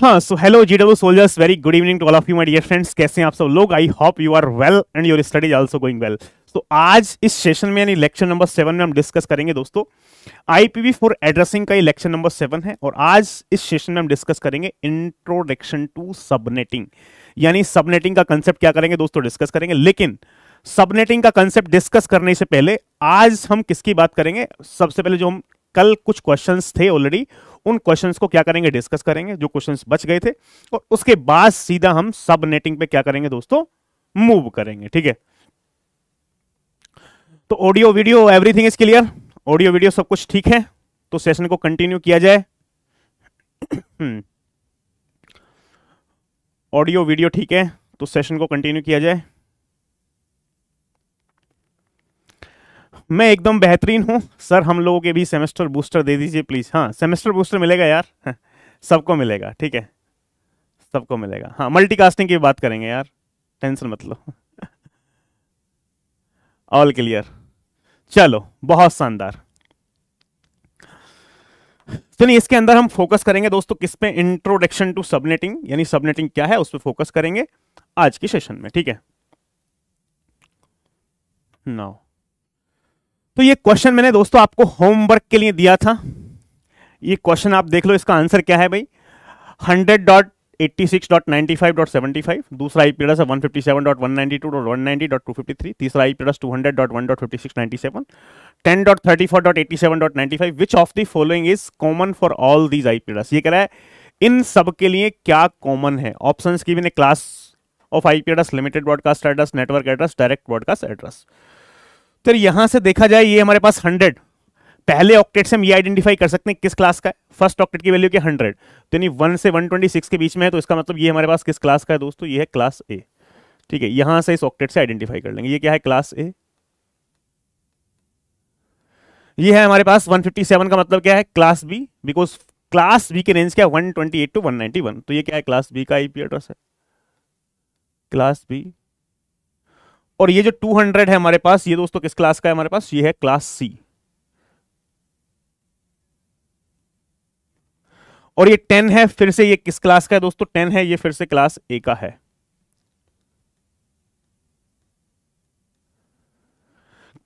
हाँ, so hello GW soldiers, very good evening to all of you my dear friends. कैसे हैं आप सब लोग? I hope you are well and your study is also going well. तो आज इस सेशन में यानी लेक्चर नंबर 7 में हम डिस्कस करेंगे दोस्तों IPv4 एड्रेसिंग का। ये लेक्चर नंबर 7 है और आज इस सेशन में हम डिस्कस करेंगे इंट्रोडक्शन टू सबनेटिंग, यानी सबनेटिंग का कंसेप्ट क्या करेंगे दोस्तों, डिस्कस करेंगे। लेकिन सबनेटिंग का कंसेप्ट डिस्कस करने से पहले आज हम किसकी बात करेंगे? सबसे पहले जो हम कल कुछ क्वेश्चंस थे ऑलरेडी, उन क्वेश्चंस को क्या करेंगे, डिस्कस करेंगे, जो क्वेश्चंस बच गए थे, और उसके बाद सीधा हम सबनेटिंग पे क्या करेंगे दोस्तों, मूव करेंगे। ठीक है, तो audio video everything is clear, audio video सब कुछ ठीक है, तो सेशन को कंटिन्यू किया जाए। ऑडियो वीडियो ठीक है तो सेशन को कंटिन्यू किया जाए। मैं एकदम बेहतरीन हूं सर, हम लोगों के भी सेमेस्टर बूस्टर दे दीजिए प्लीज। हाँ, सेमेस्टर बूस्टर मिलेगा यार, सबको मिलेगा, ठीक है, सबको मिलेगा। हाँ, मल्टीकास्टिंग की बात करेंगे यार, टेंशन मत लो। ऑल क्लियर, चलो बहुत शानदार। चलिए इसके अंदर हम फोकस करेंगे दोस्तों किस पे, इंट्रोडक्शन टू सबनेटिंग, यानी सबनेटिंग क्या है उस पर फोकस करेंगे आज की सेशन में। ठीक है, नाउ तो ये क्वेश्चन मैंने दोस्तों आपको होमवर्क के लिए दिया था। ये क्वेश्चन आप देख लो, इसका आंसर क्या है भाई, 100.86.95.75, दूसरा IP एड्रेस है 157.192.190.253, तीसरा IP address 200.1.5697, 10.34.87.95, which of the following is common for all these IP address. ये कह रहा है इन सब के लिए क्या कॉमन है। ऑप्शंस गिवन है, class of IP address, limited broadcast address, network address, direct broadcast address. तो यहां से देखा जाए ये हमारे पास 100, पहले ऑक्टेट से हम ये आइडेंटिफाई कर सकते हैं किस क्लास का है। फर्स्ट ऑक्टेट की वैल्यू क्या 100, तो यानी 1 से 126 के बीच में है, तो इसका मतलब ये हमारे पास किस क्लास का है दोस्तों, ये है क्लास ए। ठीक है, यहां से इस ऑक्टेट से आइडेंटिफाई कर लेंगे ये क्या है, क्लास ए। ये है हमारे पास 157 का मतलब क्या है, class B, because class B की रेंज क्या है 128 टू 191, तो ये क्या है, क्लास बी का IP एड्रेस है, क्लास बी। और ये जो 200 है हमारे पास, ये दोस्तों किस क्लास का है हमारे पास, ये है क्लास सी। और ये 10 है, फिर से ये किस क्लास का है दोस्तों, 10 है, ये फिर से क्लास ए का है।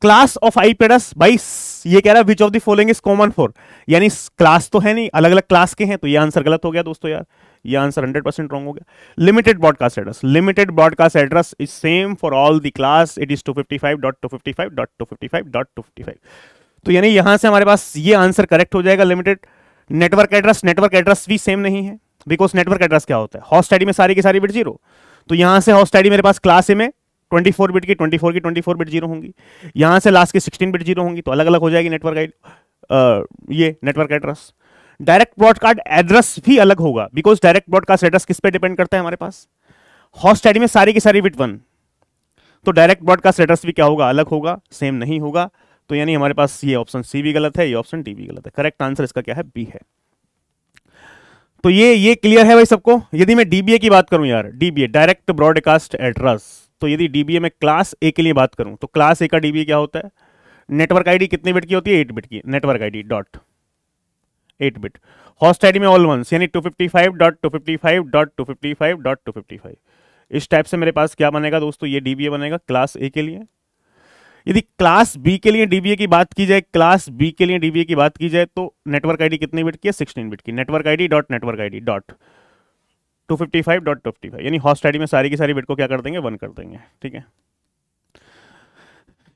क्लास ऑफ IP एड्रेस भाई, ये कह रहा है which of the following is common for, यानी क्लास तो है नहीं, अलग अलग क्लास के हैं, तो ये आंसर गलत हो गया दोस्तों यार, ये आंसर 100% रॉन्ग हो गया। Limited broadcast address, limited broadcast address is same for all the class, it is 255.255.255.255। तो यानी यहां से हमारे पास ये आंसर करेक्ट हो जाएगा, limited. Network address, network address भी सेम नहीं है, बिकॉज नेटवर्क एड्रेस क्या होता है, होस्ट आईडी में सारी की सारी बिट 0, तो यहां से होस्ट आईडी मेरे पास क्लास ए में 24 बिट की 24 बिट 0 होंगी, यहां से लास्ट की 16 बिट 0 होंगी, तो अलग अलग हो जाएगी नेटवर्क आईडी, ये network address. Direct broadcast address भी अलग होगा, बिकॉज डायरेक्ट ब्रॉडकास्ट एड्रेस किस पे डिपेंड करता है हमारे पास, होस्ट आईडी में सारी की सारी बिट 1, तो डायरेक्ट ब्रॉडकास्ट एड्रेस भी क्या होगा, अलग होगा, सेम नहीं होगा। तो यानी हमारे पास ये ऑप्शन सी भी गलत है, ये ऑप्शन डी भी गलत है, करेक्ट आंसर इसका क्या है, बी है। तो ये क्लियर है भाई सबको। यदि मैं DBA की बात करूं यार, DBA डायरेक्ट ब्रॉडकास्ट एड्रेस, तो यदि DBA में क्लास ए के लिए बात करूं तो क्लास ए का DBA क्या होता है, नेटवर्क आईडी कितने बिट की होती है, 8 बिट की, network ID dot 8 bit, host ID में ऑल वंस, यानी 255.255.255.255। इस टाइप से मेरे पास क्या बनेगा दोस्तों, ये DBA बनेगा क्लास ए के लिए। यदि क्लास बी के लिए DBA की बात की जाए, क्लास बी के लिए DBA की बात की जाए, तो नेटवर्क आईडी कितने बिट की है, 16 बिट की, नेटवर्क आईडी डॉट 255.255, यानी होस्ट आईडी में सारी की सारी बिट को क्या कर देंगे, 1 कर देंगे। ठीक है,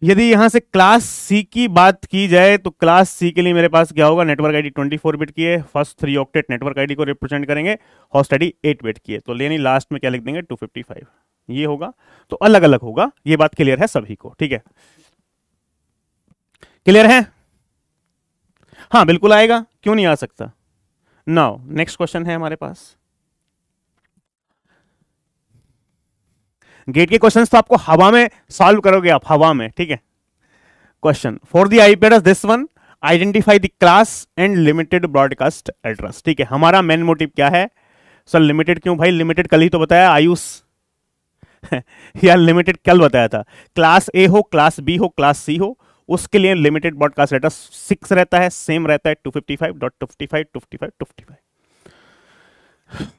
यदि यहां से क्लास सी की बात की जाए तो क्लास सी के लिए मेरे पास क्या होगा, नेटवर्क आईडी 24 बिट की है, फर्स्ट 3 ऑक्टेट नेटवर्क आईडी को रिप्रेजेंट करेंगे, होस्ट आईडी 8 बिट की है, तो यानी लास्ट में क्या लिख देंगे, 255, ये होगा। तो अलग अलग होगा, ये बात क्लियर है सभी को, ठीक है, क्लियर है? हाँ बिल्कुल आएगा, क्यों नहीं आ सकता। नाउ नेक्स्ट क्वेश्चन है हमारे पास, गेट के क्वेश्चंस तो आपको हवा में सॉल्व करोगे आप, हवा में, ठीक है। Question for the IP address this one, identify the class and limited broadcast address. ठीक है, हमारा मेन मोटिव क्या है सर, लिमिटेड क्यों भाई, लिमिटेड कल ही तो बताया आयुष यार, लिमिटेड कल बताया था, क्लास ए हो, क्लास बी हो, क्लास सी हो, उसके लिए लिमिटेड ब्रॉडकास्ट एड्रेस 6 रहता है, सेम रहता है 255.255.255.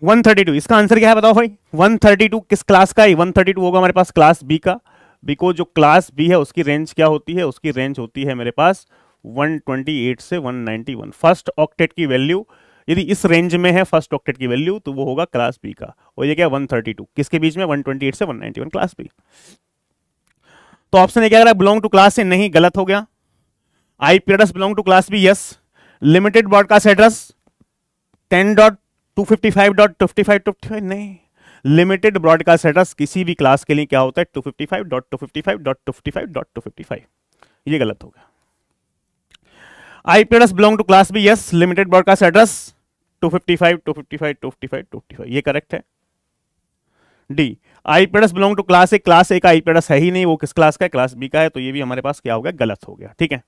132, इसका आंसर क्या है बताओ भाई? 132 किस क्लास का है? 132 होगा हमारे पास क्लास बी का, बिकॉज जो क्लास बी है उसकी रेंज क्या होती है? उसकी रेंज होती है मेरे पास 128 से 191। फर्स्ट ऑक्टेट की वैल्यू यदि इस रेंज में है फर्स्ट ऑक्टेट की वैल्यू, तो वो होगा क्लास बी का। और ये क्या 132 किसके बीच में? 128 से 191, क्लास बी। तो ऑप्शन ए क्या रहा है? बिलोंग टू क्लास ए, नहीं, गलत हो गया। IP address belong to class B, yes. Limited broadcast address 10.255.55, नहीं। लिमिटेड ब्रॉडकास्ट एड्रेस किसी भी क्लास के लिए क्या होता है? 255.255.255.255, ये गलत हो गया। IP address belong to class B, yes. Limited broadcast address 255.255.255, ये करेक्ट है। D, IP address belong to class A, class A का आईपी एड्रेस है ही नहीं, वो किस क्लास का है? क्लास बी का है, तो ये भी हमारे पास क्या हो गया? गलत हो गया, ठीक है।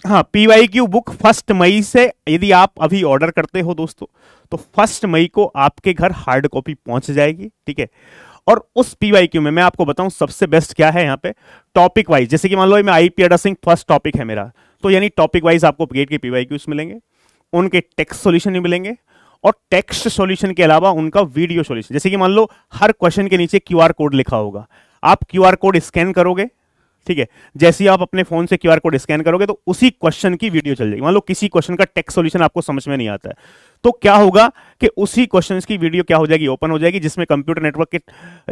हाँ, पीवाईक्यू बुक 1 मई से यदि आप अभी ऑर्डर करते हो दोस्तों, तो 1 मई को आपके घर हार्ड कॉपी पहुंच जाएगी, ठीक है। और उस पीवाईक्यू में मैं आपको बताऊं सबसे बेस्ट क्या है यहाँ पे, टॉपिक वाइज। जैसे कि मान लो मैं आईपी एड्रेसिंग फर्स्ट टॉपिक है मेरा, तो यानी टॉपिक वाइज आपको गेट के पीवाईक्यूज मिलेंगे, उनके टेक्स्ट सॉल्यूशन भी मिलेंगे, और टेक्स्ट सॉल्यूशन के अलावा उनका वीडियो सॉल्यूशन। जैसे कि मान लो हर क्वेश्चन के नीचे क्यूआर कोड लिखा होगा, आप क्यूआर कोड स्कैन करोगे, ठीक है। जैसे ही आप अपने फोन से क्यूआर कोड स्कैन करोगे तो उसी क्वेश्चन की वीडियो चल जाएगी। मान लो किसी क्वेश्चन का टेक्स्ट सॉल्यूशन आपको समझ में नहीं आता है, तो क्या होगा कि उसी क्वेश्चन की वीडियो क्या हो जाएगी? ओपन हो जाएगी, जिसमें कंप्यूटर नेटवर्क के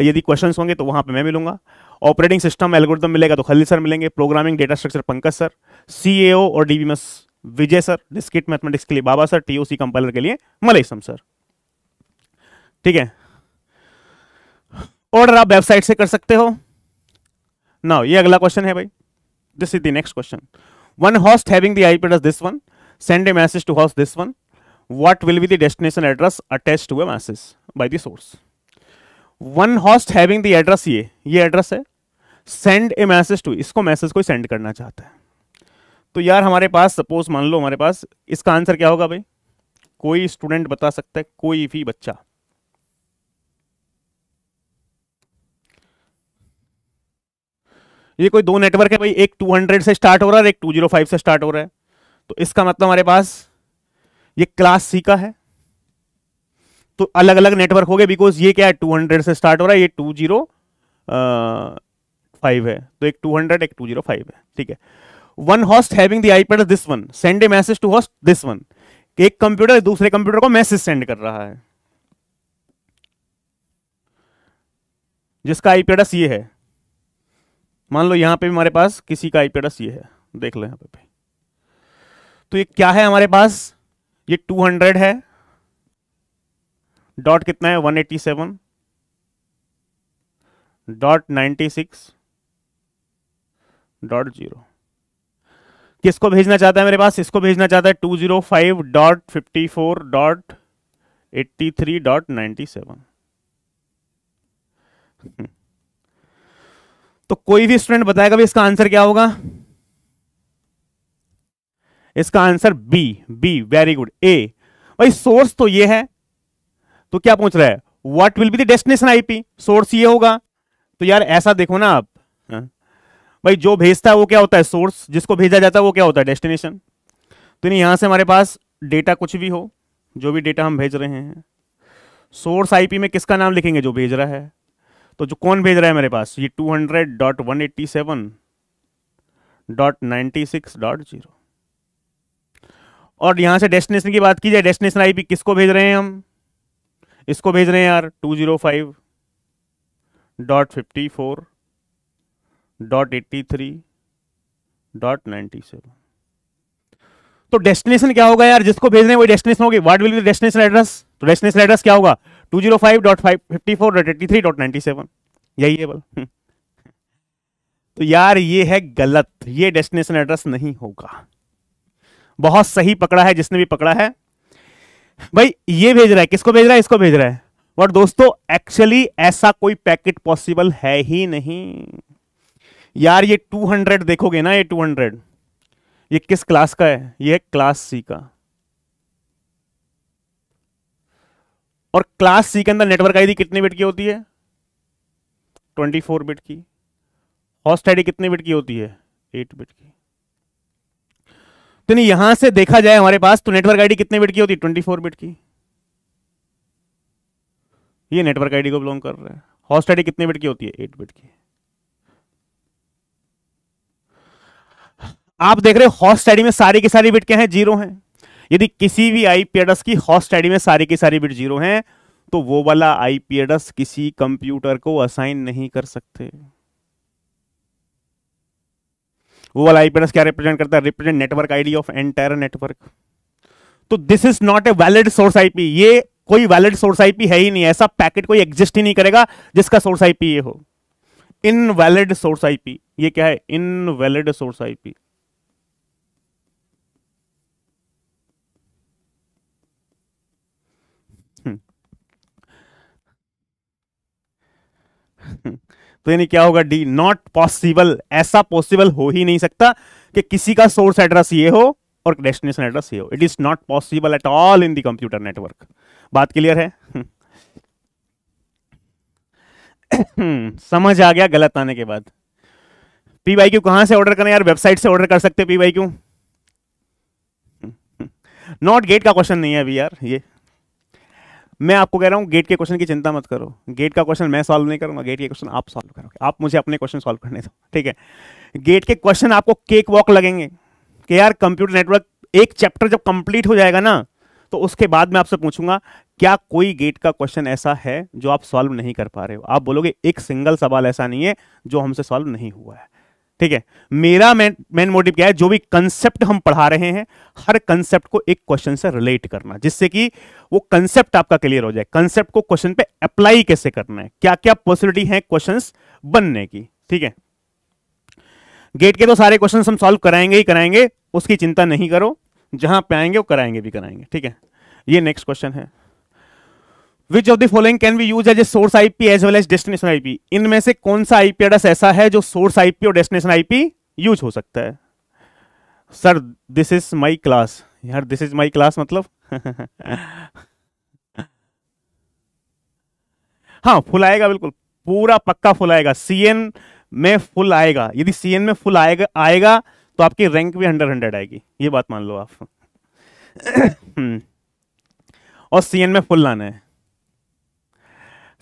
यदि क्वेश्चन होंगे तो वहां पर मैं मिलूंगा, ऑपरेटिंग सिस्टम एल्गोरिथम मिलेगा तो खलील सर मिलेंगे, programming data structure Pankaj sir, CAO और डीबीएमएस विजय सर, डिस्क्रीट मैथमेटिक्स के लिए बाबा सर, टीओसी कंपाइलर के लिए मलेशम सर, ठीक है। ऑर्डर आप वेबसाइट से कर सकते हो। नाउ ये अगला क्वेश्चन है भाई, this is the next question. One host having the IP address this one, send a message to host this one. What will be the destination address attached to a message by the source? One host having the address, ये address है, send a message to, इसको message कोई send करना चाहता है, तो यार हमारे पास सपोज मान लो हमारे पास इसका आंसर क्या होगा भाई? कोई स्टूडेंट बता सकता है, कोई भी बच्चा? ये कोई दो नेटवर्क है भाई, एक 200 से स्टार्ट हो रहा है और एक 205 से स्टार्ट हो रहा है, तो इसका मतलब हमारे पास ये क्लास सी का है, तो अलग अलग नेटवर्क हो गए, बिकॉज ये क्या है 200 से स्टार्ट हो रहा है, ये 205 है, तो एक 200 एक 205 है, ठीक है। One host having the IP address this one, send a message to host this one, एक कंप्यूटर दूसरे कंप्यूटर को मैसेज सेंड कर रहा है, जिसका आईपी एड्रेस ये है। मान लो यहां पे भी हमारे पास किसी का आईपी एड्रेस ये है, देख लो यहां पे, तो ये क्या है हमारे पास? ये 200 है, डॉट कितना है? 187.96.0। किसको भेजना चाहता है मेरे पास? इसको भेजना चाहता है 205.54.83.97। तो कोई भी स्टूडेंट बताएगा भी इसका आंसर क्या होगा? इसका answer B, B, very good. ए भाई सोर्स तो ये है, तो क्या पूछ रहा है? What will be the destination IP? Source ये होगा, तो यार ऐसा देखो ना आप, भाई जो भेजता है वो क्या होता है? सोर्स, जिसको भेजा जाता है वो क्या होता है? डेस्टिनेशन। तो नहीं, यहां से हमारे पास डेटा कुछ भी हो, जो भी डेटा हम भेज रहे हैं, सोर्स आईपी में किसका नाम लिखेंगे? जो भेज रहा है। तो जो कौन भेज रहा है मेरे पास? ये 200.187.96.0। और यहां से डेस्टिनेशन की बात की जाए, डेस्टिनेशन आईपी किसको भेज रहे हैं हम? इसको भेज रहे हैं यार 205.54.83.97। तो डेस्टिनेशन क्या होगा यार? जिसको भेज रहे हैं वही डेस्टिनेशन होगी। What will be the destination address? तो डेस्टिनेशन एड्रेस क्या होगा? 205.54.83.97, यही है बल। तो यार ये है गलत, ये डेस्टिनेशन एड्रेस नहीं होगा। बहुत सही पकड़ा है जिसने भी पकड़ा है भाई। ये भेज रहा है, किसको भेज रहा है? इसको भेज रहा है। बट दोस्तों एक्चुअली ऐसा कोई पैकेट पॉसिबल है ही नहीं यार। ये 200 देखोगे ना, ये 200 ये किस क्लास का है? ये है क्लास सी का। और क्लास सी के अंदर नेटवर्क आईडी कितने बिट की होती है? 24 बिट की। होस्ट आईडी कितने बिट की होती है? 8 बिट की। तो नहीं, यहां से देखा जाए हमारे पास तो नेटवर्क आईडी कितने बिट की होती है? 24 बिट की। ये नेटवर्क आईडी को बिलोंग कर रहा है। होस्ट आईडी कितने बिट की होती है? 8 बिट की। आप देख रहे हो होस्ट आईडी में सारी की सारी बिट क्या है? जीरो हैं। यदि किसी भी आईपी एड्रेस की होस्ट आईडी में सारी की सारी बिट जीरो हैं तो वो वाला आईपी एड्रेस किसी कंप्यूटर को असाइन नहीं कर सकते। वो वाला आईपी एड्रेस क्या रिप्रेजेंट करता है? Represent network ID of entire network. तो this is not a valid source IP. ये कोई वैलिड सोर्स आईपी है ही नहीं। ऐसा पैकेट कोई एग्जिस्ट ही नहीं करेगा जिसका सोर्स आईपी ये हो। Invalid source IP. ये क्या है? Invalid source IP. तो यानी क्या होगा? D, not possible. ऐसा पॉसिबल हो ही नहीं सकता कि किसी का सोर्स एड्रेस ये हो और डेस्टिनेशन एड्रेस ये हो। It is not possible at all in the computer network. बात क्लियर है? समझ आ गया गलत आने के बाद। पी वाई क्यू कहां से ऑर्डर करें यार? वेबसाइट से ऑर्डर कर सकते P Y Q. Not gate का क्वेश्चन नहीं है अभी यार। ये मैं आपको कह रहा हूं, गेट के क्वेश्चन की चिंता मत करो। गेट का क्वेश्चन मैं सॉल्व नहीं करूंगा, गेट के क्वेश्चन आप सॉल्व करोगे। आप मुझे अपने क्वेश्चन सॉल्व करने दो, ठीक है? गेट के क्वेश्चन आपको केक वॉक लगेंगे कि यार कंप्यूटर नेटवर्क एक चैप्टर जब कंप्लीट हो जाएगा ना तो उसके बाद मैं आपसे पूछूंगा क्या कोई गेट का क्वेश्चन ऐसा है जो आप सॉल्व नहीं कर पा रहे हो? आप बोलोगे एक सिंगल सवाल ऐसा नहीं है जो हमसे सॉल्व नहीं हुआ है, ठीक है? मेरा मेन मोटिव क्या है? जो भी कंसेप्ट हम पढ़ा रहे हैं हर कंसेप्ट को एक क्वेश्चन से रिलेट करना, जिससे कि वो कंसेप्ट आपका क्लियर हो जाए। कंसेप्ट को क्वेश्चन पे अप्लाई कैसे करना है, क्या क्या पॉसिबिलिटी है क्वेश्चंस बनने की, ठीक है? गेट के तो सारे क्वेश्चंस हम सॉल्व कराएंगे ही कराएंगे, उसकी चिंता नहीं करो। जहां पे आएंगे वो कराएंगे भी कराएंगे, ठीक है? ये नेक्स्ट क्वेश्चन है, which of the following can be use as a source IP as well as destination IP? इनमें से कौन सा आईपी एड्रेस ऐसा है जो सोर्स आईपी और डेस्टिनेशन आईपी यूज हो सकता है? Sir this is my class. यार दिस इज माई क्लास मतलब हाँ फुल आएगा, बिल्कुल पूरा पक्का फुल आएगा। सीएन में फुल आएगा। यदि सीएन में फुल आएगा तो आपकी रैंक भी 100 आएगी, ये बात मान लो आप। और सीएन में फुल लाना है।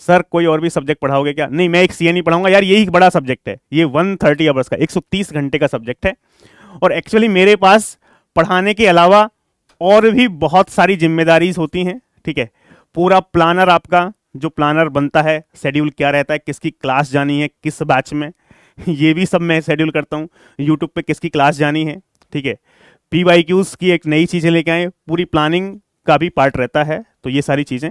सर कोई और भी सब्जेक्ट पढ़ाओगे क्या? नहीं, मैं एक सीएन ही पढ़ाऊंगा यार, यही बड़ा सब्जेक्ट है। ये 130 आवर्स का 130 घंटे का सब्जेक्ट है। और एक्चुअली मेरे पास पढ़ाने के अलावा और भी बहुत सारी जिम्मेदारीज होती हैं, ठीक है? पूरा प्लानर, आपका जो प्लानर बनता है, शेड्यूल क्या रहता है, किसकी क्लास जानी है किस बैच में, ये भी सब मैं शेड्यूल करता हूँ। यूट्यूब पे किसकी क्लास जानी है, ठीक है? PYQs की एक नई चीजें लेके आए, पूरी प्लानिंग का भी पार्ट रहता है। तो ये सारी चीजें,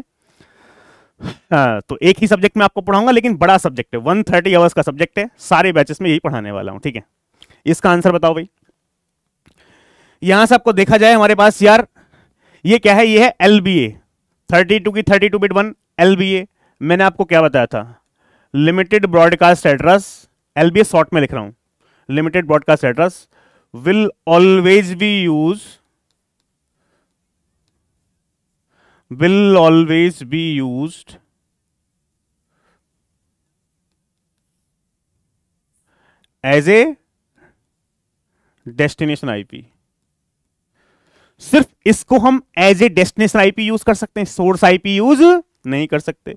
हाँ, तो एक ही सब्जेक्ट में आपको पढ़ाऊंगा, लेकिन बड़ा सब्जेक्ट है, 130 आवर्स का सब्जेक्ट है। सारे बैचेस में यही पढ़ाने वाला हूं, ठीक है? इसका आंसर बताओ भाई। यहां से आपको देखा जाए हमारे पास यार ये क्या है? ये है LBA 32 की 32 बिट 1 LBA। मैंने आपको क्या बताया था? Limited broadcast address. LBA short में लिख रहा हूं। Limited broadcast address will always be used as a destination IP। सिर्फ इसको हम as a destination IP use कर सकते हैं, सोर्स आईपी यूज नहीं कर सकते।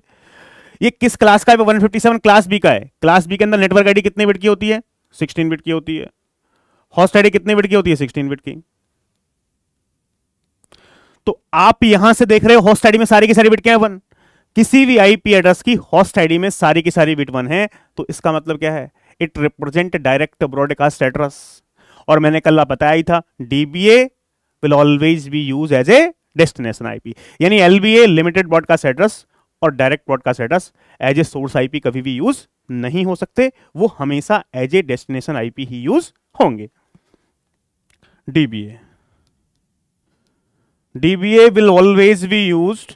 ये किस क्लास का है? 157 क्लास बी का है। क्लास बी के अंदर नेटवर्क आईडी कितने बिट की होती है? 16 बिट की होती है। होस्ट आईडी कितने बिट की होती है? 16 बिट की। तो आप यहां से देख रहे हो होस्ट आईडी में सारी की सारी बिट क्या है? 1। किसी भी आईपी एड्रेस की होस्ट आईडी में सारी की सारी बिट 1 है, तो इसका मतलब क्या है? It represent direct broadcast address. और मैंने कल बताया ही था, DBA will always be use as a destination IP. यानी एलबीए लिमिटेड ब्रॉडकास्ट एड्रेस और direct broadcast address as a source IP कभी भी यूज नहीं हो सकते, वो हमेशा एज ए डेस्टिनेशन आईपी ही यूज होंगे। DBA will always be used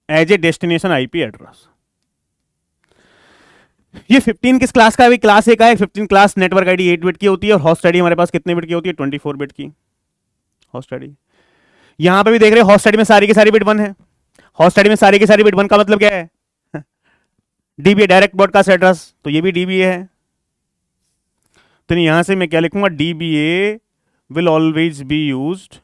as a destination IP address। ये 15 किस क्लास का है? क्लास ए का है। 15 क्लास नेटवर्क आईडी 8 बिट की होती है और होस्ट आईडी हमारे पास कितने बिट की होती है? 24 बिट की होस्ट आईडी। यहां पे भी देख रहे हैं होस्ट आईडी में सारी की सारी बिट 1 है। होस्ट आईडी में सारी की सारी बिट 1 का मतलब क्या है? डीबीए डायरेक्ट ब्रॉडकास्ट एड्रेस, तो ये भी डीबीए है। तो यहां से मैं क्या लिखूंगा? DBA will always be used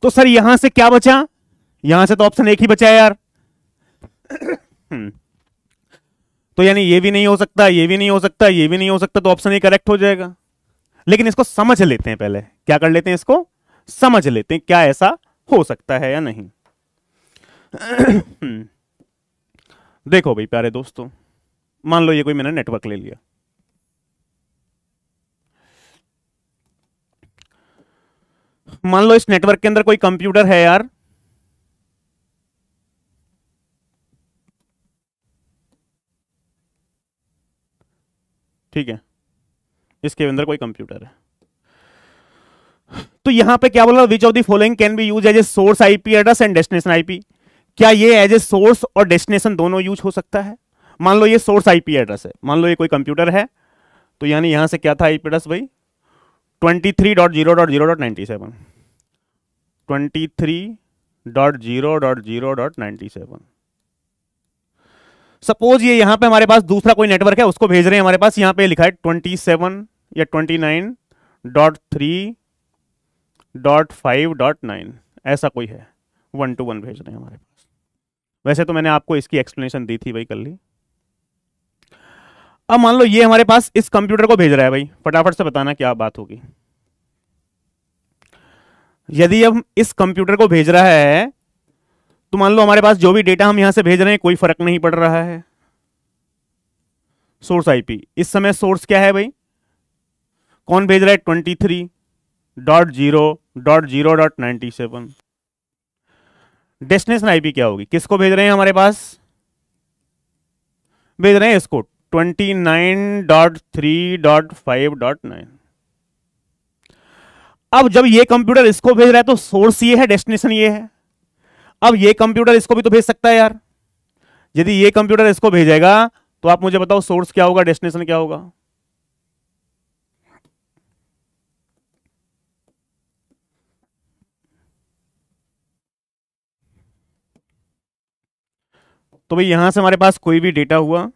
तो सर यहां से क्या बचा? यहां से तो ऑप्शन एक ही बचा है यार। तो यानी ये भी नहीं हो सकता, ये भी नहीं हो सकता, ये भी नहीं हो सकता, तो ऑप्शन ए करेक्ट हो जाएगा। लेकिन इसको समझ लेते हैं, पहले क्या कर लेते हैं, इसको समझ लेते हैं क्या ऐसा हो सकता है या नहीं। देखो भाई प्यारे दोस्तों, मान लो ये कोई मैंने नेटवर्क ले लिया, मान लो इस नेटवर्क के अंदर कोई कंप्यूटर है यार, ठीक है, इसके अंदर कोई कंप्यूटर है। तो यहां पे क्या बोला? Which of the following can be use as a source IP address and destination IP. क्या ये एज ए सोर्स और डेस्टिनेशन दोनों यूज हो सकता है? मान लो ये सोर्स आईपी एड्रेस है, मान लो ये कोई कंप्यूटर है, तो यानी यहां से क्या था आईपी एड्रेस भाई? 23.0.0.97, 23.0.0.97। सपोज ये यहां पे हमारे पास दूसरा कोई नेटवर्क है, उसको भेज रहे हैं, हमारे पास यहां पे लिखा है 27 या 29.3.5.9, ऐसा कोई है, 1 to 1 भेज रहे हैं हमारे पास। वैसे तो मैंने आपको इसकी एक्सप्लेनेशन दी थी भाई कल ही। अब मान लो ये हमारे पास इस कंप्यूटर को भेज रहा है भाई, फटाफट से बताना क्या बात होगी। यदि अब इस कंप्यूटर को भेज रहा है, तो मान लो हमारे पास जो भी डेटा हम यहां से भेज रहे हैं कोई फर्क नहीं पड़ रहा है। सोर्स आईपी, इस समय सोर्स क्या है भाई? कौन भेज रहा है? 23.0.0.97। डेस्टिनेशन आईपी क्या होगी? किसको भेज रहे हैं हमारे पास? भेज रहे हैं इसको 29.3.5.9। अब जब ये कंप्यूटर इसको भेज रहा है तो सोर्स ये है, डेस्टिनेशन ये है। अब ये कंप्यूटर इसको भी तो भेज सकता है यार। यदि ये कंप्यूटर इसको भेजेगा तो आप मुझे बताओ सोर्स क्या होगा, डेस्टिनेशन क्या होगा? तो भाई यहां से हमारे पास कोई भी डेटा हुआ,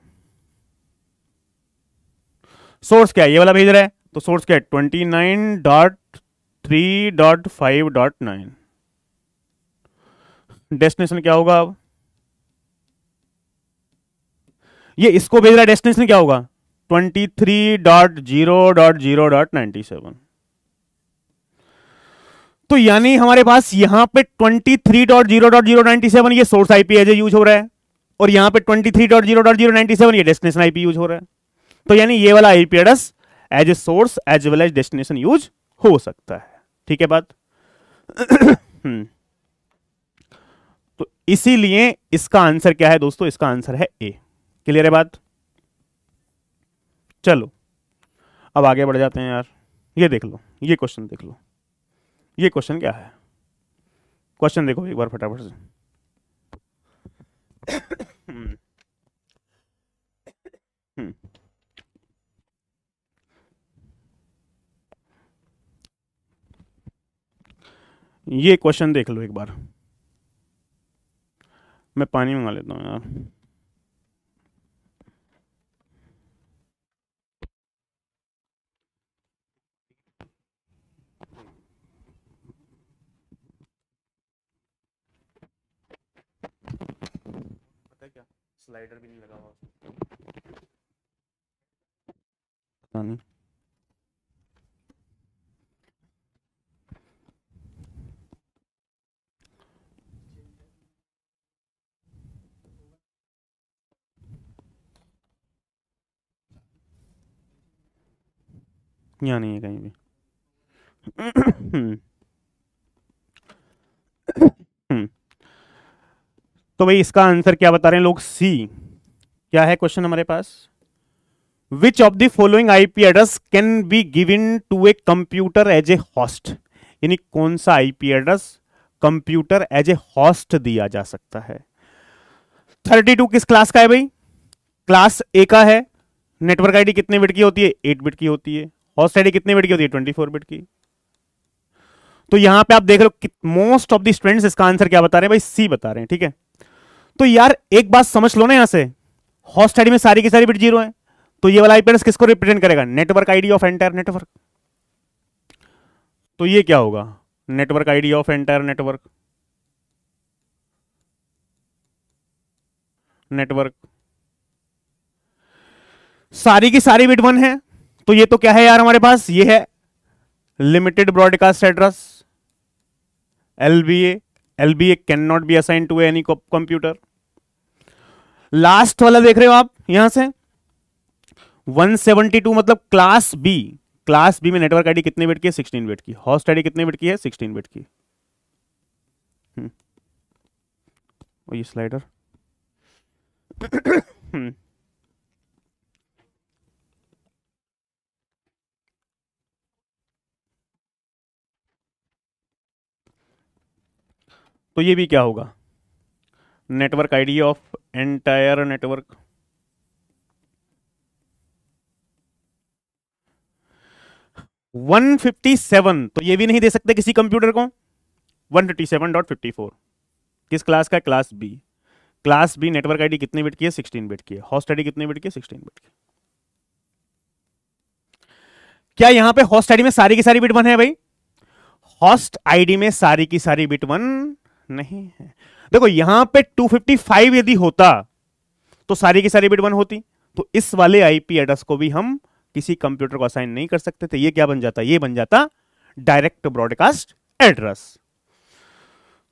सोर्स क्या है? ये वाला भेज रहा है, तो सोर्स क्या है? 29.3.5.9। डेस्टिनेशन क्या होगा? अब ये इसको भेज रहा है, डेस्टिनेशन क्या होगा? 23.0.0.97। तो यानी हमारे पास यहां पे 23.0.0.97 ये सोर्स आईपी एज यूज हो रहा है, और यहां पे 23.0.0.97 ये डेस्टिनेशन आईपी यूज हो रहा है। तो यानी ये वाला IP address as a source as well as destination use हो सकता है। ठीक है बात? तो इसीलिए इसका आंसर क्या है दोस्तों? इसका आंसर है ए। क्लियर है बात? चलो अब आगे बढ़ जाते हैं यार। ये देख लो, ये क्वेश्चन देख लो, ये क्वेश्चन क्या है? क्वेश्चन देखो एक बार फटाफट से। ये क्वेश्चन देख लो एक बार। मैं पानी मंगा लेता हूँ यार। पता है क्या, स्लाइडर भी नहीं लगा हुआ, पता नहीं। यहाँ नहीं है कहीं भी। तो भाई इसका आंसर क्या बता रहे हैं लोग? सी। क्या है क्वेश्चन हमारे पास? Which of the following IP address can be given to a computer as a host. यानी कौन सा IP address computer as a host दिया जा सकता है? 32 किस क्लास का है भाई? क्लास ए का है। नेटवर्क आईडी कितने बिट की होती है? 8 बिट की होती है। होस्ट आईडी कितने बिट की होती है? 24 बिट की। तो यहां पे आप देख लो मोस्ट ऑफ द स्टूडेंट्स इसका आंसर क्या बता रहे हैं भाई? सी बता रहे हैं। ठीक है, तो यार एक बात समझ लो ना, यहां से होस्ट आईडी में सारी की सारी बिट जीरो है, तो ये वाला आईपी एड्रेस किसको रिप्रेजेंट करेगा? Network ID of entire network. तो ये क्या होगा? Network ID of entire network. Network सारी की सारी बिट 1 है, तो ये तो क्या है यार हमारे पास? ये है limited broadcast address, LBA. LBA can not be assign to any computer. Last वाला देख रहे हो आप यहां से 172 मतलब क्लास बी। क्लास बी में नेटवर्क आईडी कितने बिट की है? 16 बिट की। होस्ट आईडी कितने बिट की है? 16 बिट की। ये स्लाइडर तो ये भी क्या होगा? Network ID of entire network. One 157 तो ये भी नहीं दे सकते किसी कंप्यूटर को। 157.54 किस क्लास का? Class B. Class B network ID कितने बिट की है? 16 बिट की है। होस्ट आईडी कितने बिट की है? 16 बिट की। क्या यहां पे होस्ट आईडी में सारी की सारी बिट 1 है भाई? होस्ट आईडी में सारी की सारी बिट 1 नहीं है। देखो यहां पे 255 यदि होता तो सारी की सारी बिट 1 होती, तो इस वाले आईपी एड्रेस को भी हम किसी कंप्यूटर को असाइन नहीं कर सकते थे। ये क्या बन जाता? ये बन जाता डायरेक्ट ब्रॉडकास्ट एड्रेस।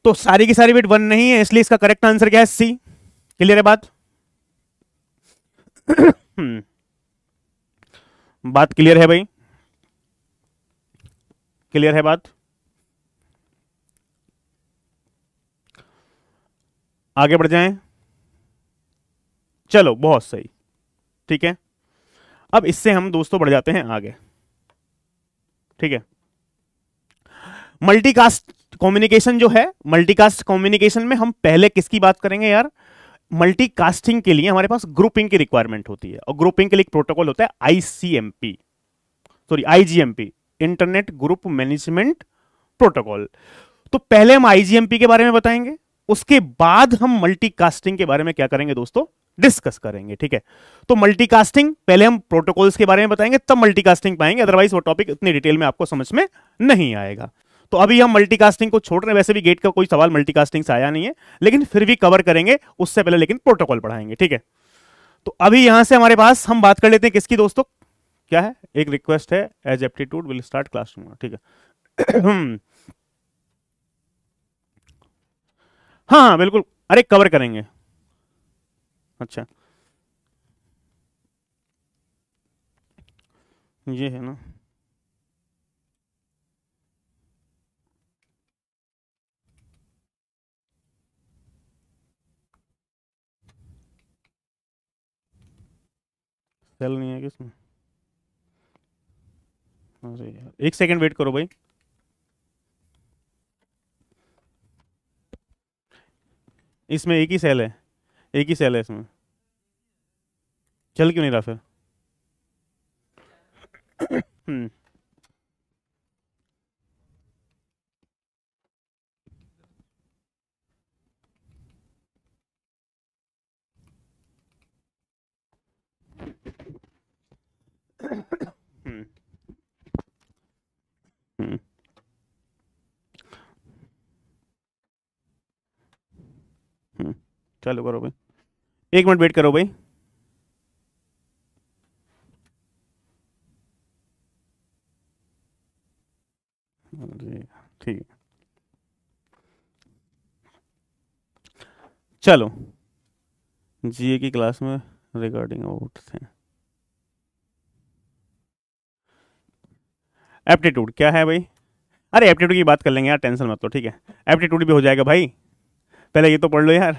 तो सारी की सारी बिट 1 नहीं है, इसलिए इसका करेक्ट आंसर क्या है? सी। क्लियर है बात? बात क्लियर है भाई? क्लियर है बात? आगे बढ़ जाएं। चलो बहुत सही। ठीक है, अब इससे हम दोस्तों बढ़ जाते हैं आगे। ठीक है, मल्टीकास्ट कम्युनिकेशन जो है, मल्टीकास्ट कम्युनिकेशन में हम पहले किसकी बात करेंगे यार? मल्टीकास्टिंग के लिए हमारे पास ग्रुपिंग की रिक्वायरमेंट होती है, और ग्रुपिंग के लिए एक प्रोटोकॉल होता है ICMP, sorry IGMP, internet group management protocol. तो पहले हम आईजीएमपी के बारे में बताएंगे, उसके बाद हम मल्टीकास्टिंग के बारे में क्या करेंगे दोस्तों? डिस्कस करेंगे। ठीक है, तो मल्टीकास्टिंग पहले हम प्रोटोकॉल्स के बारे में बताएंगे, तब मल्टीकास्टिंग पाएंगे, अदरवाइज वो टॉपिक इतनी डिटेल में आपको समझ में नहीं आएगा। तो अभी हम मल्टीकास्टिंग को छोड़ रहे हैं, वैसे भी गेट का कोई सवाल मल्टीकास्टिंग से आया नहीं है, लेकिन फिर भी कवर करेंगे, उससे पहले लेकिन प्रोटोकॉल पढ़ाएंगे। ठीक है, तो अभी यहां से हमारे पास हम बात कर लेते हैं किसकी दोस्तों? क्या है? एक रिक्वेस्ट है, as aptitude will start classroom. ठीक है हाँ हाँ बिल्कुल, अरे कवर करेंगे। अच्छा ये है ना, सेल नहीं है किसमें? अरे यार एक सेकंड वेट करो भाई। इसमें एक ही सेल है, एक ही सेल है इसमें, चल क्यों नहीं रहा फिर? हम्म हम्म हम्म, चालू करो भाई, 1 मिनट वेट करो भाई। अरे ठीक है, चलो जीए की क्लास में रिगार्डिंग अबाउट थे एप्टीट्यूड क्या है भाई? अरे एप्टीट्यूड की बात कर लेंगे यार, टेंशन मत लो। ठीक है, एप्टीट्यूड भी हो जाएगा भाई, पहले ये तो पढ़ लो यार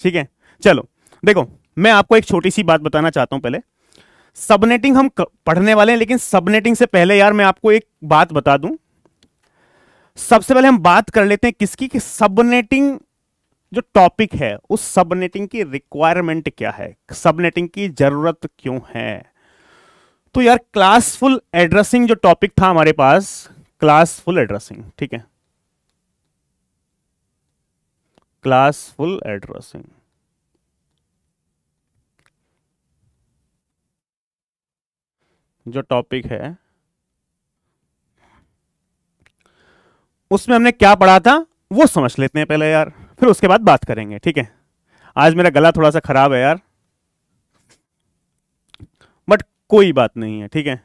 ठीक है, चलो देखो मैं आपको एक छोटी सी बात बताना चाहता हूं पहले। सबनेटिंग हम पढ़ने वाले हैं, लेकिन सबनेटिंग से पहले यार मैं आपको एक बात बता दूं। सबसे पहले हम बात कर लेते हैं किसकी, कि सबनेटिंग जो टॉपिक है उस सबनेटिंग की रिक्वायरमेंट क्या है, सबनेटिंग की जरूरत क्यों है। तो यार क्लासफुल एड्रेसिंग जो टॉपिक था हमारे पास, क्लासफुल एड्रेसिंग, ठीक है, क्लासफुल एड्रेसिंग, जो टॉपिक है उसमें हमने क्या पढ़ा था वो समझ लेते हैं पहले यार, फिर उसके बाद बात करेंगे, ठीक है। आज मेरा गला थोड़ा सा खराब है यार, बट कोई बात नहीं है, ठीक है।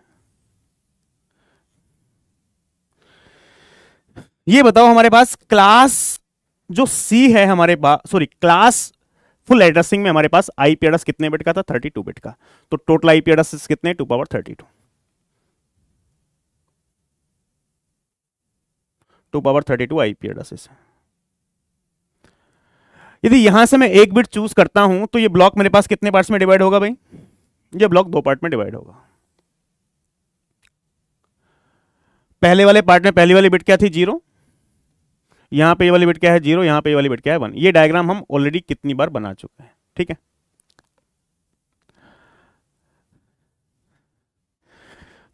ये बताओ हमारे पास क्लास जो सी है हमारे पास, सॉरी क्लास फुल एड्रेसिंग में हमारे पास आईपी एड्रेस कितने बिट का था, 32 बिट का। तो टोटल आईपी एड्रेस कितने, 2 पावर 32, 2 पावर 32 आईपी एड्रेसेस। यदि यहां से मैं एक बिट चूज करता हूं तो ये ब्लॉक मेरे पास कितने पार्ट्स में डिवाइड होगा भाई, ये ब्लॉक 2 पार्ट में डिवाइड होगा। पहले वाले पार्ट में पहली वाली बिट क्या थी, 0, यहां पे ये वाली बिट क्या है, 0, यहां पे ये वाली बिट क्या है, 1। ये डायग्राम हम ऑलरेडी कितनी बार बना चुके हैं, ठीक है।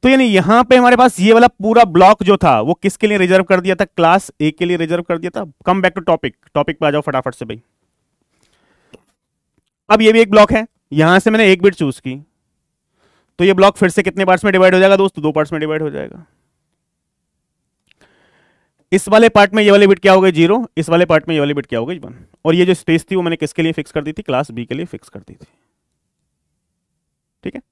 तो यानी यहां पे हमारे पास ये वाला पूरा ब्लॉक जो था वो किसके लिए रिजर्व कर दिया था, क्लास ए के लिए रिजर्व कर दिया था। Come back to topic, topic पे आ जाओ फटाफट से भाई। अब ये भी एक ब्लॉक है, यहां से मैंने एक बिट चूज की, तो ये ब्लॉक फिर से कितने पार्ट्स में डिवाइड हो जाएगा दोस्तों, 2 पार्ट्स में डिवाइड हो जाएगा। इस वाले पार्ट में ये वाली बिट क्या हो गई, 0, इस वाले पार्ट में ये वाली बिट क्या हो गई, 1। और ये जो स्पेस थी वो मैंने किसके लिए फिक्स कर दी थी, क्लास बी के लिए फिक्स कर दी थी, ठीक है।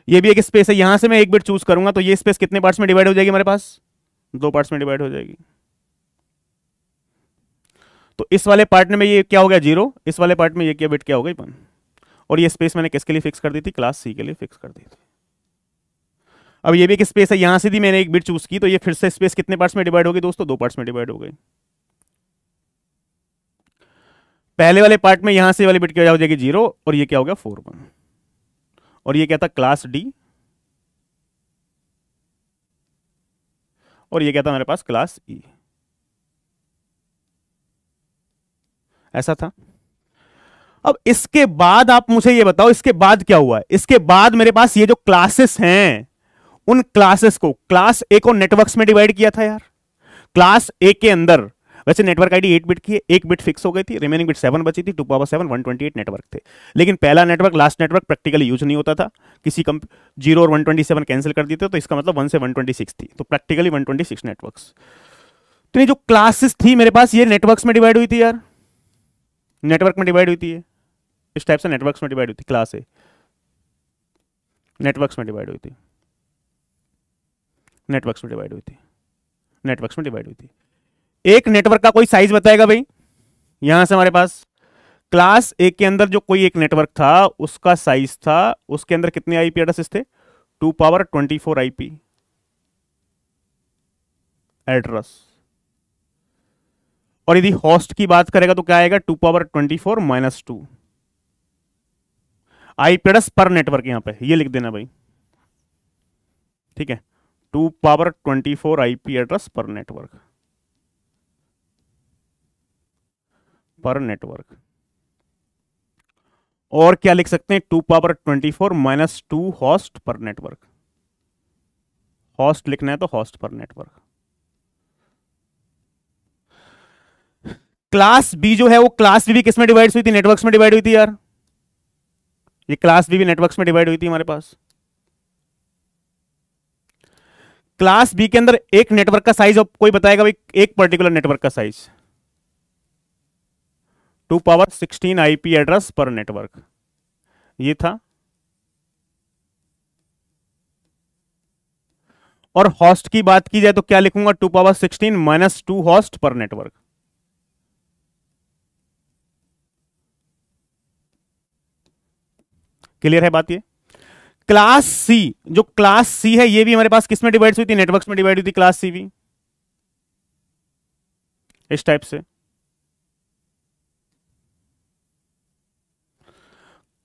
ये भी एक स्पेस है, यहां से मैं एक बिट चूज करूंगा तो ये स्पेस कितने पार्ट्स में डिवाइड हो जाएगी हमारे पास, 2 पार्ट्स में डिवाइड हो जाएगी। तो इस वाले पार्ट में ये क्या हो गया, 0, इस वाले पार्ट में ये क्या बिट क्या हो गई, 1। और ये स्पेस मैंने किसके लिए फिक्स कर दी थी, क्लास सी के लिए फिक्स कर दी थी। अब ये भी एक स्पेस है, यहां से भी मैंने एक बिट चूज की तो ये फिर से स्पेस कितने पार्ट्स में डिवाइड होगी दोस्तों, 2 पार्ट्स में डिवाइड हो गई। पहले वाले पार्ट में यहां से वाली बिट क्या हो जाएगी, 0, और ये क्या हो गया, 4, 1। और ये क्या था, क्लास डी, और ये क्या था हमारे पास, क्लास ई। ऐसा था। अब इसके बाद आप मुझे ये बताओ इसके बाद क्या हुआ है। इसके बाद मेरे पास ये जो क्लासेस हैं उन क्लासेस को क्लास ए को नेटवर्क्स में डिवाइड किया था यार। क्लास ए के अंदर वैसे नेटवर्क आईडी 8 बिट की है, एक बिट फिक्स हो गई थी, रिमेनिंग बिट 7 बची थी, 2 पावर 7 128 नेटवर्क थे। लेकिन पहला network last network practically use नहीं होता था, किसी 0 और 127 कैंसिल कर देते तो इसका मतलब 1 से 126 थी, तो प्रैक्टिकली 126 नेटवर्क्स। तो ये जो क्लासेस थी मेरे पास ये नेटवर्क्स में डिवाइड हुई थी यार, नेटवर्क में डिवाइड हुई थी, इस टाइप से नेटवर्क्स में डिवाइड हुई थी, क्लास ए नेटवर्क्स में डिवाइड हुई थी, नेटवर्क्स में डिवाइड हुई थी, नेटवर्क्स में डिवाइड हुई थी। एक नेटवर्क का कोई साइज बताएगा भाई, यहां से हमारे पास क्लास ए के अंदर जो कोई एक नेटवर्क था उसका साइज था, उसके अंदर कितने आईपी एड्रेसेस थे, 2 पावर 24 आईपी एड्रेस। और यदि होस्ट की बात करेगा तो क्या आएगा, 2 पावर 24 -2 आईपी एड्रेस पर नेटवर्क, यहां पे ये लिख देना भाई, ठीक है। 2 पावर 24 आईपी एड्रेस पर नेटवर्क, पर नेटवर्क। और क्या लिख सकते हैं, 2 पावर 24 -2 होस्ट पर नेटवर्क। होस्ट लिखना है तो होस्ट पर नेटवर्क। क्लास बी जो है वो क्लास बी भी किस में डिवाइड हुई थी, नेटवर्क्स में डिवाइड हुई थी यार। ये क्लास बी भी नेटवर्क्स में डिवाइड हुई थी हमारे पास। क्लास बी के अंदर एक नेटवर्क का साइज कोई बताएगा भाई, एक पर्टिकुलर नेटवर्क का साइज, 2 पावर 16 आईपी एड्रेस पर नेटवर्क ये था। और होस्ट की बात की जाए तो क्या लिखूंगा, 2 पावर 16 -2 होस्ट पर नेटवर्क। क्लियर है बात ये। क्लास सी, जो क्लास सी है ये भी हमारे पास किस में डिवाइड हुई थी, नेटवर्क्स में डिवाइड हुई थी क्लास सी भी, इस टाइप से।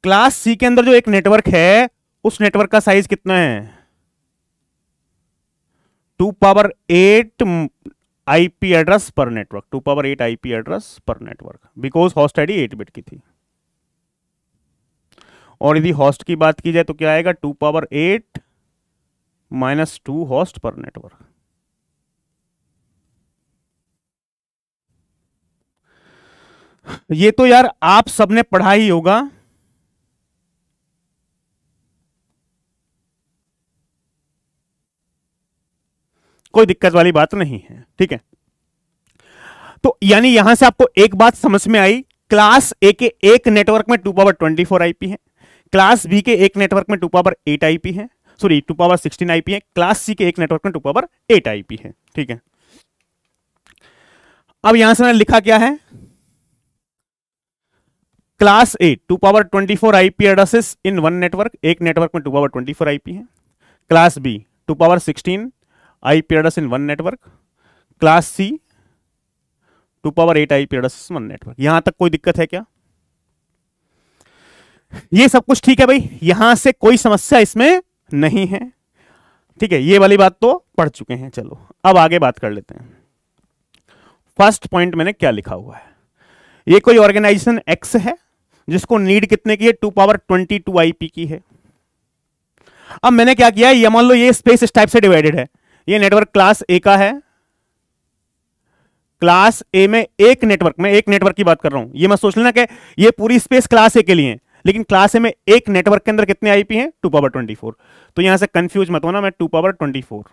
क्लास सी के अंदर जो एक नेटवर्क है उस नेटवर्क का साइज कितना है, 2 पावर 8 आईपी एड्रेस पर नेटवर्क, 2 पावर 8 आईपी एड्रेस पर network, because host ID 8 bit की थी। और यदि होस्ट की बात की जाए तो क्या आएगा, 2 पावर 8 माइनस 2 होस्ट पर नेटवर्क। ये तो यार आप सबने पढ़ा ही होगा। कोई दिक्कत वाली बात नहीं है, ठीक है। तो यानी यहां से आपको एक बात समझ में आई, क्लास ए के एक नेटवर्क में 2 पावर 24 आईपी है, क्लास बी के एक नेटवर्क में 2 पावर 8 आईपी है, सॉरी 2 पावर 16 आईपी है, क्लास सी के एक नेटवर्क में 2 पावर 8 आईपी है, ठीक है। अब यहां से मैंने लिखा क्या है, class A 2 power 24 IP addresses in one network, एक नेटवर्क में 2 पावर 24 आईपी है। Class B 2 power 16 IP address in one network, class C 2 power 8 IP address one network. यहां तक कोई दिक्कत है क्या? ये सब कुछ ठीक है भाई, यहां से कोई समस्या इसमें नहीं है, ठीक है। ये वाली बात तो पढ़ चुके हैं। चलो अब आगे बात कर लेते हैं। फर्स्ट पॉइंट मैंने क्या लिखा हुआ है, ये कोई ऑर्गेनाइजेशन एक्स है जिसको नीड कितने की है, 2 पावर 22 आईपी की है। अब मैंने क्या किया, ये मान लो ये स्पेस इस टाइप से डिवाइडेड है, ये नेटवर्क क्लास ए का है, क्लास ए में एक नेटवर्क की बात कर रहा हूं। ये मत सोच लेना कि ये पूरी स्पेस क्लास ए के लिए है, लेकिन क्लास ए में एक नेटवर्क के अंदर कितने आईपी हैं, 2 पावर 24। तो यहां से कंफ्यूज मत होना, मैं 2 पावर 24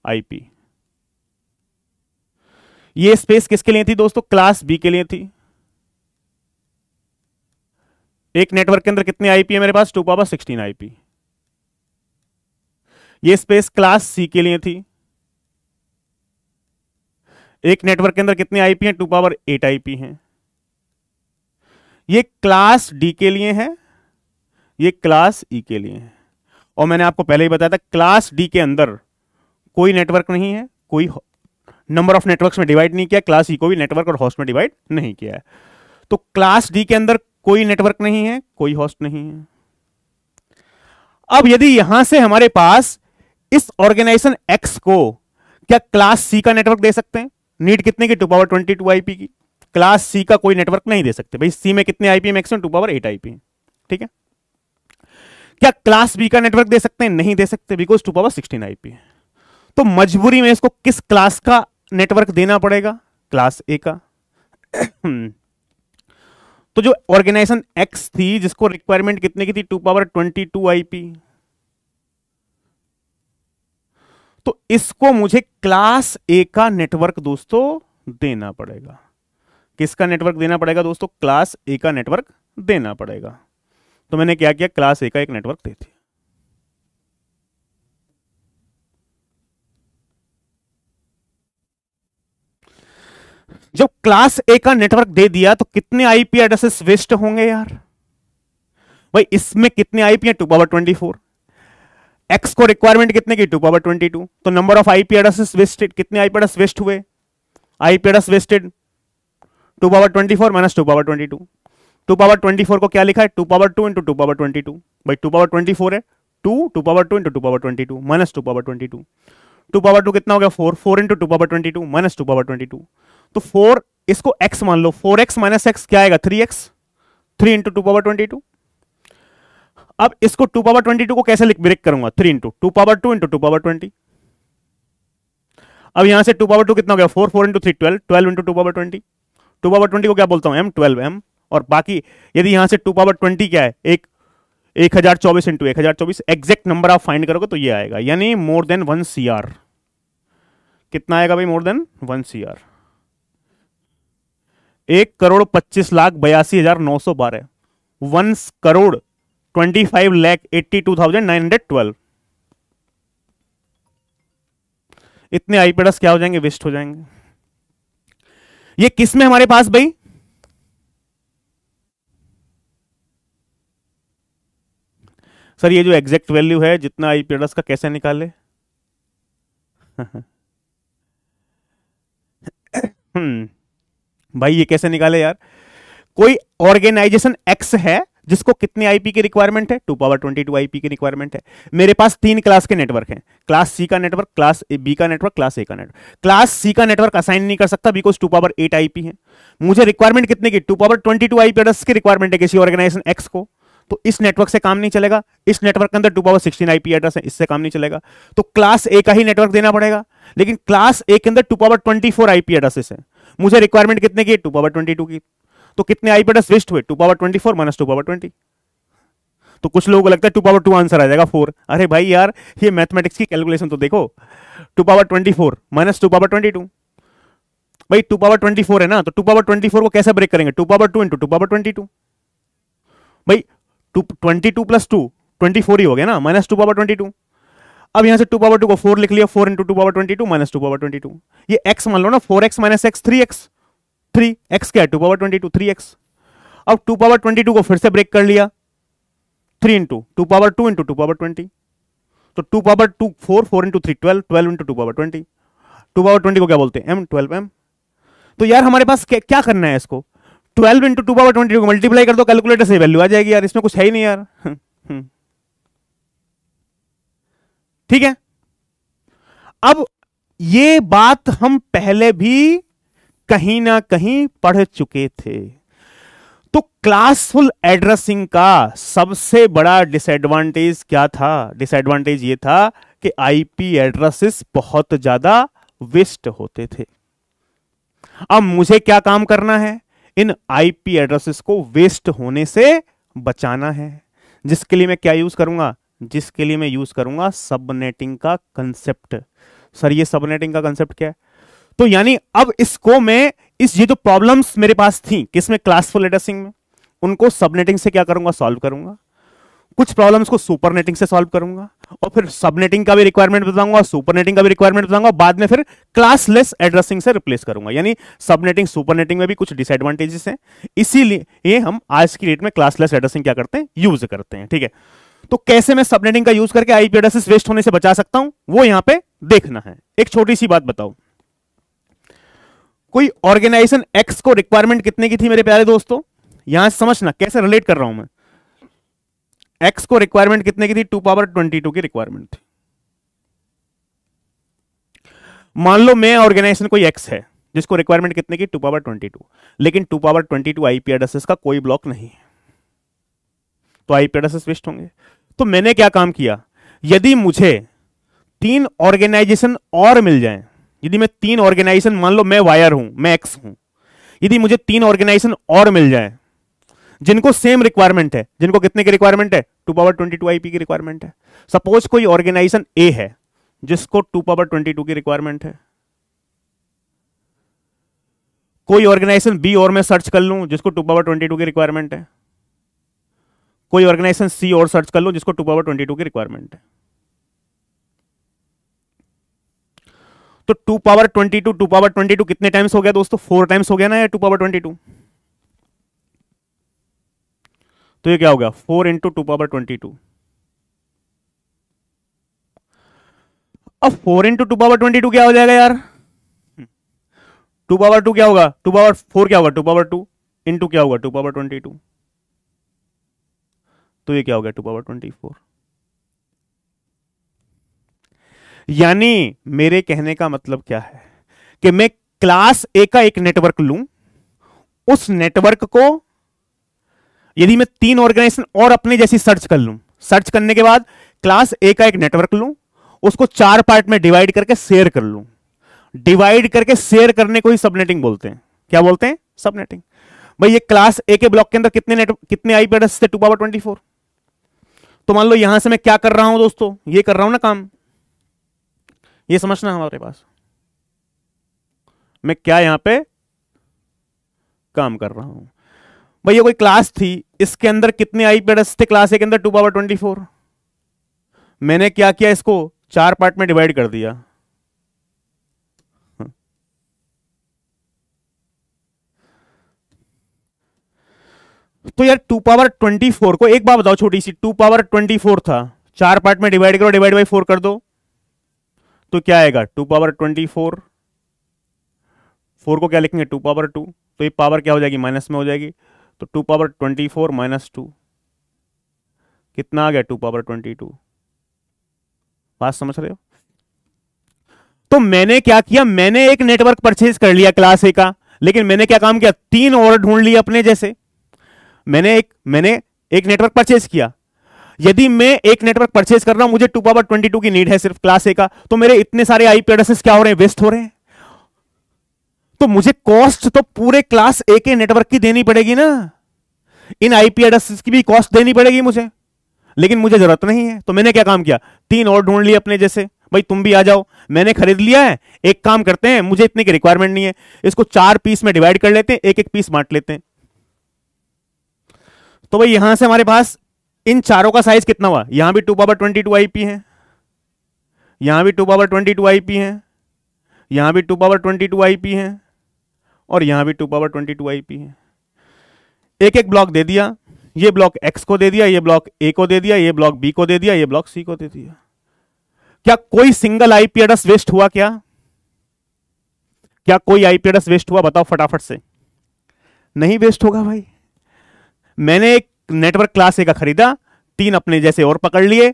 आईपी। ये स्पेस किसके लिए थी दोस्तों, क्लास बी के लिए थी। एक नेटवर्क के अंदर कितने आईपी है मेरे पास, 2 पावर 16 आईपी। ये स्पेस क्लास सी के लिए थी, एक नेटवर्क के अंदर कितने आईपी हैं, 2 पावर 8 आईपी हैं। ये क्लास डी के लिए है, ये क्लास ई के लिए है। और मैंने आपको पहले ही बताया था क्लास डी के अंदर कोई नेटवर्क नहीं है, कोई नंबर ऑफ नेटवर्क्स में डिवाइड नहीं किया, क्लास ई को भी नेटवर्क और होस्ट में डिवाइड नहीं किया है। तो क्लास डी के अंदर कोई नेटवर्क नहीं है, कोई होस्ट नहीं है। अब यदि यहां से हमारे पास इस ऑर्गेनाइजेशन एक्स को क्या क्लास सी का नेटवर्क दे सकते हैं, नीड कितने की, 2 पावर 22 आईपी की। क्लास सी का कोई नेटवर्क नहीं दे सकते भाई, सी में कितने आईपी मैक्सिमम, 2 पावर 8 आईपी, ठीक है। क्या क्लास बी का नेटवर्क दे सकते हैं, नहीं दे सकते, बिकॉज 2 पावर 16 आईपी है। तो मजबूरी में इसको किस क्लास का नेटवर्क देना पड़ेगा, क्लास ए का। तो जो ऑर्गेनाइजेशन एक्स थी जिसको रिक्वायरमेंट कितने की थी, 2 पावर 22 आईपी, तो इसको मुझे क्लास ए का नेटवर्क दोस्तों देना पड़ेगा। किसका नेटवर्क देना पड़ेगा दोस्तों, क्लास ए का नेटवर्क देना पड़ेगा। तो मैंने क्या किया, क्लास ए का एक नेटवर्क दे दिया। जब क्लास ए का नेटवर्क दे दिया तो कितने आईपी एड्रेसेस वेस्ट होंगे यार भाई, इसमें कितने आईपी हैं, 2 पावर 24। एक्स को रिक्वायरमेंट कितने की, 2 पावर 22। तो number of IP addresses wasted, कितने आईपी एड्रेस वेस्ट हुए, IP address wasted 2 power 24 minus 2 power 22। 2 power 24 को क्या लिखा है, 2 पावर 2 इंटू 2 पावर 22। भाई 2 पावर 24 है 2 power 2 into 2 power 22 minus 2 power 22। 2 power 2 कितना हो गया, 4 इंटू 2 पावर 22 माइनस 2 पावर 22। तो 4, इसको x मान लो, 4x माइनस x क्या आएगा, 3x, 3 इंटू 2 पावर 22। अब इसको 2 पावर 22 को कैसे ब्रेक करूंगा, 3 इंटू 2 पावर 2 इंटू 2 पावर 20। अब यहां से 2 पावर 2 कितना हो गया, 4 इंटू 3 12, 12 इंटू 2 पावर 20। 2 पावर 20 को क्या बोलता हूं, m12m। और बाकी यदि यहां से 2 पावर 20 क्या है, 1024 इंटू 1024, एग्जैक्ट नंबर आप फाइंड करोगे तो ये आएगा, यानी मोर देन 1 CR। कितना आएगा भाई, मोर देन 1 CR, 1,25,82,912, 1,25,82,912। इतने आईपी एड्रेस क्या हो जाएंगे, वेस्ट हो जाएंगे। ये किस में हमारे पास भाई, सर ये जो एग्जैक्ट वैल्यू है जितना आईपी एड्रेस का कैसे निकाले भाई ये कैसे निकाले यार, कोई ऑर्गेनाइजेशन एक्स है जिसको कितने आईपी की रिक्वायरमेंट है, 2 पावर 22 आईपी की रिक्वायरमेंट है। मेरे पास 3 क्लास के नेटवर्क हैं, क्लास सी का नेटवर्क, क्लास बी का नेटवर्क, क्लास ए का नेटवर्क। क्लास सी का नेटवर्क असाइन नहीं कर सकता बिकॉज 2 पावर 8 आईपी है। मुझे रिक्वायरमेंट कितने की, 2 पावर 22 आईपी एड्रेस की रिक्वायरमेंट है किसी ऑर्गेनाइजेशन एक्स को, तो इस नेटवर्क से काम नहीं चलेगा। इस नेटवर्क के अंदर 2 पावर 16 आईपी एड्रेस है, इससे काम नहीं चलेगा, तो क्लास ए का ही नेटवर्क देना पड़ेगा। लेकिन क्लास ए के अंदर 2 पावर 24 आईपी एड्रेसेस है, मुझे रिक्वायरमेंट कितने की, 2 पावर 22 की, तो कितने आईपी एड्रेस वेस्ट हुए, 2 पावर 24 माइनस 2 पावर 20। तो कुछ लोगों को लगता है 2 पावर 2 आंसर आ जाएगा 4। अरे भाई यार, ये मैथमेटिक्स की कैलकुलेशन तो देखो, 2 पावर 24 माइनस 2 पावर 22, भाई 2 पावर 24 है ना, तो 2 पावर 24 को कैसे ब्रेक करेंगे, 2 पावर 2 इंटू 2 पावर 22, भाई 22 प्लस 2 24 ही हो गया ना, माइनस 2 पावर 22। अब यहां से 2 पावर 2 को 4 लिख लिया, 4 इंटू 2 पावर 22 माइनस 2 पावर 22। ये x मान लो ना, 4x minus x 3x, 3x क्या है, 2 पावर 22 3x। अब 2 पावर 22 को फिर से ब्रेक कर लिया, 3 इंटू 2 पावर 2 इंटू 2 पावर 20, तो 2 power 2 4, 4 into 3 12, 12 into 2 power 20, 2 power 20 को क्या बोलते हैं, m 12m। तो यार हमारे पास क्या करना है, इसको 12 इंटू 2 पावर 20 को मल्टीप्लाई कर दो, कैलकुलेटर से वैल्यू आ जाएगी यार, इसमें कुछ है ही नहीं यार। ठीक है। अब ये बात हम पहले भी कहीं ना कहीं पढ़ चुके थे। तो क्लासफुल एड्रेसिंग का सबसे बड़ा डिसएडवांटेज क्या था, डिसएडवांटेज ये था कि आईपी एड्रेसेस बहुत ज्यादा वेस्ट होते थे। अब मुझे क्या काम करना है, इन आईपी एड्रेसेस को वेस्ट होने से बचाना है, जिसके लिए मैं क्या यूज करूंगा, जिसके लिए मैं यूज करूंगा सबनेटिंग का कंसेप्ट। सर ये सबनेटिंग का कंसेप्ट क्या है, तो यानी अब इसको मैं ये जो प्रॉब्लम्स मेरे पास थी किसमें, क्लासफुल एड्रेसिंग में, उनको सबनेटिंग से क्या करूंगा, सॉल्व करूंगा। कुछ प्रॉब्लम्स को सुपरनेटिंग से सॉल्व करूंगा, और फिर सबनेटिंग का भी रिक्वायरमेंट बताऊंगा, सुपरनेटिंग का भी रिक्वायरमेंट बताऊंगा, बाद में फिर क्लासलेस एड्रेसिंग से रिप्लेस करूंगा। यानी सबनेटिंग सुपरनेटिंग में भी कुछ डिसएडवांटेजेस हैं, इसीलिए हम आज की डेट में क्लासलेस एड्रेसिंग क्या करते हैं, यूज करते हैं। ठीक है, तो कैसे मैं सबनेटिंग का यूज करके आईपी एड्रेसेस वेस्ट होने से बचा सकता हूं, वो यहां पे देखना है। एक छोटी सी बात बताओ, कोई ऑर्गेनाइजेशन एक्स को रिक्वायरमेंट कितने की थी मेरे प्यारे दोस्तों, यहां से समझना कैसे रिलेट कर रहा हूं मैं। एक्स को रिक्वायरमेंट कितने की थी, 2 पावर 22 की रिक्वायरमेंट थी। मान लो मैं ऑर्गेनाइजेशन कोई एक्स है जिसको रिक्वायरमेंट कितने की, 2 पावर 22, लेकिन 2 पावर 22 आईपी एड्रेसेस का कोई ब्लॉक नहीं है, तो आईपी एड्रेसेस वेस्ट होंगे। तो मैंने क्या काम किया, यदि मुझे 3 ऑर्गेनाइजेशन और मिल जाए, यदि मैं 3 ऑर्गेनाइजेशन, मान लो मैं वायर हूं, मैं एक्स हूं, यदि मुझे 3 ऑर्गेनाइजेशन और मिल जाए जिनको सेम रिक्वायरमेंट है, जिनको कितने की रिक्वायरमेंट है, 2 पावर 22 आईपी की रिक्वायरमेंट है। सपोज कोई ऑर्गेनाइजेशन ए है जिसको 2 पावर 22 की रिक्वायरमेंट है, कोई ऑर्गेनाइजेशन बी और मैं सर्च कर लूं जिसको 2 पावर 22 की रिक्वायरमेंट है, कोई ऑर्गेनाइजेशन सी और सर्च कर लो जिसको 2 पावर 22 की रिक्वायरमेंट है। तो 2 पावर 22 कितने टाइम्स हो गया दोस्तों, 4 टाइम्स हो गया ना, या 2 पावर 22, तो ये क्या हो गया, 4 इंटू 2 पावर 22। अब 4 इंटू 2 पावर 22 क्या हो जाएगा यार, 2 पावर 2 क्या होगा, 2 पावर 4 क्या होगा, 2 पावर 2 इंटू क्या होगा, 2 पावर 22, तो ये क्या हो गया, 2 पावर 24। यानी मेरे कहने का मतलब क्या है कि मैं क्लास ए का एक नेटवर्क लूं, उस नेटवर्क को यदि मैं 3 ऑर्गेनाइजेशन और अपने जैसी सर्च कर लूं, सर्च करने के बाद क्लास ए का एक नेटवर्क लूं, उसको 4 पार्ट में डिवाइड करके शेयर कर लूं, डिवाइड करके शेयर करने को ही सबनेटिंग बोलते हैं। क्या बोलते हैं, सबनेटिंग। भाई ये क्लास ए के ब्लॉक के अंदर कितने आईपी एड्रेस थे, 2 पावर 24। तो मान लो यहां से मैं क्या कर रहा हूं दोस्तों, ये कर रहा हूं ना काम, ये समझना हमारे पास मैं क्या यहां पे काम कर रहा हूं। भाई ये कोई क्लास थी, इसके अंदर कितने आईपी एड्रेस थे, क्लास ए के अंदर 2 पावर 24। मैंने क्या किया, इसको 4 पार्ट में डिवाइड कर दिया। तो यार 2 पावर 24 को, एक बात बताओ छोटी सी, 2 पावर 24 था, 4 पार्ट में डिवाइड करो, डिवाइड बाई 4 कर दो, तो क्या आएगा, 2 पावर 24, 4 को क्या लिखेंगे, 2 पावर 2, तो ये पावर क्या हो जाएगी, माइनस में हो जाएगी, तो 2 पावर 24 माइनस 2, कितना आ गया 2 पावर 22। बात समझ रहे हो? तो मैंने क्या किया, मैंने एक नेटवर्क परचेज कर लिया क्लास ए का, लेकिन मैंने क्या काम किया, 3 और ढूंढ लिए अपने जैसे। मैंने एक नेटवर्क परचेज किया। यदि मैं एक नेटवर्क परचेज कर रहा हूं, मुझे 2 पावर 22 की नीड है सिर्फ क्लास ए का, तो मेरे इतने सारे आईपी एड्रेसेस क्या हो रहे हैं, वेस्ट हो रहे हैं। तो मुझे कॉस्ट तो पूरे क्लास ए के नेटवर्क की देनी पड़ेगी ना, इन आईपी एड्रेसेस की भी कॉस्ट देनी पड़ेगी मुझे, लेकिन मुझे जरूरत नहीं है। तो मैंने क्या काम किया, 3 और ढूंढ लिए अपने जैसे, भाई तुम भी आ जाओ, मैंने खरीद लिया है। एक काम करते हैं, मुझे इतने की रिक्वायरमेंट नहीं है, इसको 4 पीस में डिवाइड कर लेते हैं, एक एक पीस बांट लेते हैं। तो भाई यहां से हमारे पास इन चारों का साइज कितना हुआ, यहां भी 2 पावर 22 आईपी है, यहां भी 2 पावर 22 आईपी है, यहां भी 2 पावर 22 आईपी है, और यहां भी 2 पावर 22 आईपी है। एक एक ब्लॉक दे दिया, ये ब्लॉक एक्स को दे दिया, ये ब्लॉक ए को दे दिया, ये ब्लॉक बी को दे दिया, ये ब्लॉक सी को दे दिया। क्या कोई सिंगल आईपी एड्रेस वेस्ट हुआ? क्या कोई आईपी एड्रेस वेस्ट हुआ? बताओ फटाफट से। नहीं वेस्ट होगा भाई। मैंने एक नेटवर्क क्लास ए का खरीदा, 3 अपने जैसे और पकड़ लिए,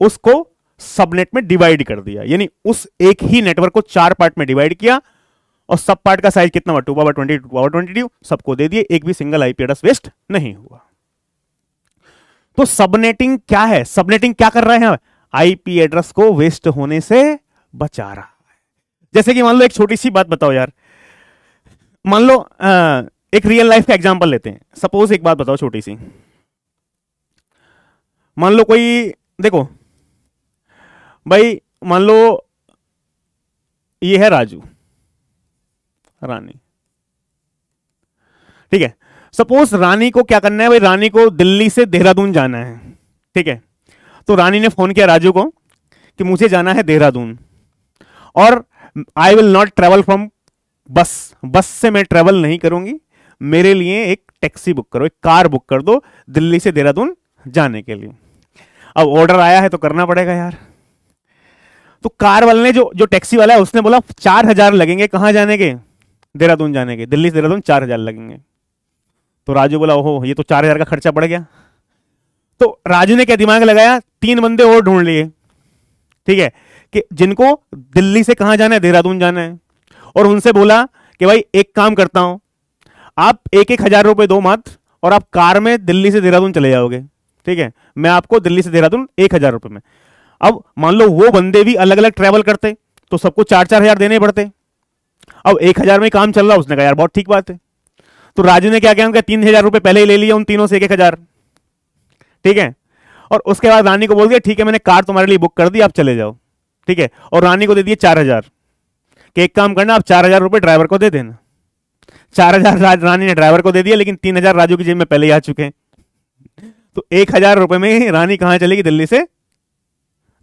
उसको सबनेट में डिवाइड कर दिया, यानी उस एक ही नेटवर्क को 4 पार्ट में डिवाइड किया, और सब पार्ट का साइज कितना हुआ, 2 पावर 22 सबको दे दिए, एक भी सिंगल आईपी एड्रेस वेस्ट नहीं हुआ। तो सबनेटिंग क्या है, सबनेटिंग क्या कर रहे हैं, आईपी एड्रेस को वेस्ट होने से बचा रहा है। जैसे कि मान लो एक छोटी सी बात बताओ यार, मान लो एक रियल लाइफ का एग्जांपल लेते हैं। सपोज एक बात बताओ छोटी सी, मान लो कोई, देखो भाई मान लो ये है राजू, रानी, ठीक है। सपोज रानी को क्या करना है भाई, रानी को दिल्ली से देहरादून जाना है, ठीक है। तो रानी ने फोन किया राजू को कि मुझे जाना है देहरादून, और I will not travel from बस, बस से मैं ट्रेवल नहीं करूंगी, मेरे लिए एक टैक्सी बुक करो, एक कार बुक कर दो दिल्ली से देहरादून जाने के लिए। अब ऑर्डर आया है तो करना पड़ेगा यार। तो कार वाले ने, जो टैक्सी वाला है, उसने बोला 4,000 लगेंगे, कहां जाने के, देहरादून जाने के, दिल्ली से देहरादून 4,000 लगेंगे। तो राजू बोला ओहो ये तो 4,000 का खर्चा पड़ गया। तो राजू ने क्या दिमाग लगाया, 3 बंदे और ढूंढ लिए, ठीक है, कि जिनको दिल्ली से कहां जाना है, देहरादून जाना है, और उनसे बोला कि भाई एक काम करता हूं, आप 1,000 रुपए दो मत, और आप कार में दिल्ली से देहरादून चले जाओगे, ठीक है, मैं आपको दिल्ली से देहरादून 1,000 रुपए में। अब मान लो वो बंदे भी अलग अलग ट्रेवल करते तो सबको 4-4 हजार देने पड़ते। अब 1,000 में काम चल रहा, उसने कहा यार बहुत ठीक बात है। तो राजू ने क्या किया, 3,000 रुपए पहले ही ले लिया उन तीनों से, 1,000, ठीक है। और उसके बाद रानी को बोल दिया ठीक है मैंने कार तुम्हारे लिए बुक कर दी, आप चले जाओ, ठीक है। और रानी को दे दिए 4,000 कि एक काम करना, आप 4,000 रुपए ड्राइवर को दे देना। 4,000 रानी ने ड्राइवर को दे दिया, लेकिन 3,000 राजू की जेब में पहले ही आ चुके हैं। तो 1,000 रुपए में रानी कहां चलेगी, दिल्ली से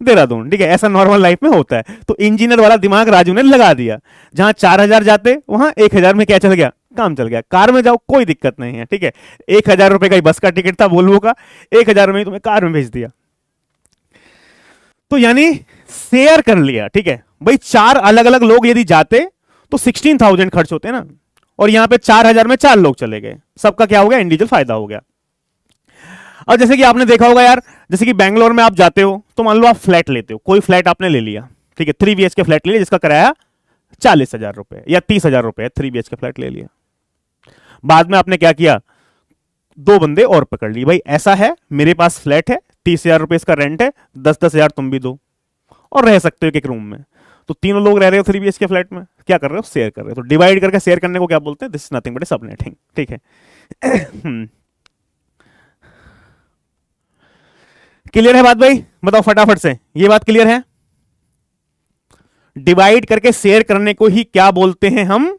देहरादून, ठीक है। ऐसा नॉर्मल लाइफ में होता है। तो इंजीनियर वाला दिमाग राजू ने लगा दिया, जहां 4,000 जाते वहां 1,000 में क्या चल गया, काम चल गया। कार में जाओ कोई दिक्कत नहीं है, ठीक है। 1,000 रुपए का ही बस का टिकट था वोल्वो का, 1,000 में ही तुम्हें कार में भेज दिया। तो यानी शेयर कर लिया, ठीक है भाई। 4 अलग अलग लोग यदि जाते तो 16,000 खर्च होते ना, और यहां पे 4,000 में 4 लोग चले गए, सबका क्या हो गया, इंडिविजुअल फायदा हो गया। और जैसे कि आपने देखा होगा यार, जैसे कि बैंगलोर में आप जाते हो तो मान लो आप फ्लैट लेते हो, कोई फ्लैट आपने ले लिया, ठीक है, 3 BHK फ्लैट ले लिया जिसका किराया 40,000 रुपए या 30,000 रुपए, 3 BHK फ्लैट ले लिया। बाद में आपने क्या किया, 2 बंदे और पकड़ लिए, भाई ऐसा है मेरे पास फ्लैट है, 30,000 रुपए इसका रेंट है, 10-10 हजार तुम भी दो, और रह सकते हो एक रूम में। तो तीनों लोग रह रहे हो 3 BHK फ्लैट में, क्या कर रहे हो, शेयर कर रहे हो। तो डिवाइड करके शेयर करने को क्या बोलते हैं, this is nothing but subnetting, ठीक है। क्लियर है बात भाई, बताओ फटाफट से, ये बात क्लियर है। डिवाइड करके शेयर करने को ही क्या बोलते हैं हम,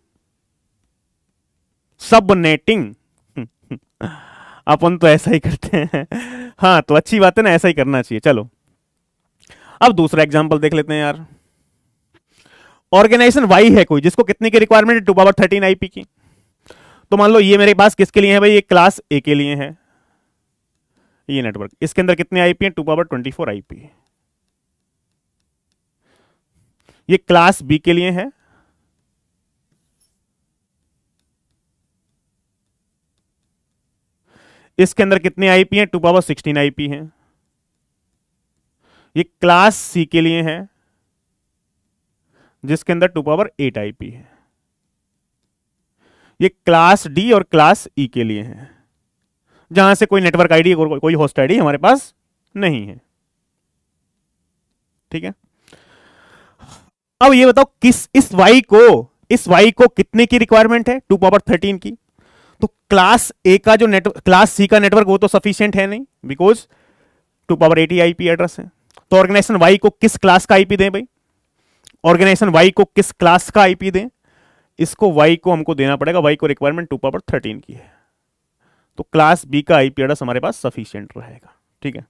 सबनेटिंग। अपन तो ऐसा ही करते हैं। हाँ तो अच्छी बात है ना, ऐसा ही करना चाहिए। चलो अब दूसरा एग्जांपल देख लेते हैं यार। ऑर्गेनाइजेशन वाई है कोई, जिसको कितने की रिक्वायरमेंट है, 2 पावर 13 आईपी की। तो मान लो ये मेरे पास किसके लिए है भाई, ये क्लास ए के लिए है ये नेटवर्क, इसके अंदर कितने आईपी हैं, 2 पावर 24 आईपी। ये क्लास बी के लिए है, इसके अंदर कितने आईपी हैं, 2 पावर 16 आईपी हैं। ये क्लास सी के लिए है जिसके अंदर 2 पावर 8 आईपी है। ये क्लास डी और क्लास ई के लिए है जहां से कोई नेटवर्क आईडी और कोई होस्ट आईडी हमारे पास नहीं है। ठीक है, अब ये बताओ किस इस y को कितने की रिक्वायरमेंट है? 2 पावर 13 की। तो क्लास ए का जो नेटवर्क, क्लास सी का नेटवर्क, वो तो सफिशिएंट है नहीं, बिकॉज 2 पावर 80 आईपी एड्रेस है। तो ऑर्गेनाइजेशन वाई को किस क्लास का आईपी दें भाई? ऑर्गेनाइजेशन वाई को किस क्लास का आईपी दें? इसको वाई को हमको देना पड़ेगा, वाई को रिक्वायरमेंट 2 पावर 13 की है, तो क्लास बी का आईपी एड्रेस हमारे पास सफिशिएंट रहेगा। ठीक है,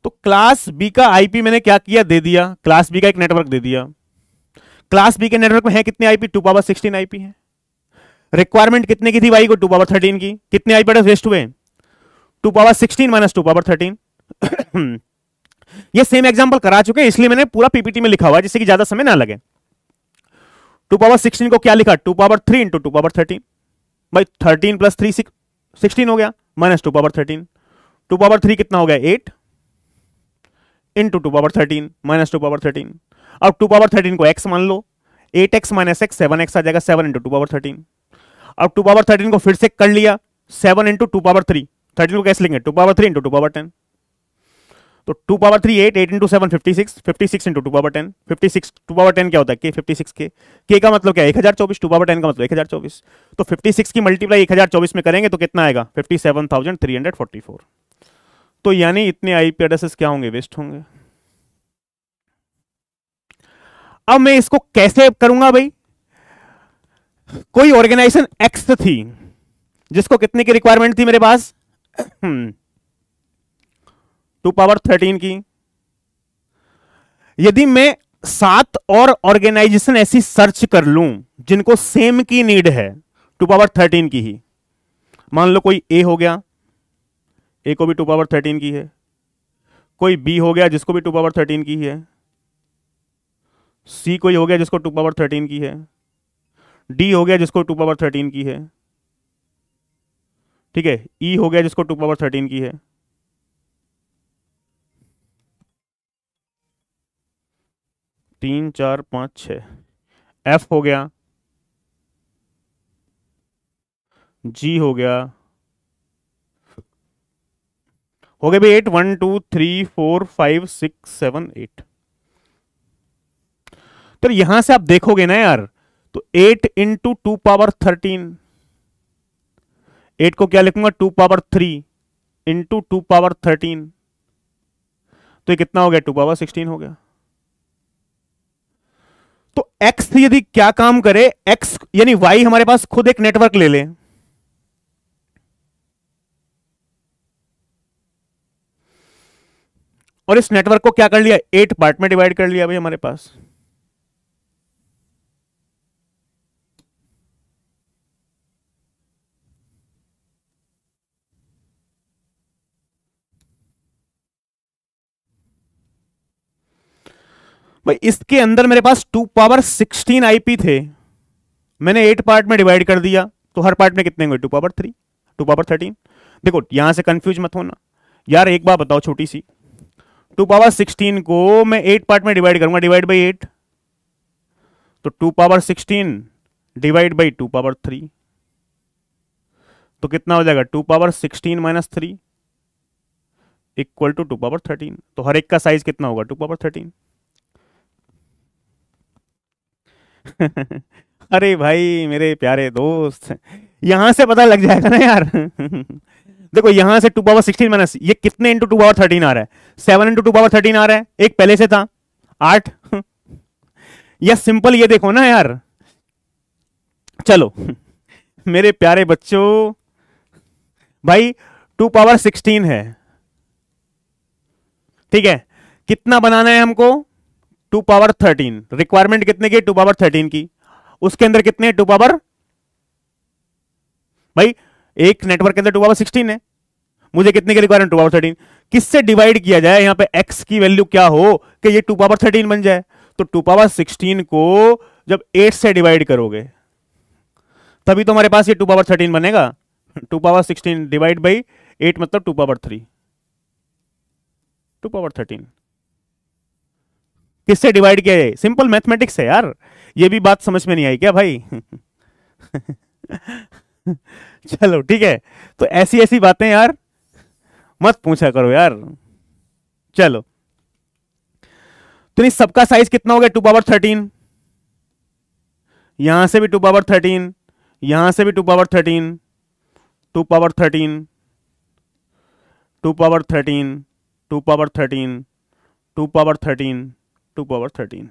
तो क्लास बी का आईपी मैंने क्या किया, दे दिया। क्लास बी का एक नेटवर्क दे दिया। क्लास बी के नेटवर्क में है कितने आईपी? 2 पावर 16 आईपी है। रिक्वायरमेंट कितने की थी वाई को? 2 पावर 13 की। कितने आईपी एड्रेस वेस्ट हुए? 2 पावर 16 माइनस 2 पावर 13। ये सेम एग्जांपल करा चुके हैं, इसलिए मैंने पूरा पीपीटी में लिखा हुआ है जिससे कि ज्यादा समय ना लगे। 2 पावर 16 को क्या लिखा? 2 पावर 3 इंटू 2 पावर 13। भाई 13 प्लस 3 16 हो गया, माइनस 2 पावर 13। 2 पावर 3 कितना हो गया? 8 इंटू 2 पावर 13 माइनस 2 पावर 13। अब 2 पावर 13 को x मान लो, 8x माइनस x 7x आ जाएगा, 7 इंटू 2 पावर 13। अब 2 पावर 13 को फिर से कर लिया, 7 इंटू 2 पावर 3। 13 को कैसे लेंगे? 2 पावर 3 इंटू 2 पावर 10। तो 2 power 3 8, 8 into 7 56, 56 into 2 power 10। 56 2 power 10 क्या होता है? के 56 के का मतलब क्या है? 1024। 2 पावर 10 का मतलब 1024। तो 56 की मल्टीप्लाई 1024 में करेंगे तो कितना आएगा? 57,344। तो यानी इतने आईपी एड्रेसेस क्या होंगे? वेस्ट होंगे। अब मैं इसको कैसे करूंगा भाई? कोई ऑर्गेनाइजेशन एक्स थी जिसको कितने की रिक्वायरमेंट थी मेरे पास? 2 पावर 13 की। यदि मैं 7 और ऑर्गेनाइजेशन ऐसी सर्च कर लूं जिनको सेम की नीड है 2 पावर 13 की ही, मान लो कोई ए हो गया, ए को भी 2 पावर 13 की है, कोई बी हो गया जिसको भी 2 पावर 13 की है, सी कोई हो गया जिसको 2 पावर 13 की है, डी हो गया जिसको 2 पावर 13 की है, ठीक है, ई हो गया जिसको 2 पावर 13 की है, 3 4 5 6, एफ हो गया, जी हो गया, हो गए भी 8, 1 2 3 4 5 6 7 8। तो यहां से आप देखोगे ना यार, तो 8 इंटू 2 पावर 13, 8 को क्या लिखूंगा? 2 पावर 3 इंटू 2 पावर 13, तो ये कितना हो गया? 2 पावर 16 हो गया। तो x यदि क्या काम करे, x यानी y हमारे पास खुद एक नेटवर्क ले ले, और इस नेटवर्क को क्या कर लिया? 8 पार्ट में डिवाइड कर लिया भाई हमारे पास। भाई इसके अंदर मेरे पास 2 पावर 16 आईपी थे, मैंने 8 पार्ट में डिवाइड कर दिया, तो हर पार्ट में कितने होंगे? 2 पावर 3, 2 पावर 13। देखो यहां से कंफ्यूज मत होना यार, एक बात बताओ छोटी सी, 2 पावर 16 को मैं 8 पार्ट में डिवाइड करूंगा, डिवाइड बाई 8, तो 2 पावर 16 डिवाइड बाई 2 पावर 3, तो कितना हो जाएगा? 2 power 16 minus 3 equal to 2 power 13। तो हर एक का साइज कितना होगा? 2 पावर 13। अरे भाई मेरे प्यारे दोस्त, यहां से पता लग जाएगा ना यार। देखो यहां से 2 पावर 16 माइनस ये कितने इंटू 2 पावर 13 आ रहा है? 7 इंटू 2 पावर 13 आ रहा है, एक पहले से था 8। या सिंपल ये देखो ना यार, चलो मेरे प्यारे बच्चों, भाई 2 पावर 16 है, ठीक है, कितना बनाना है हमको? 2 पावर 13। रिक्वायरमेंट कितने की? 2 पावर 13 की। उसके अंदर कितने? 2 पावर, भाई एक नेटवर्क के अंदर 2 पावर 16 है, मुझे कितने की रिक्वायरमेंट? 2 पावर 13। किससे डिवाइड किया जाए यहां पे x की वैल्यू क्या हो कि ये 2 पावर 13 बन जाए? तो 2 पावर 16 को जब 8 से डिवाइड करोगे तभी तो हमारे पास ये 2 पावर 13 बनेगा। टू पावर 16 डिवाइड बाई 8 मतलब 2 पावर 3, 2 पावर 13। किससे डिवाइड किया है? सिंपल मैथमेटिक्स है यार, ये भी बात समझ में नहीं आई क्या भाई? चलो ठीक है, तो ऐसी ऐसी बातें यार मत पूछा करो यार। चलो, तो नहीं सबका साइज कितना हो गया? 2 पावर 13, यहां से भी 2 पावर 13, यहां से भी 2 power 13, 2 power 13, 2 power 13, 2 power 13, 2 power 13, 2 power 13।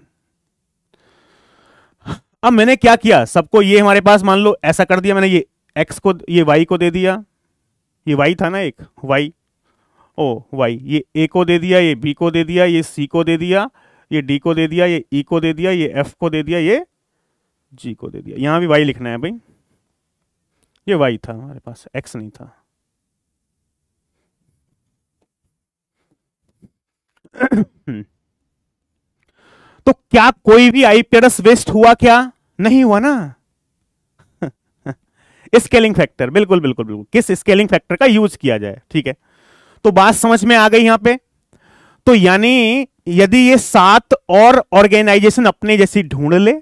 अब मैंने क्या किया, सबको ये हमारे पास मान लो ऐसा कर दिया मैंने, ये x को ये y को दे दिया, ये y था ना एक y, ओ y, ये a को दे दिया, ये b को दे दिया, ये c को दे दिया, ये d को दे दिया, ये e को दे दिया, ये f को दे दिया, ये g को दे दिया। यहां भी y लिखना है भाई, ये y था हमारे पास, x नहीं था। तो क्या कोई भी आईपी एड्रेस वेस्ट हुआ? क्या नहीं हुआ ना। स्केलिंग फैक्टर, बिल्कुल बिल्कुल बिल्कुल, किस स्केलिंग फैक्टर का यूज किया जाए, ठीक है। तो बात समझ में आ गई यहां पे। तो यानी यदि ये 7 और ऑर्गेनाइजेशन अपने जैसी ढूंढ ले,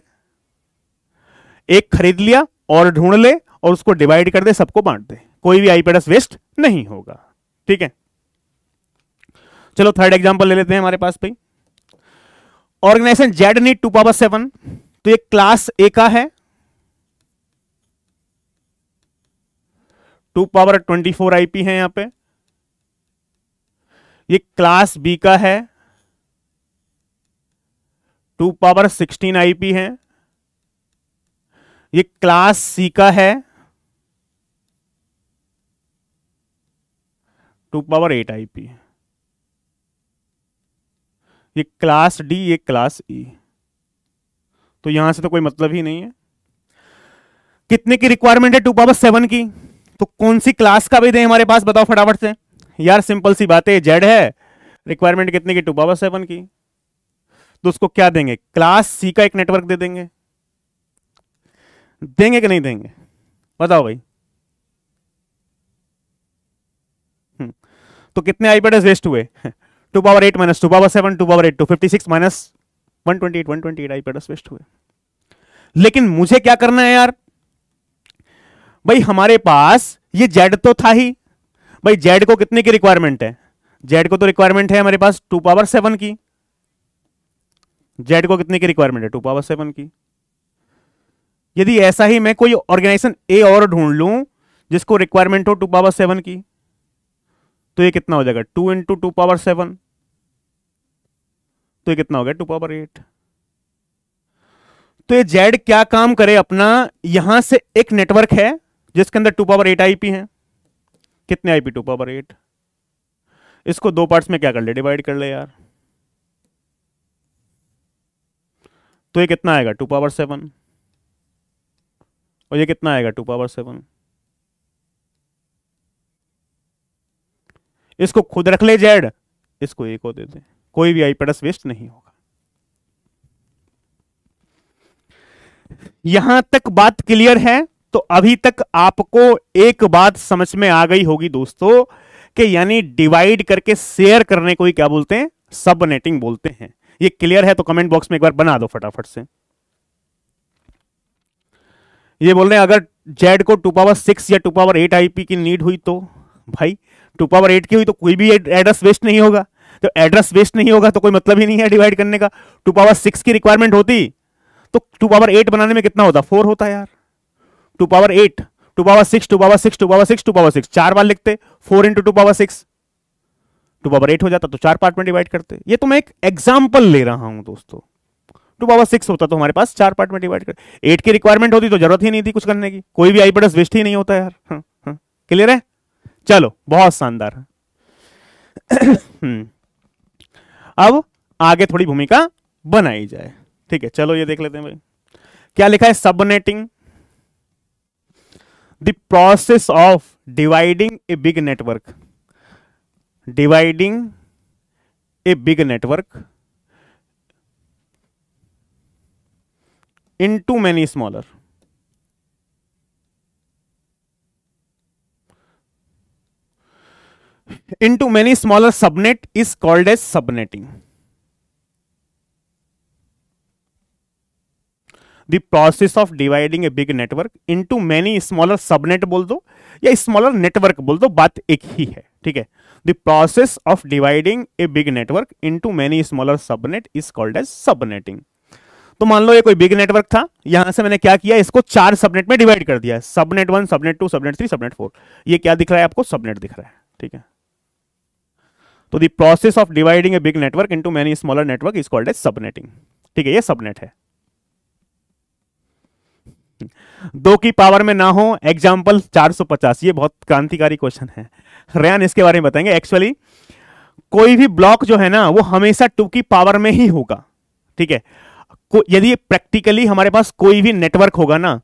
एक खरीद लिया और ढूंढ ले और उसको डिवाइड कर दे, सबको बांट दे, कोई भी आईपी एड्रेस वेस्ट नहीं होगा, ठीक है। चलो थर्ड एग्जांपल ले लेते हैं हमारे पास भाई। ऑर्गेनाइजेशन जेड नीड 2 पावर 7, तो ये क्लास ए का है, 2 पावर 24 आईपी है यहां पे। ये क्लास बी का है, 2 पावर 16 आईपी है। ये क्लास सी का है, 2 पावर 8 आईपी। ये क्लास डी, ये क्लास ई। तो यहां से तो कोई मतलब ही नहीं है। कितने की रिक्वायरमेंट है? 2 पावर 7 की। तो कौन सी क्लास का भी दे हमारे पास, बताओ फटाफट से यार, सिंपल सी बात है, जेड है, रिक्वायरमेंट कितने की? 2 पावर 7 की। तो उसको क्या देंगे? क्लास सी का एक नेटवर्क दे देंगे, देंगे कि नहीं देंगे? बताओ भाई। तो कितने आईपी एड्रेस वेस्ट हुए? 2 power 8 minus 2 power 7, 2 power 8 256 minus 128 IP address waste हुए। लेकिन मुझे क्या करना है यार भाई, हमारे पास ये जेड तो था ही भाई, जेड को कितने की रिक्वायरमेंट है? जेड को तो रिक्वायरमेंट है हमारे पास 2 पावर 7 की। जेड को कितने की रिक्वायरमेंट है? 2 पावर 7 की। यदि ऐसा ही मैं कोई ऑर्गेनाइजेशन ए और ढूंढ लूं जिसको रिक्वायरमेंट हो 2 पावर 7 की, तो ये कितना हो जाएगा? 2 इंटू 2 पावर 7, तो ये कितना हो गया? 2 पावर 8। तो ये जेड क्या काम करे अपना, यहां से एक नेटवर्क है जिसके अंदर 2 पावर 8 आईपी है। कितने आईपी? 2 पावर 8। इसको दो पार्ट्स में क्या कर ले? डिवाइड कर ले यार। तो ये कितना आएगा? 2 पावर 7। और ये कितना आएगा? 2 पावर 7। इसको खुद रख ले जेड, इसको ए को दे दे, कोई भी आईपी एड्रेस वेस्ट नहीं होगा। यहां तक बात क्लियर है? तो अभी तक आपको एक बात समझ में आ गई होगी दोस्तों, कि यानी डिवाइड करके शेयर करने को ही क्या बोलते हैं? सबनेटिंग बोलते हैं। ये क्लियर है तो कमेंट बॉक्स में एक बार बना दो फटाफट से। ये बोल रहे हैं अगर जेड को 2 पावर 6 या 2 पावर 8 आईपी की नीड हुई तो भाई 2 पावर 8 की हुई तो कोई भी एड्रेस वेस्ट नहीं होगा। तो एड्रेस वेस्ट नहीं होगा तो कोई मतलब ही नहीं है डिवाइड करने का। 2 पावर 6 की रिक्वायरमेंट होती तो 2 पावर 8 बनाने में कितना होता? 4 होता यार। 2 power 8, 2 power 6, 2 power 6, 2 power 6, 2 power 6, 4 बार लिखते, 4 इंटू 2 पावर 6, 2 पावर 8 हो जाता, तो 4 पार्ट में डिवाइड करते। ये तो मैं एक एग्जाम्पल ले रहा हूं दोस्तों। 2 पावर 6 होता तो हमारे पास 4 पार्ट में डिवाइड कर। 8 की रिक्वायरमेंट होती तो जरूरत ही नहीं थी कुछ करने की, कोई भी आईपी एड्रेस वेस्ट ही नहीं होता यार। क्लियर है? चलो बहुत शानदार। अब आगे थोड़ी भूमिका बनाई जाए, ठीक है। चलो ये देख लेते हैं भाई, क्या लिखा है? Subnetting the process of dividing a big network, dividing a big network into many smaller। into many smaller subnet is called as subnetting. The process of dividing a big network into many smaller subnet बोल दो या smaller network बोल दो, बात एक ही है, ठीक है. The process of dividing a big network into many smaller subnet is called as subnetting. तो मान लो ये कोई बिग नेटवर्क था, यहां से मैंने क्या किया, इसको 4 सबनेट में डिवाइड कर दिया है. Subnet 1, subnet 2, subnet 3, subnet 4. ये क्या दिख रहा है आपको, सबनेट दिख रहा है, ठीक है. तो the process of dividing a big network into many smaller network is called as subnetting, ठीक है. ये सबनेट है. 2 की पावर में ना हो, एग्जाम्पल 450. ये बहुत क्रांतिकारी क्वेश्चन है, रेयान इसके बारे में बताएंगे. एक्चुअली कोई भी ब्लॉक जो है ना वो हमेशा 2 की पावर में ही होगा, ठीक है. यदि प्रैक्टिकली हमारे पास कोई भी नेटवर्क होगा ना,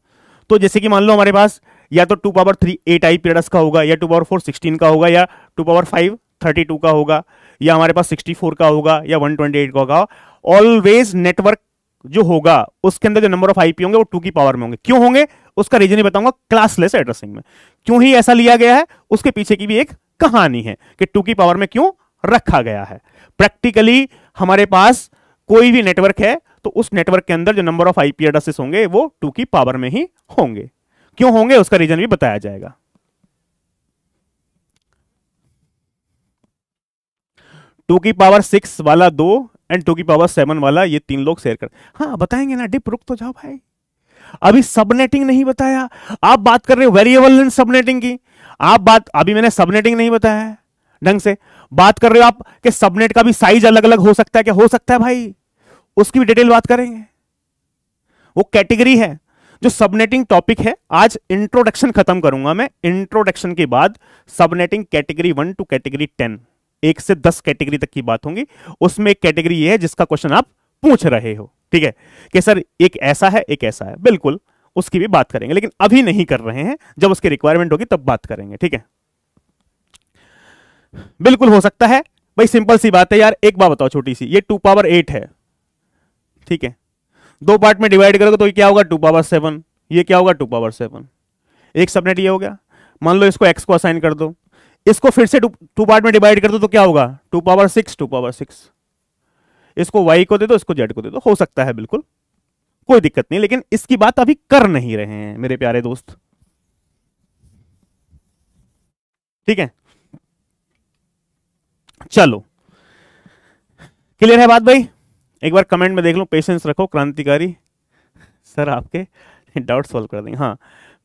तो जैसे कि मान लो हमारे पास या तो 2 पावर 3 8 आईपी एड्रेस का होगा, या 2 पावर 4 16 का होगा, या 2 पावर 5 32 का होगा, या हमारे पास 64 का होगा, या 128 का होगा. ऑलवेज नेटवर्क जो होगा उसके अंदर जो नंबर ऑफ आईपी होंगे वो 2 की पावर में होंगे. क्यों होंगे उसका रीजन ही बताऊंगा क्लासलेस एड्रेसिंग में. क्यों ही ऐसा लिया गया है उसके पीछे की भी एक कहानी है कि 2 की पावर में क्यों रखा गया है. प्रैक्टिकली हमारे पास कोई भी नेटवर्क है तो उस नेटवर्क के अंदर जो नंबर ऑफ आईपी एड्रेसेस होंगे वो 2 की पावर में ही होंगे. क्यों होंगे उसका रीजन भी बताया जाएगा. टू की पावर 6 वाला 2 एंड 2 की पावर 7 वाला ये 3 लोग शेयर कर. हाँ बताएंगे ना. डिप रुक तो जाओ भाई, अभी सबनेटिंग नहीं बताया. आप बात कर रहे हो वेरिएबल लेंथ सबनेटिंग की. आप बात अभी मैंने सबनेटिंग नहीं बताया है ढंग से. बात कर रहे हो आप कि सबनेट का भी साइज अलग अलग हो सकता है. क्या हो सकता है भाई, उसकी भी डिटेल बात करेंगे. वो कैटेगरी है जो सबनेटिंग टॉपिक है. आज इंट्रोडक्शन खत्म करूंगा मैं. इंट्रोडक्शन के बाद सबनेटिंग कैटेगरी 1 टू कैटेगरी 10, 1 से 10 कैटेगरी तक की बात होंगी. उसमें एक कैटेगरी ये है जिसका क्वेश्चन आप पूछ रहे हो, ठीक है, कि सर एक ऐसा है एक ऐसा है. बिल्कुल उसकी भी बात करेंगे, लेकिन अभी नहीं कर रहे हैं. जब उसकी रिक्वायरमेंट होगी तब बात करेंगे, ठीक है. बिल्कुल हो सकता है भाई, सिंपल सी बात है यार. एक बात बताओ छोटी सी, ये 2 पावर 8 है, ठीक है. 2 पार्ट में डिवाइड करोगे तो ये क्या होगा 2 पावर 7. ये क्या होगा 2 पावर 7. एक सबनेट ये हो गया. मान लो इसको x को असाइन कर दो, इसको फिर से 2 पार्ट में डिवाइड कर दो तो क्या होगा 2 पावर 6 2 पावर 6. इसको y को दे दो, इसको z को दे दो. हो सकता है, बिल्कुल कोई दिक्कत नहीं, लेकिन इसकी बात अभी कर नहीं रहे हैं मेरे प्यारे दोस्त, ठीक है. चलो क्लियर है बात भाई. एक बार कमेंट में देख लो. पेशेंस रखो क्रांतिकारी सर, आपके डाउट सॉल्व कर देंगे. हाँ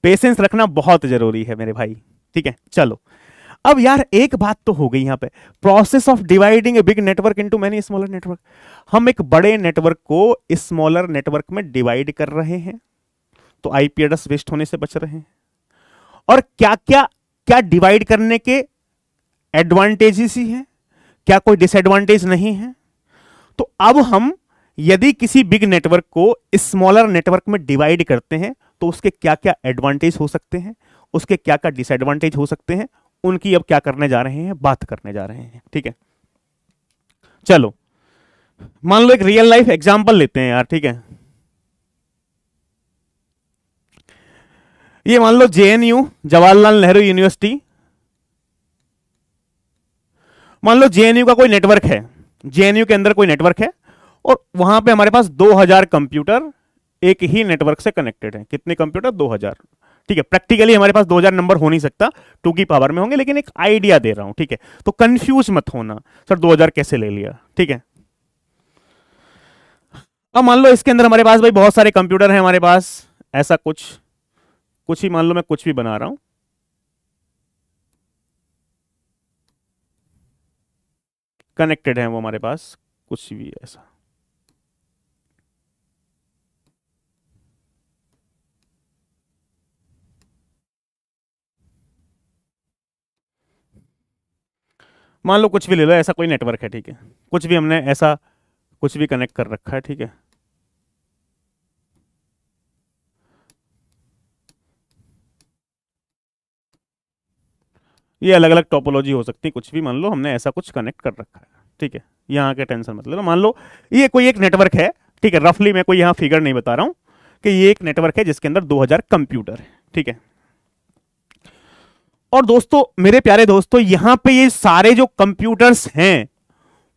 पेशेंस रखना बहुत जरूरी है मेरे भाई, ठीक है. चलो अब यार एक बात तो हो गई यहां पे, process of dividing a big network into many smaller network. हम एक बड़े नेटवर्क को स्मॉलर नेटवर्क में डिवाइड कर रहे हैं तो आईपी एड्रेस वेस्ट होने से बच रहे हैं. और क्या क्या क्या डिवाइड करने के एडवांटेजेस ही हैं, क्या कोई डिसएडवांटेज नहीं है. तो अब हम यदि किसी बिग नेटवर्क को स्मॉलर नेटवर्क में डिवाइड करते हैं तो उसके क्या क्या एडवांटेज हो सकते हैं, उसके क्या क्या डिसएडवांटेज हो सकते हैं, उनकी अब क्या करने जा रहे हैं, बात करने जा रहे हैं, ठीक है. चलो मान लो एक रियल लाइफ एग्जांपल लेते हैं यार, ठीक है. ये मान लो जेएनयू, जवाहरलाल नेहरू यूनिवर्सिटी. मान लो जेएनयू का कोई नेटवर्क है, जेएनयू के अंदर कोई नेटवर्क है और वहां पे हमारे पास 2000 कंप्यूटर एक ही नेटवर्क से कनेक्टेड है. कितने कंप्यूटर 2000, ठीक है. प्रैक्टिकली हमारे पास 2000 नंबर हो नहीं सकता, 2 की पावर में होंगे, लेकिन एक आइडिया दे रहा हूं, ठीक है. तो कंफ्यूज मत होना सर 2000 कैसे ले लिया, ठीक है. अब मान लो इसके अंदर हमारे पास भाई बहुत सारे कंप्यूटर हैं हमारे पास, ऐसा कुछ ही मान लो मैं कुछ भी बना रहा हूं, कनेक्टेड है वो हमारे पास कुछ भी ऐसा. मान लो कुछ भी ले लो, ऐसा कोई नेटवर्क है, ठीक है. कुछ भी हमने ऐसा कुछ भी कनेक्ट कर रखा है, ठीक है. ये अलग अलग टोपोलॉजी हो सकती है, कुछ भी मान लो हमने ऐसा कुछ कनेक्ट कर रखा है, ठीक है. यहाँ के टेंशन मत लो. मान लो ये कोई एक नेटवर्क है, ठीक है. रफली मैं कोई यहाँ फिगर नहीं बता रहा हूँ कि ये एक नेटवर्क है जिसके अंदर 2000 कंप्यूटर है, ठीक है. और दोस्तों, मेरे प्यारे दोस्तों, यहां पे ये सारे जो कंप्यूटर्स हैं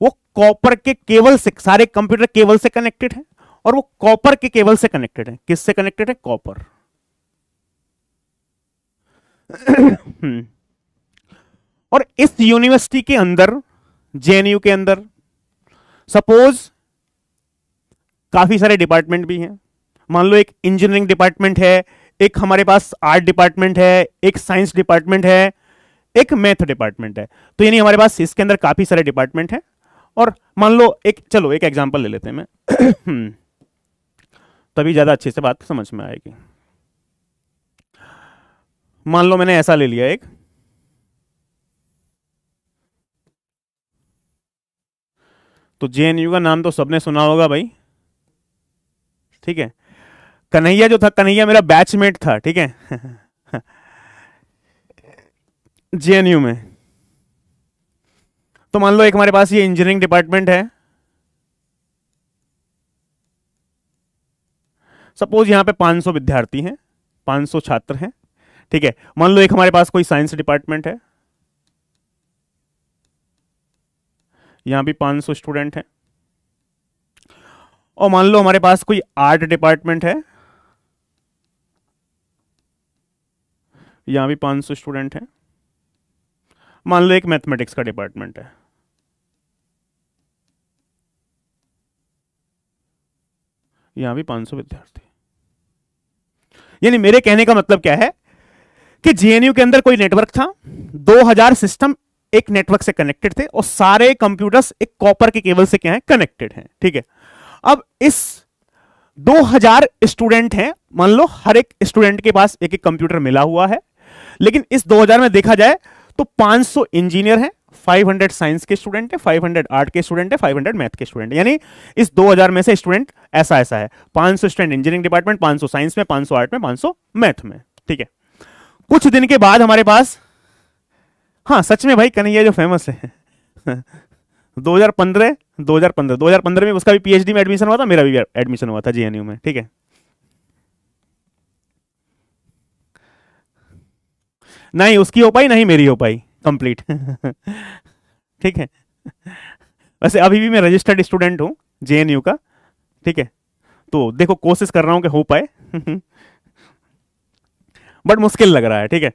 वो कॉपर के केबल से, सारे कंप्यूटर केबल से कनेक्टेड हैं, और वो कॉपर के केबल से कनेक्टेड है। किससे कनेक्टेड है? कॉपर। और इस यूनिवर्सिटी के अंदर, जेएनयू के अंदर, सपोज काफी सारे डिपार्टमेंट भी हैं। मान लो एक इंजीनियरिंग डिपार्टमेंट है, एक हमारे पास आर्ट डिपार्टमेंट है, एक साइंस डिपार्टमेंट है, एक मैथ डिपार्टमेंट है। तो यानी हमारे पास इसके अंदर काफी सारे डिपार्टमेंट हैं। और मान लो चलो एक एग्जांपल ले लेते हैं मैं तभी ज्यादा अच्छे से बात समझ में आएगी। मान लो मैंने ऐसा ले लिया एक, तो जेएनयू का नाम तो सबने सुना होगा भाई, ठीक है। कन्हैया जो था, कन्हैया मेरा बैचमेट था, ठीक है जेएनयू में। तो मान लो एक हमारे पास ये इंजीनियरिंग डिपार्टमेंट है, सपोज यहां पे 500 विद्यार्थी हैं, 500 छात्र हैं, ठीक है। मान लो एक हमारे पास कोई साइंस डिपार्टमेंट है, यहां भी 500 स्टूडेंट हैं। और मान लो हमारे पास कोई आर्ट डिपार्टमेंट है, यहां भी 500 स्टूडेंट हैं। मान लो एक मैथमेटिक्स का डिपार्टमेंट है, यहां भी 500 विद्यार्थी। यानी मेरे कहने का मतलब क्या है कि जेएनयू के अंदर कोई नेटवर्क था, 2000 सिस्टम एक नेटवर्क से कनेक्टेड थे, और सारे कंप्यूटर्स एक कॉपर के केबल से क्या है? कनेक्टेड हैं, ठीक है। अब इस 2000 स्टूडेंट हैं, मान लो हर एक स्टूडेंट के पास एक एक कंप्यूटर मिला हुआ है, लेकिन इस 2000 में देखा जाए तो 500 इंजीनियर हैं, 500 साइंस के स्टूडेंट है, 500 आर्ट के स्टूडेंट है, 500 मैथ के स्टूडेंट है। यानी इस 2000 में से स्टूडेंट ऐसा ऐसा है, 500 स्टूडेंट इंजीनियरिंग डिपार्टमेंट, 500 साइंस में, 500 आर्ट में, 500 मैथ में, ठीक है। कुछ दिन के बाद हमारे पास, हाँ सच में भाई कन्हैया जो फेमस है 2015 में उसका भी पीएचडी में एडमिशन हुआ था, मेरा भी एडमिशन हुआ था जेएनयू में, ठीक है। नहीं उसकी हो पाई, नहीं मेरी हो पाई कंप्लीट ठीक है। वैसे अभी भी मैं रजिस्टर्ड स्टूडेंट हूं जेएनयू का, ठीक है। तो देखो कोशिश कर रहा हूं कि हो पाए बट मुश्किल लग रहा है, ठीक है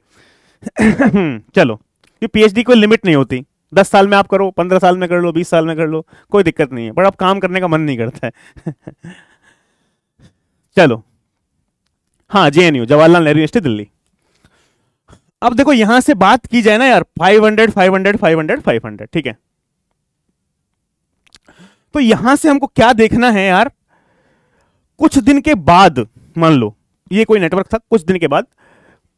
चलो, ये पीएचडी कोई लिमिट नहीं होती, 10 साल में आप करो, 15 साल में कर लो, 20 साल में कर लो, कोई दिक्कत नहीं है, बट अब काम करने का मन नहीं करता है चलो, हाँ जेएनयू, जवाहरलाल नेहरू यूनिवर्सिटी दिल्ली। अब देखो यहां से बात की जाए ना यार, 500 500 500 500, ठीक है। तो यहां से हमको क्या देखना है यार, कुछ दिन के बाद, मान लो ये कोई नेटवर्क था, कुछ दिन के बाद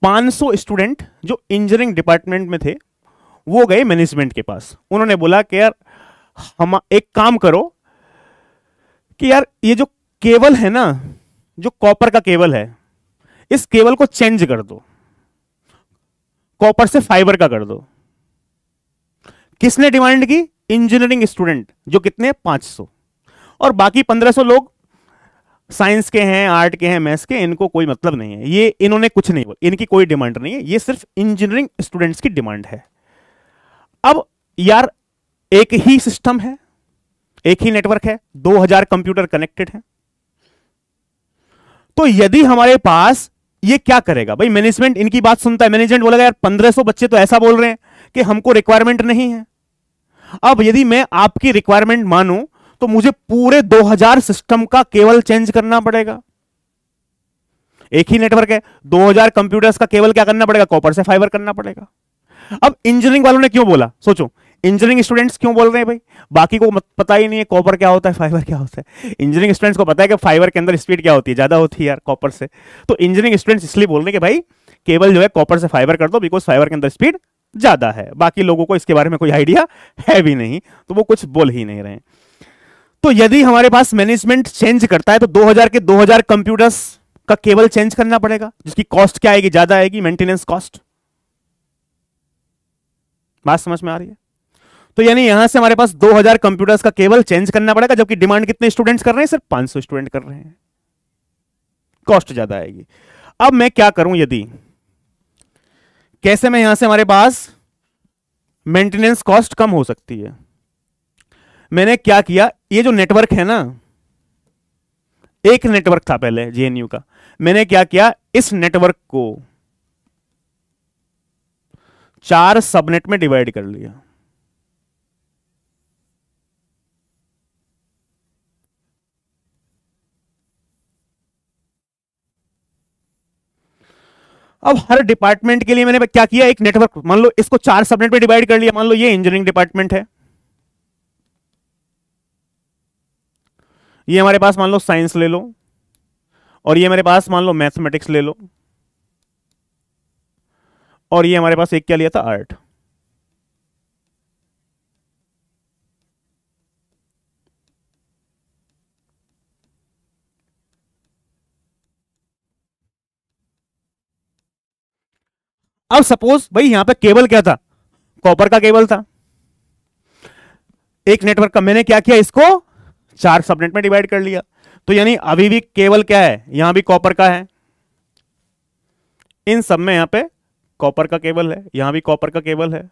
500 स्टूडेंट जो इंजीनियरिंग डिपार्टमेंट में थे वो गए मैनेजमेंट के पास। उन्होंने बोला कि यार हम एक काम करो कि यार ये जो केबल है ना, जो कॉपर का केबल है, इस केबल को चेंज कर दो, कॉपर से फाइबर का कर दो। किसने डिमांड की? इंजीनियरिंग स्टूडेंट, जो कितने? 500। और बाकी 1500 लोग साइंस के हैं, आर्ट के हैं, मैथ्स के, इनको कोई मतलब नहीं है, ये इन्होंने कुछ नहीं बोला, इनकी कोई डिमांड नहीं है, ये सिर्फ इंजीनियरिंग स्टूडेंट्स की डिमांड है। अब यार एक ही सिस्टम है, एक ही नेटवर्क है, 2000 कंप्यूटर कनेक्टेड है, तो यदि हमारे पास, ये क्या करेगा भाई, मैनेजमेंट इनकी बात सुनता है, मैनेजमेंट बोलेगा यार 1500 बच्चे तो ऐसा बोल रहे हैं कि हमको रिक्वायरमेंट नहीं है। अब यदि मैं आपकी रिक्वायरमेंट मानूं तो मुझे पूरे 2000 सिस्टम का केवल चेंज करना पड़ेगा। एक ही नेटवर्क है, 2000 कंप्यूटर्स का केवल क्या करना पड़ेगा? कॉपर से फाइबर करना पड़ेगा। अब इंजीनियरिंग वालों ने क्यों बोला? सोचो, इंजीनियरिंग स्टूडेंट्स क्यों बोल रहे हैं भाई? बाकी को पता ही नहीं है कॉपर क्या होता है, फाइबर क्या होता है। इंजीनियरिंग स्टूडेंट्स को पता है कि फाइबर के अंदर स्पीड क्या होती है, ज्यादा होती है यार कॉपर से। तो इंजीनियरिंग स्टूडेंट्स इसलिए बोल रहे हैं कि भाई केबल जो है कॉपर से फाइबर कर दो, बिकॉज फाइबर के अंदर स्पीड ज्यादा है। बाकी लोगों को इसके बारे में कोई आइडिया है भी नहीं, तो वो कुछ बोल ही नहीं रहे। तो यदि हमारे पास मैनेजमेंट चेंज करता है तो 2000 के 2000 कंप्यूटर्स का केबल चेंज करना पड़ेगा, जिसकी कॉस्ट क्या आएगी? ज्यादा आएगी, मेंटेनेंस कॉस्ट। बात समझ में आ रही है? तो यानी यहां से हमारे पास 2000 कंप्यूटर्स का केबल चेंज करना पड़ेगा, जबकि डिमांड कितने स्टूडेंट्स कर रहे हैं? सिर्फ 500 स्टूडेंट कर रहे हैं, कॉस्ट ज्यादा आएगी। अब मैं क्या करूं, यदि कैसे में यहां से हमारे पास मेंटेनेंस कॉस्ट कम हो सकती है। मैंने क्या किया, ये जो नेटवर्क है ना, एक नेटवर्क था पहले जेएनयू का, मैंने क्या किया, इस नेटवर्क को 4 सबनेट में डिवाइड कर लिया। अब हर डिपार्टमेंट के लिए मैंने क्या किया, एक नेटवर्क, मान लो इसको 4 सबनेट में डिवाइड कर लिया। मान लो ये इंजीनियरिंग डिपार्टमेंट है, ये हमारे पास मान लो साइंस ले लो, और ये मेरे पास मान लो मैथमेटिक्स ले लो, और ये हमारे पास एक क्या लिया था, आर्ट। अब सपोज भाई यहां पे केबल क्या था, कॉपर का केबल था, एक नेटवर्क का, मैंने क्या किया, इसको 4 सबनेट में डिवाइड कर लिया। तो यानी अभी भी केबल क्या है, यहां भी कॉपर का है, इन सब में यहां पे कॉपर का केबल है, यहां भी कॉपर का केबल है,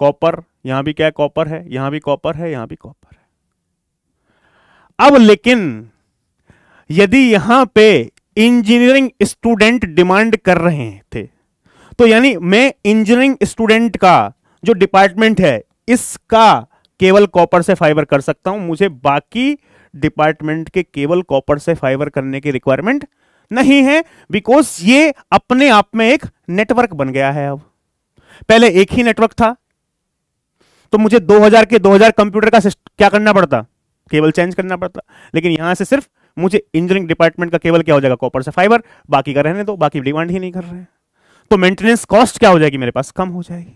कॉपर, यहां भी क्या है, कॉपर है, यहां भी कॉपर है, यहां भी कॉपर है। अब लेकिन यदि यहां पे इंजीनियरिंग स्टूडेंट डिमांड कर रहे थे, तो यानी मैं इंजीनियरिंग स्टूडेंट का जो डिपार्टमेंट है इसका केवल कॉपर से फाइबर कर सकता हूं, मुझे बाकी डिपार्टमेंट के केवल कॉपर से फाइबर करने की रिक्वायरमेंट नहीं है, बिकॉज ये अपने आप में एक नेटवर्क बन गया है। अब पहले एक ही नेटवर्क था, तो मुझे 2000 के 2000 कंप्यूटर का क्या करना पड़ता, केबल चेंज करना पड़ता। लेकिन यहां से सिर्फ मुझे इंजीनियरिंग डिपार्टमेंट का केबल क्या हो जाएगा, कॉपर से फाइबर, बाकी का रहने दो, बाकी डिमांड ही नहीं कर रहे हैं। तो मेंटेनेंस कॉस्ट क्या हो जाएगी, मेरे पास कम हो जाएगी।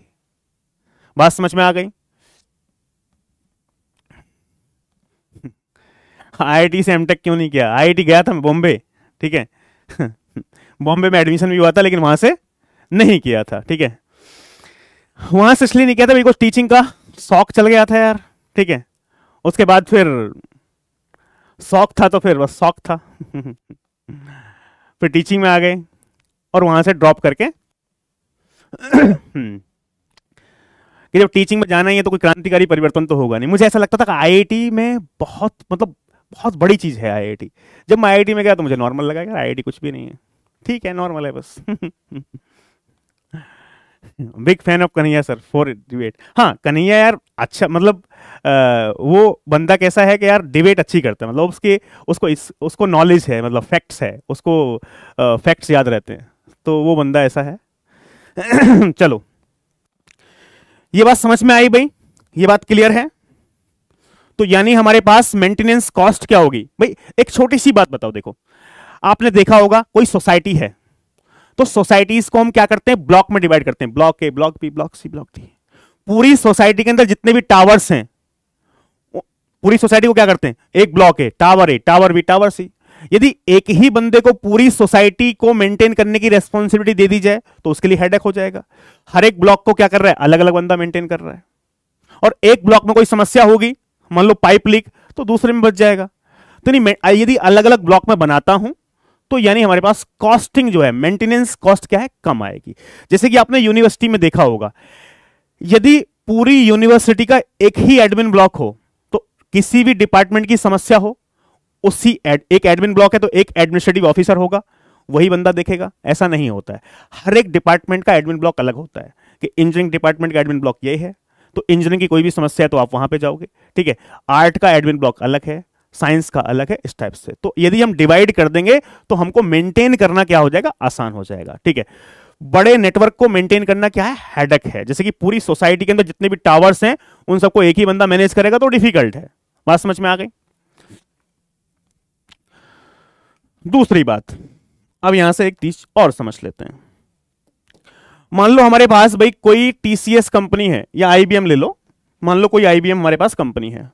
बात समझ में आ गई? आईआईटी से एमटेक क्यों नहीं किया, आईआईटी गया था मैं बॉम्बे, ठीक है बॉम्बे में एडमिशन भी हुआ था, लेकिन वहां से नहीं किया था, ठीक है। वहां से इसलिए नहीं किया था बिकॉज टीचिंग का शौक चल गया था यार, ठीक है। उसके बाद फिर शौक था, तो फिर बस शौक था फिर टीचिंग में आ गए, और वहां से ड्रॉप करके कि जब टीचिंग में जाना ही है तो कोई क्रांतिकारी परिवर्तन तो होगा नहीं। मुझे ऐसा लगता था कि आईआईटी में बहुत, मतलब बहुत बड़ी चीज है आईआईटी। जब मैं आईआईटी में गया तो मुझे नॉर्मल लगा कि आईआईटी कुछ भी नहीं है, ठीक है, नॉर्मल है बस big fan of Kanhaiya sir for debate. हाँ कन्हैया यार अच्छा, मतलब वो बंदा कैसा है कि यार डिबेट अच्छी करता है, मतलब उसको नॉलेज है, मतलब फैक्ट्स है, उसको फैक्ट्स याद रहते हैं, तो वो बंदा ऐसा है चलो, ये बात समझ में आई भाई, ये बात क्लियर है? तो यानी हमारे पास मेंटेनेंस कॉस्ट क्या होगी भाई। एक छोटी सी बात बताओ, देखो आपने देखा होगा कोई सोसाइटी है, तो सोसाइटीज को हम क्या करते हैं, ब्लॉक में डिवाइड करते हैं, block A, block B, block C, block D. पूरी सोसाइटी के अंदर जितने भी टावर्स हैं, पूरी सोसाइटी को क्या करते हैं, एक ब्लॉक है, tower A, tower B, tower C. यदि एक ही बंदे को पूरी सोसाइटी को मेंटेन करने की रेस्पॉन्सिबिलिटी दे दी जाए तो उसके लिए हेडेक हो जाएगा। हर एक ब्लॉक को क्या कर रहा है, अलग अलग बंदा मेंटेन कर रहा है, और एक ब्लॉक में कोई समस्या होगी, मान लो पाइप लीक, तो दूसरे में बच जाएगा। तो नहीं, यदि अलग अलग ब्लॉक में बनाता हूं तो यानी हमारे पास कॉस्टिंग जो है, मेंटेनेंस कॉस्ट क्या है, कम आएगी। जैसे कि आपने यूनिवर्सिटी में देखा होगा, यदि पूरी यूनिवर्सिटी का एक ही एडमिन ब्लॉक हो, तो किसी भी डिपार्टमेंट की समस्या हो, उसी एक एडमिन ब्लॉक है तो एक एडमिनिस्ट्रेटिव ऑफिसर होगा, वही बंदा देखेगा। ऐसा नहीं होता है, हर एक डिपार्टमेंट का एडमिन ब्लॉक अलग होता है, कि इंजीनियरिंग डिपार्टमेंट का एडमिन ब्लॉक ये है, तो इंजीनियरिंग की कोई भी समस्या है तो आप वहां पे जाओगे, ठीक है। आर्ट का एडमिन ब्लॉक अलग है, साइंस का अलग है, इस टाइप से। तो यदि हम डिवाइड कर देंगे तो हमको मेंटेन करना क्या हो जाएगा, आसान हो जाएगा, ठीक है। बड़े नेटवर्क को मेंटेन करना क्या है, हेडेक है। जैसे कि पूरी सोसाइटी के अंदर जितने भी टावर्स हैं उन सबको एक ही बंदा मैनेज करेगा तो डिफिकल्ट है। बात समझ में आ गई? दूसरी बात, अब यहां से एक चीज और समझ लेते हैं। मान लो हमारे पास भाई कोई टीसीएस कंपनी है, या आईबीएम ले लो, मान लो कोई आईबीएम हमारे पास कंपनी है,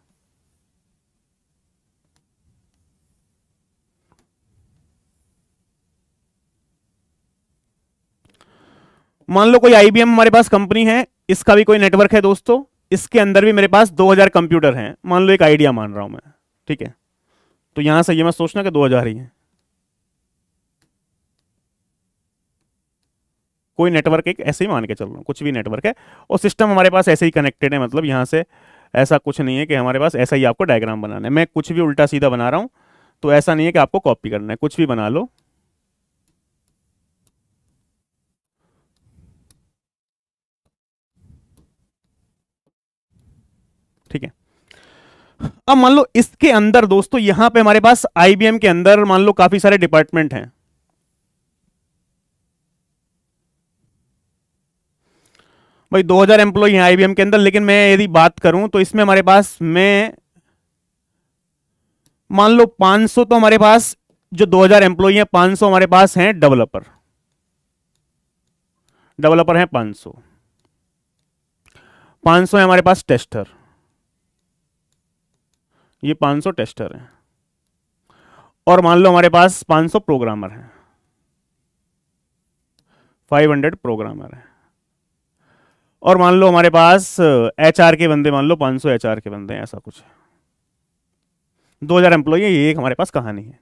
मान लो कोई आईबीएम हमारे पास कंपनी है, इसका भी कोई नेटवर्क है दोस्तों, इसके अंदर भी मेरे पास 2000 कंप्यूटर हैं, मान लो एक आइडिया मान रहा हूं मैं, ठीक है। तो यहां से ये मत सोचना कि 2000 ही है, कोई नेटवर्क एक ऐसे ही मान के चल रहा हूँ, कुछ भी नेटवर्क है और सिस्टम हमारे पास ऐसे ही कनेक्टेड है, मतलब यहाँ से ऐसा कुछ नहीं है कि हमारे पास ऐसा ही आपको डायग्राम बनाना है। मैं कुछ भी उल्टा सीधा बना रहा हूँ, तो ऐसा नहीं है कि आपको कॉपी करना है, कुछ भी बना लो। ठीक है। अब मान लो इसके अंदर दोस्तों यहां पे हमारे पास आईबीएम के अंदर मान लो काफी सारे डिपार्टमेंट हैं। भाई 2000 एम्प्लॉय हैं आईबीएम के अंदर, लेकिन मैं यदि बात करूं तो इसमें हमारे पास मैं मान लो 500 तो हमारे पास जो 2000 एम्प्लॉय हैं 500 हमारे पास हैं डेवलपर, डेवलपर हैं 500, 500 है हमारे पास टेस्टर, ये 500 टेस्टर हैं, और मान लो हमारे पास 500 प्रोग्रामर हैं, 500 प्रोग्रामर हैं, और मान लो हमारे पास एचआर के बंदे, मान लो 500 एचआर के बंदे हैं, ऐसा कुछ 2000 एम्प्लॉय है, ये एक हमारे पास कहानी है।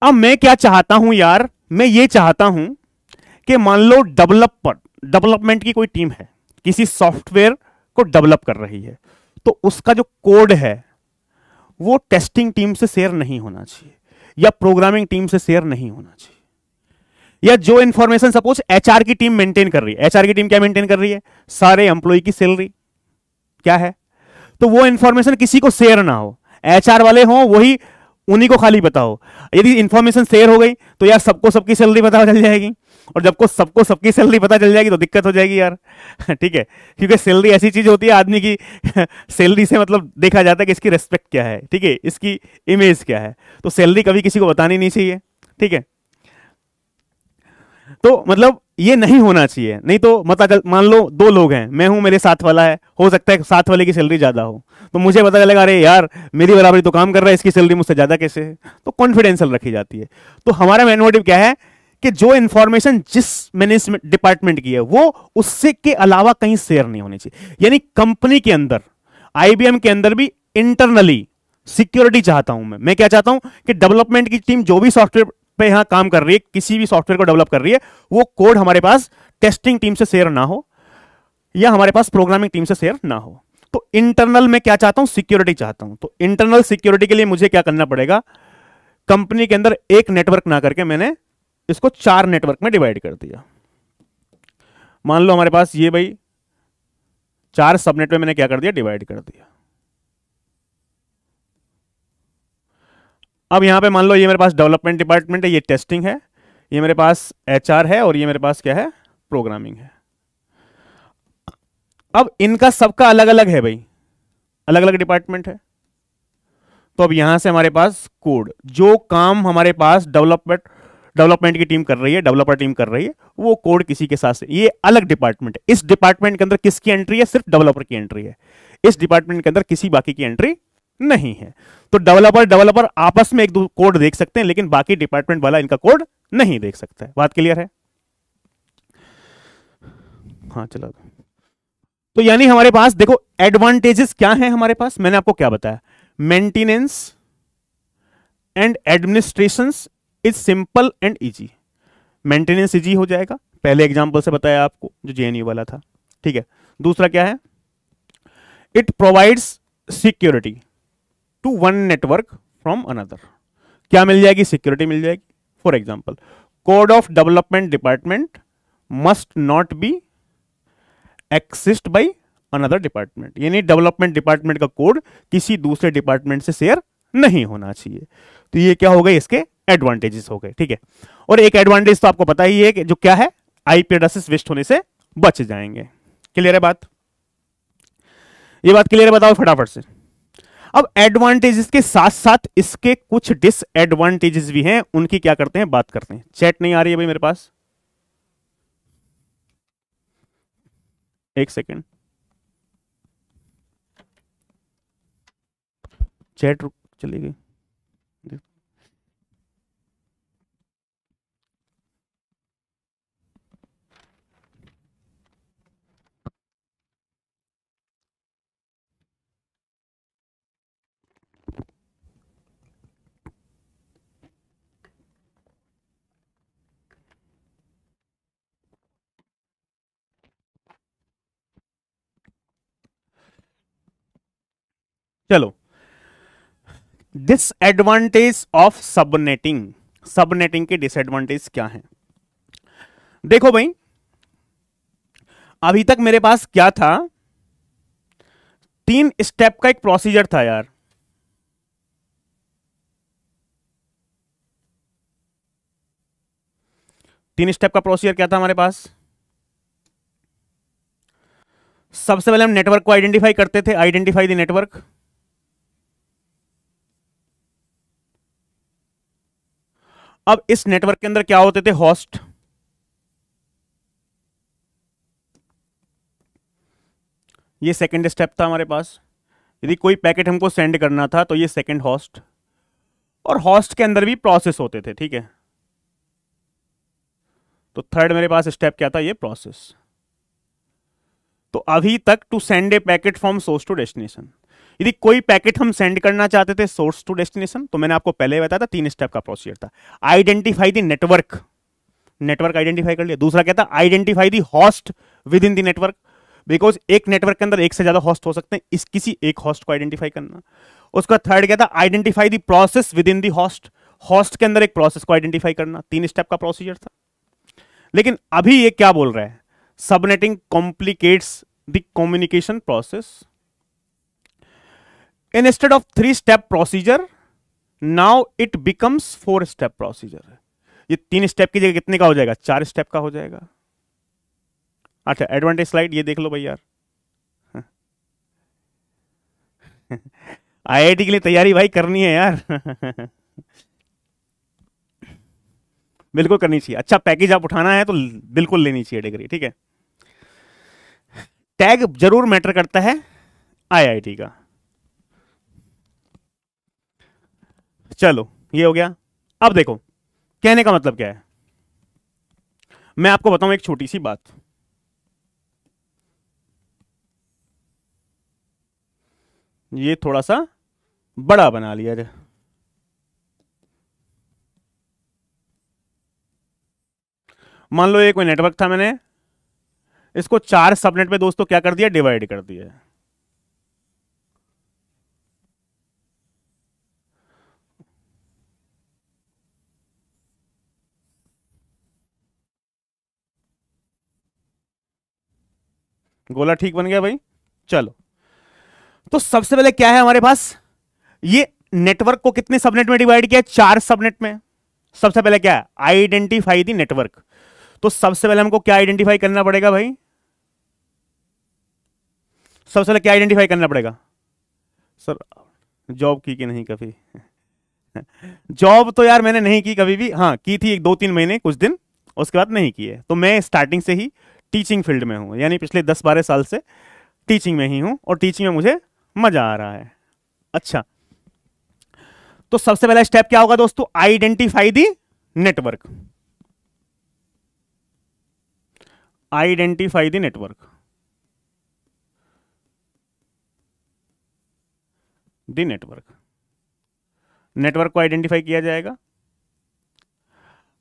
अब मैं क्या चाहता हूं यार, मैं ये चाहता हूं कि मान लो डेवलपमेंट की कोई टीम है, किसी सॉफ्टवेयर को डेवलप कर रही है, तो उसका जो कोड है वो टेस्टिंग टीम से शेयर नहीं होना चाहिए या प्रोग्रामिंग टीम से शेयर नहीं होना चाहिए। या जो इंफॉर्मेशन सपोज एचआर की टीम मेंटेन कर रही है, एचआर की टीम क्या मेंटेन कर रही है, सारे एम्प्लॉय की सैलरी क्या है, तो वो इंफॉर्मेशन किसी को शेयर ना हो, एचआर वाले हों वही, उन्हीं को खाली पता हो। यदि इंफॉर्मेशन शेयर हो गई तो यार सबको सबकी सैलरी पता चल जाएगी, और जब को सबको सबकी सैलरी पता चल जाएगी तो दिक्कत हो जाएगी यार। ठीक है, क्योंकि सैलरी ऐसी चीज होती है आदमी की सैलरी से मतलब देखा जाता है कि इसकी रेस्पेक्ट क्या है, ठीक है, इसकी इमेज क्या है, तो सैलरी कभी किसी को बतानी नहीं चाहिए। ठीक है, तो मतलब ये नहीं होना चाहिए, नहीं तो मतलब मान लो दो लोग हैं, मैं हूं मेरे साथ वाला है, हो सकता है साथ वाले की सैलरी ज्यादा हो, तो मुझे पता चलेगा अरे यार मेरी बराबरी तो काम कर रहा है, इसकी सैलरी मुझसे ज्यादा कैसे है, तो कॉन्फिडेंशियल रखी जाती है। तो हमारा मेन मोटिव क्या है कि जो इंफॉर्मेशन जिस मैनेजमेंट डिपार्टमेंट की है वो उससे के अलावा कहीं शेयर नहीं होनी चाहिए। यानी कंपनी के अंदर, आईबीएम के अंदर भी इंटरनली सिक्योरिटी चाहता हूं मैं क्या चाहता हूं कि डेवलपमेंट की टीम जो भी सॉफ्टवेयर पे यहां काम कर रही है, किसी भी सॉफ्टवेयर को डेवलप कर रही है, वो कोड हमारे पास टेस्टिंग टीम से शेयर ना हो या हमारे पास प्रोग्रामिंग टीम से शेयर ना हो। तो इंटरनल में क्या चाहता हूं, सिक्योरिटी चाहता हूं। तो इंटरनल सिक्योरिटी के लिए मुझे क्या करना पड़ेगा, कंपनी के अंदर एक नेटवर्क ना करके मैंने इसको 4 नेटवर्क में डिवाइड कर दिया। मान लो हमारे पास ये भाई 4 सबनेट में मैंने क्या कर दिया, डिवाइड कर दिया। अब यहां पे मान लो ये मेरे पास डेवलपमेंट डिपार्टमेंट है, ये टेस्टिंग है, ये मेरे पास एचआर है, और ये मेरे पास क्या है, प्रोग्रामिंग है। अब इनका सबका अलग अलग है भाई, अलग अलग डिपार्टमेंट है। तो अब यहां से हमारे पास कोड, जो काम हमारे पास डेवलपमेंट की टीम कर रही है, डेवलपर टीम कर रही है, वो कोड किसी के साथ, ये अलग डिपार्टमेंट है। इस डिपार्टमेंट के अंदर किसकी एंट्री है, सिर्फ डेवलपर की एंट्री है। इस डिपार्टमेंट के अंदर किसी बाकी की एंट्री नहीं है। तो डेवलपर आपस में एक दो कोड देख सकते हैं, लेकिन बाकी डिपार्टमेंट वाला इनका कोड नहीं देख सकता है। बात क्लियर है? हाँ चलो, तो यानी हमारे पास देखो एडवांटेजेस क्या हैं हमारे पास, मैंने आपको क्या बताया, maintenance and administration is simple and easy. Maintenance easy हो जाएगा, पहले एग्जांपल से बताया आपको जो जेएनयू वाला था। ठीक है, दूसरा क्या है, it provides security to one network from another. क्या मिल जाएगी, सिक्योरिटी मिल जाएगी। For example, code of development department must not be exist by another department, यानी डेवलपमेंट डिपार्टमेंट का कोड किसी दूसरे डिपार्टमेंट से शेयर नहीं होना चाहिए। तो ये क्या हो गए, इसके एडवांटेजेस हो गए। ठीक है, और एक एडवांटेज तो आपको पता ही है कि जो क्या है, आईपी एड्रेसेस वेस्ट होने से बच जाएंगे। क्लियर है बात, ये बात क्लियर है, बताओ फटाफट से। अब एडवांटेजेस के साथ साथ इसके कुछ डिसएडवांटेजेस भी हैं, उनकी क्या करते हैं, बात करते हैं। चैट नहीं आ रही है भाई मेरे पास, एक सेकेंड, चैट रुक चली गई। चलो, डिसएडवांटेज ऑफ सबनेटिंग, सबनेटिंग के डिसएडवांटेज क्या हैं? देखो भाई, अभी तक मेरे पास क्या था, 3 स्टेप का एक प्रोसीजर था यार। तीन स्टेप का प्रोसीजर क्या था हमारे पास? सबसे पहले हम नेटवर्क को आइडेंटिफाई करते थे, आइडेंटिफाई द नेटवर्क। अब इस नेटवर्क के अंदर क्या होते थे? होस्ट। ये सेकंड स्टेप था हमारे पास। यदि कोई पैकेट हमको सेंड करना था तो ये सेकंड होस्ट, और होस्ट के अंदर भी प्रोसेस होते थे, ठीक है। तो थर्ड मेरे पास स्टेप क्या था? ये प्रोसेस। तो अभी तक to send a packet from source to destination, यदि कोई पैकेट हम सेंड करना चाहते थे सोर्स टू डेस्टिनेशन, तो मैंने आपको पहले बताया था 3 स्टेप का प्रोसीजर था। Identify the network, network identify कर लिया। दूसरा क्या था? Identify the host with in the network, because एक नेटवर्क के अंदर एक से ज्यादा होस्ट हो सकते हैं, इस किसी एक होस्ट को आइडेंटिफाई करना। उसका थर्ड क्या था? Identify the process with in the host, host के अंदर एक प्रोसेस को आइडेंटिफाई करना। 3 स्टेप का प्रोसीजर था। लेकिन अभी ये क्या बोल रहा है? Subnetting complicates the communication process. Instead of 3 step procedure, now it becomes 4 step procedure. ये 3 स्टेप की जगह कितने का हो जाएगा? 4 स्टेप का हो जाएगा। अच्छा, एडवांटेज स्लाइड ये देख लो भाई यार। आईआईटी के लिए तैयारी भाई करनी है यार। बिल्कुल करनी चाहिए। अच्छा पैकेज आप उठाना है तो बिल्कुल लेनी चाहिए डिग्री, ठीक है। टैग जरूर मैटर करता है आईआईटी का। चलो ये हो गया। अब देखो कहने का मतलब क्या है, मैं आपको बताऊं एक छोटी सी बात। ये थोड़ा सा बड़ा बना लिया जाए। मान लो ये कोई नेटवर्क था, मैंने इसको 4 सबनेट पे दोस्तों क्या कर दिया? डिवाइड कर दिया। गोला ठीक बन गया भाई। चलो, तो सबसे पहले क्या है हमारे पास? ये नेटवर्क को कितने सबनेट में डिवाइड किया? 4 सबनेट में। सबसे पहले क्या है? Identify the network. तो सबसे पहले हमको क्या आइडेंटिफाई करना पड़ेगा भाई? सबसे पहले क्या आइडेंटिफाई करना पड़ेगा? सर जॉब की कि नहीं कभी? जॉब तो यार मैंने नहीं की कभी भी, हाँ की थी 1-2-3 महीने कुछ दिन, उसके बाद नहीं की है। तो मैं स्टार्टिंग से ही टीचिंग फील्ड में हूं, यानी पिछले 10-12 साल से टीचिंग में ही हूं, और टीचिंग में मुझे मजा आ रहा है। अच्छा, तो सबसे पहला स्टेप क्या होगा दोस्तों? Identify the network. Identify the network, the network. Network को आइडेंटिफाई किया जाएगा।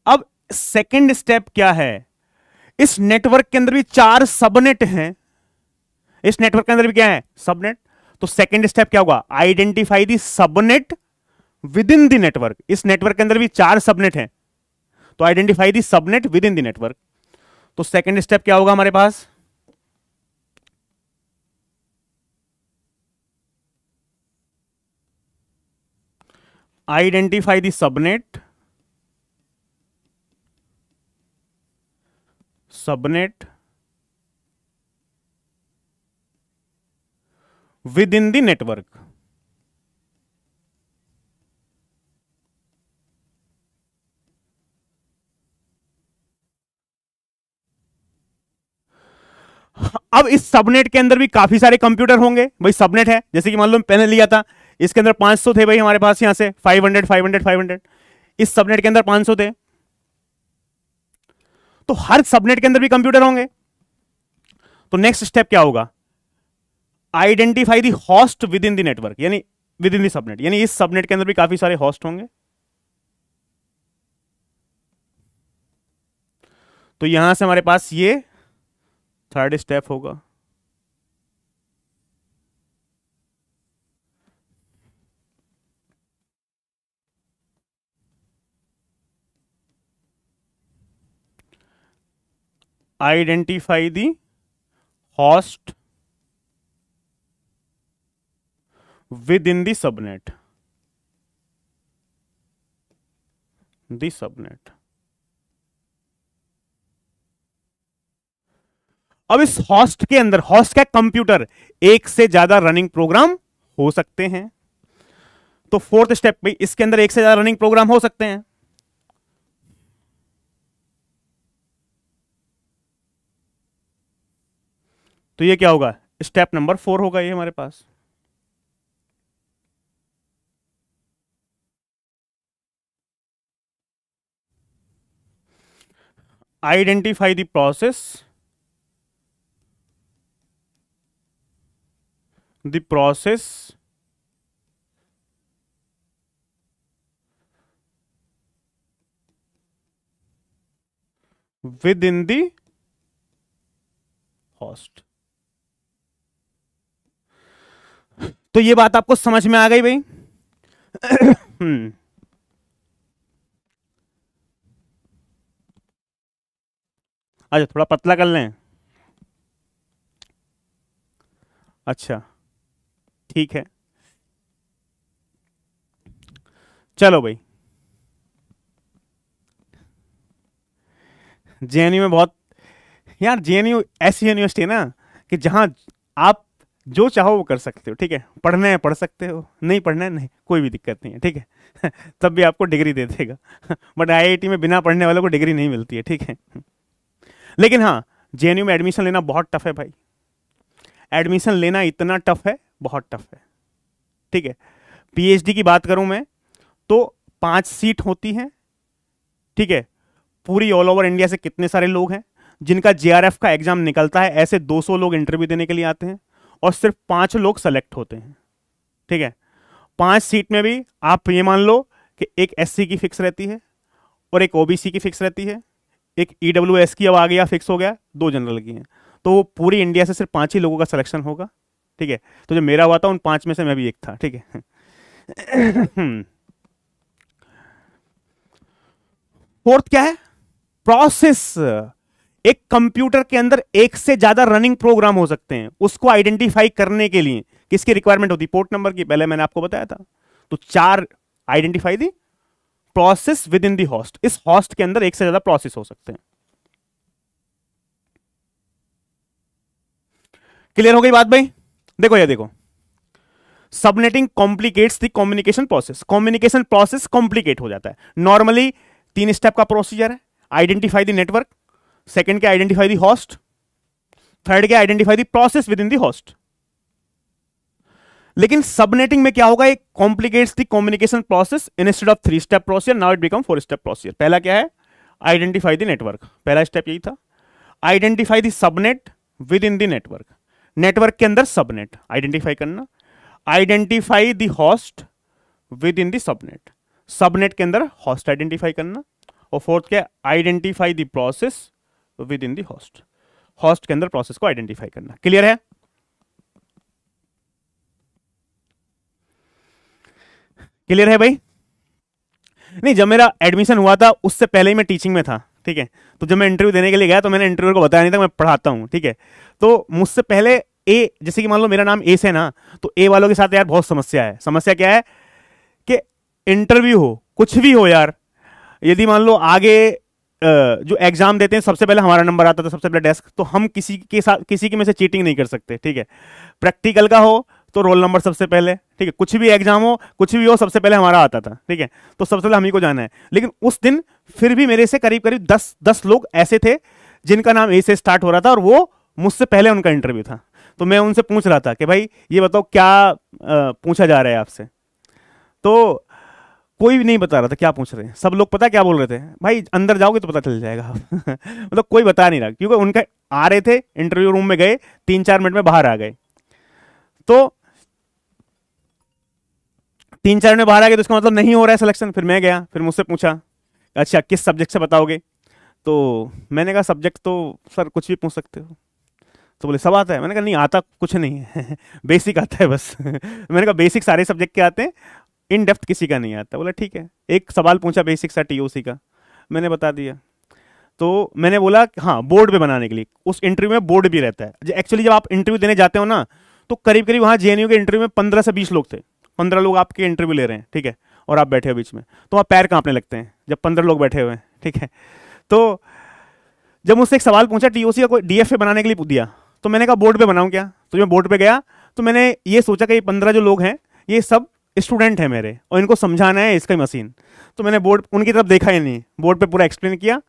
अब सेकंड स्टेप क्या है? इस नेटवर्क के अंदर भी 4 सबनेट हैं। इस नेटवर्क के अंदर भी क्या है? सबनेट। तो सेकंड स्टेप क्या होगा? Identify the subnet within the network. इस नेटवर्क के अंदर भी 4 सबनेट हैं, तो identify the subnet within the network. तो सेकंड स्टेप क्या होगा हमारे पास? Identify the subnet, subnet within the network. अब इस सबनेट के अंदर भी काफी सारे कंप्यूटर होंगे भाई। सबनेट है, जैसे कि मान लो पहले लिया था, इसके अंदर 500 थे भाई हमारे पास, यहां से 500 500 500, इस सबनेट के अंदर 500 थे। तो हर सबनेट के अंदर भी कंप्यूटर होंगे। तो नेक्स्ट स्टेप क्या होगा? Identify the host with in the network, यानी विद इन द सबनेट, यानी इस सबनेट के अंदर भी काफी सारे होस्ट होंगे। तो यहां से हमारे पास ये थर्ड स्टेप होगा। Identify the host with in the subnet, the subnet. अब इस होस्ट के अंदर, होस्ट का कंप्यूटर, एक से ज्यादा रनिंग प्रोग्राम हो सकते हैं। तो फोर्थ स्टेप पे इसके अंदर एक से ज्यादा रनिंग प्रोग्राम हो सकते हैं। तो ये क्या होगा, स्टेप नंबर 4 होगा ये हमारे पास। Identify the process, the process within the host। तो ये बात आपको समझ में आ गई भाई? अच्छा थोड़ा पतला कर लें। अच्छा ठीक है, चलो भाई। जेएनयू में बहुत, यार जेएनयू ऐसी यूनिवर्सिटी है ना कि जहां आप जो चाहो वो कर सकते हो, ठीक है। पढ़ना है पढ़ सकते हो, नहीं पढ़ना है नहीं, कोई भी दिक्कत नहीं है, ठीक है। तब भी आपको डिग्री दे देगा। बट आईआईटी में बिना पढ़ने वालों को डिग्री नहीं मिलती है, ठीक है। लेकिन हाँ, जेएनयू में एडमिशन लेना बहुत टफ है भाई। एडमिशन लेना इतना टफ है, बहुत टफ है, ठीक है। पीएचडी की बात करूं मैं तो 5 सीट होती हैं, ठीक है। पूरी ऑल ओवर इंडिया से कितने सारे लोग हैं जिनका जेआरएफ का एग्जाम निकलता है, ऐसे 200 लोग इंटरव्यू देने के लिए आते हैं और सिर्फ 5 लोग सेलेक्ट होते हैं, ठीक है। 5 सीट में भी आप ये मान लो कि एक एससी की फिक्स रहती है और एक ओबीसी की फिक्स रहती है, एक ईडब्ल्यूएस की अब आ गया, फिक्स हो गया, 2 जनरल की हैं। तो पूरी इंडिया से सिर्फ 5 ही लोगों का सिलेक्शन होगा, ठीक है। तो जो मेरा हुआ था उन 5 में से मैं भी एक था, ठीक है। फोर्थ क्या है, प्रोसेस। एक कंप्यूटर के अंदर एक से ज्यादा रनिंग प्रोग्राम हो सकते हैं, उसको आइडेंटिफाई करने के लिए किसकी रिक्वायरमेंट होती है, पोर्ट नंबर की, पहले मैंने आपको बताया था। तो 4 identify the process with in the host, इस होस्ट के अंदर एक से ज्यादा प्रोसेस हो सकते हैं। क्लियर हो गई बात भाई? देखो ये देखो, subnetting complicates the communication process. Communication process complicate हो जाता है। नॉर्मली 3 स्टेप का प्रोसीजर है, आइडेंटिफाई द नेटवर्क, सेकंड के आइडेंटिफाई द होस्ट, थर्ड के identify the process with in the host. लेकिन सबनेटिंग में क्या होगा, एक complicates the communication process instead of 3 step procedure, now it become 4 step procedure. पहला क्या है, आइडेंटिफाई द नेटवर्क, पहला स्टेप यही था। Identify the subnet within the network, network के अंदर सबनेट आइडेंटिफाई करना। Identify the host with in the subnet, subnet के अंदर होस्ट आइडेंटिफाई करना। और फोर्थ क्या, identify the process with in the host, host के अंदर प्रोसेस को आइडेंटिफाई करना। क्लियर है? क्लियर है भाई? नहीं, जब मेरा एडमिशन हुआ था उससे पहले ही मैं टीचिंग में था, ठीक है। तो जब मैं इंटरव्यू देने के लिए गया तो मैंने इंटरव्यू को बताया नहीं था मैं पढ़ाता हूं, ठीक है। तो मुझसे पहले ए, जैसे कि मान लो मेरा नाम ए से ना, तो ए वालों के साथ यार बहुत समस्या है। समस्या क्या है कि इंटरव्यू हो, कुछ भी हो यार, यदि मान लो आगे जो एग्जाम देते हैं सबसे पहले हमारा नंबर आता था, सबसे पहले डेस्क, तो हम किसी के साथ, किसी के में से चीटिंग नहीं कर सकते, ठीक है। प्रैक्टिकल का हो तो रोल नंबर सबसे पहले, ठीक है। कुछ भी एग्जाम हो, कुछ भी हो, सबसे पहले हमारा आता था, ठीक है। तो सबसे पहले हम ही को जाना है। लेकिन उस दिन फिर भी मेरे से करीब करीब 10 लोग ऐसे थे जिनका नाम ए से स्टार्ट हो रहा था और वो मुझसे पहले उनका इंटरव्यू था। तो मैं उनसे पूछ रहा था कि भाई ये बताओ क्या पूछा जा रहा है आपसे। तो कोई भी नहीं बता रहा था क्या पूछ रहे हैं। सब लोग पता क्या बोल रहे थे, भाई अंदर जाओगे तो पता चल जाएगा। मतलब कोई बता नहीं रहा, क्योंकि उनका आ रहे थे, इंटरव्यू रूम में गए, 3-4 मिनट में बाहर आ गए। तो 3-4 मिनट बाहर आ गए तो इसका मतलब नहीं हो रहा है सिलेक्शन। फिर मैं गया, फिर मुझसे पूछा अच्छा किस सब्जेक्ट से बताओगे। तो मैंने कहा सब्जेक्ट तो सर कुछ भी पूछ सकते हो। तो बोले सब आता है। मैंने कहा नहीं, आता कुछ नहीं है। बेसिक आता है बस। मैंने कहा बेसिक सारे सब्जेक्ट के आते हैं, इन डेप्थ किसी का नहीं आता। बोला ठीक है। एक सवाल पूछा बेसिक सा टीओसी का, मैंने बता दिया। तो मैंने बोला हाँ बोर्ड पे बनाने के लिए, उस इंटरव्यू में बोर्ड भी रहता है। एक्चुअली जब आप इंटरव्यू देने जाते हो ना, तो करीब करीब वहाँ जेएनयू के इंटरव्यू में 15 से 20 लोग थे, 15 लोग आपके इंटरव्यू ले रहे हैं, ठीक है, और आप बैठे हो बीच में, तो वहाँ पैर कांपने लगते हैं जब 15 लोग बैठे हुए हैं, ठीक है। तो जब मुझसे एक सवाल पूछा टीओसी का कोई डीएफए बनाने के लिए दिया, तो मैंने कहा बोर्ड पे बनाऊं क्या, तो मैं बोर्ड पे गया तो मैंने ये सोचा कि ये 15 जो लोग हैं ये सब स्टूडेंट हैं मेरे और इनको समझाना है इसका मशीन, तो मैंने बोर्ड उनकी तरफ देखा ही नहीं, बोर्ड पे पूरा एक्सप्लेन किया,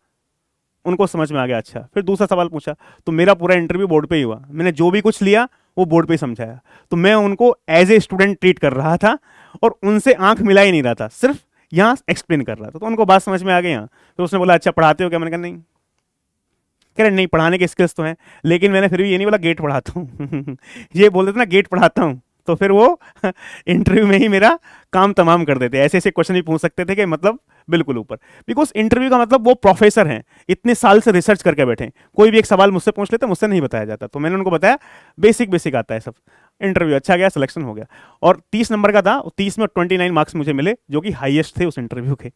उनको समझ में आ गया। अच्छा, फिर दूसरा सवाल पूछा, तो मेरा पूरा इंटरव्यू बोर्ड पे ही हुआ, मैंने जो भी कुछ लिया वो बोर्ड पे ही समझाया, तो मैं उनको एज ए स्टूडेंट ट्रीट कर रहा था और उनसे आंख मिला ही नहीं रहा था, सिर्फ यहाँ एक्सप्लेन कर रहा था, तो उनको बात समझ में आ गई। यहाँ तो उसने बोला अच्छा पढ़ाते हो क्या, मैंने कहा नहीं, कह रहे नहीं पढ़ाने के स्किल्स तो हैं, लेकिन मैंने फिर भी ये नहीं बोला गेट पढ़ाता हूँ ये बोल देते ना गेट पढ़ाता हूँ, तो फिर वो इंटरव्यू में ही मेरा काम तमाम कर देते, ऐसे ऐसे क्वेश्चन भी पूछ सकते थे कि मतलब बिल्कुल ऊपर, बिकॉज इंटरव्यू का मतलब वो प्रोफेसर हैं, इतने साल से रिसर्च करके बैठे, कोई भी एक सवाल मुझसे पूछ लेते मुझसे नहीं बताया जाता, तो मैंने उनको बताया बेसिक बेसिक आता है सब। इंटरव्यू अच्छा गया, सिलेक्शन हो गया, और 30 नंबर का था, 30 में 29 मार्क्स मुझे मिले जो कि हाईएस्ट थे उस इंटरव्यू के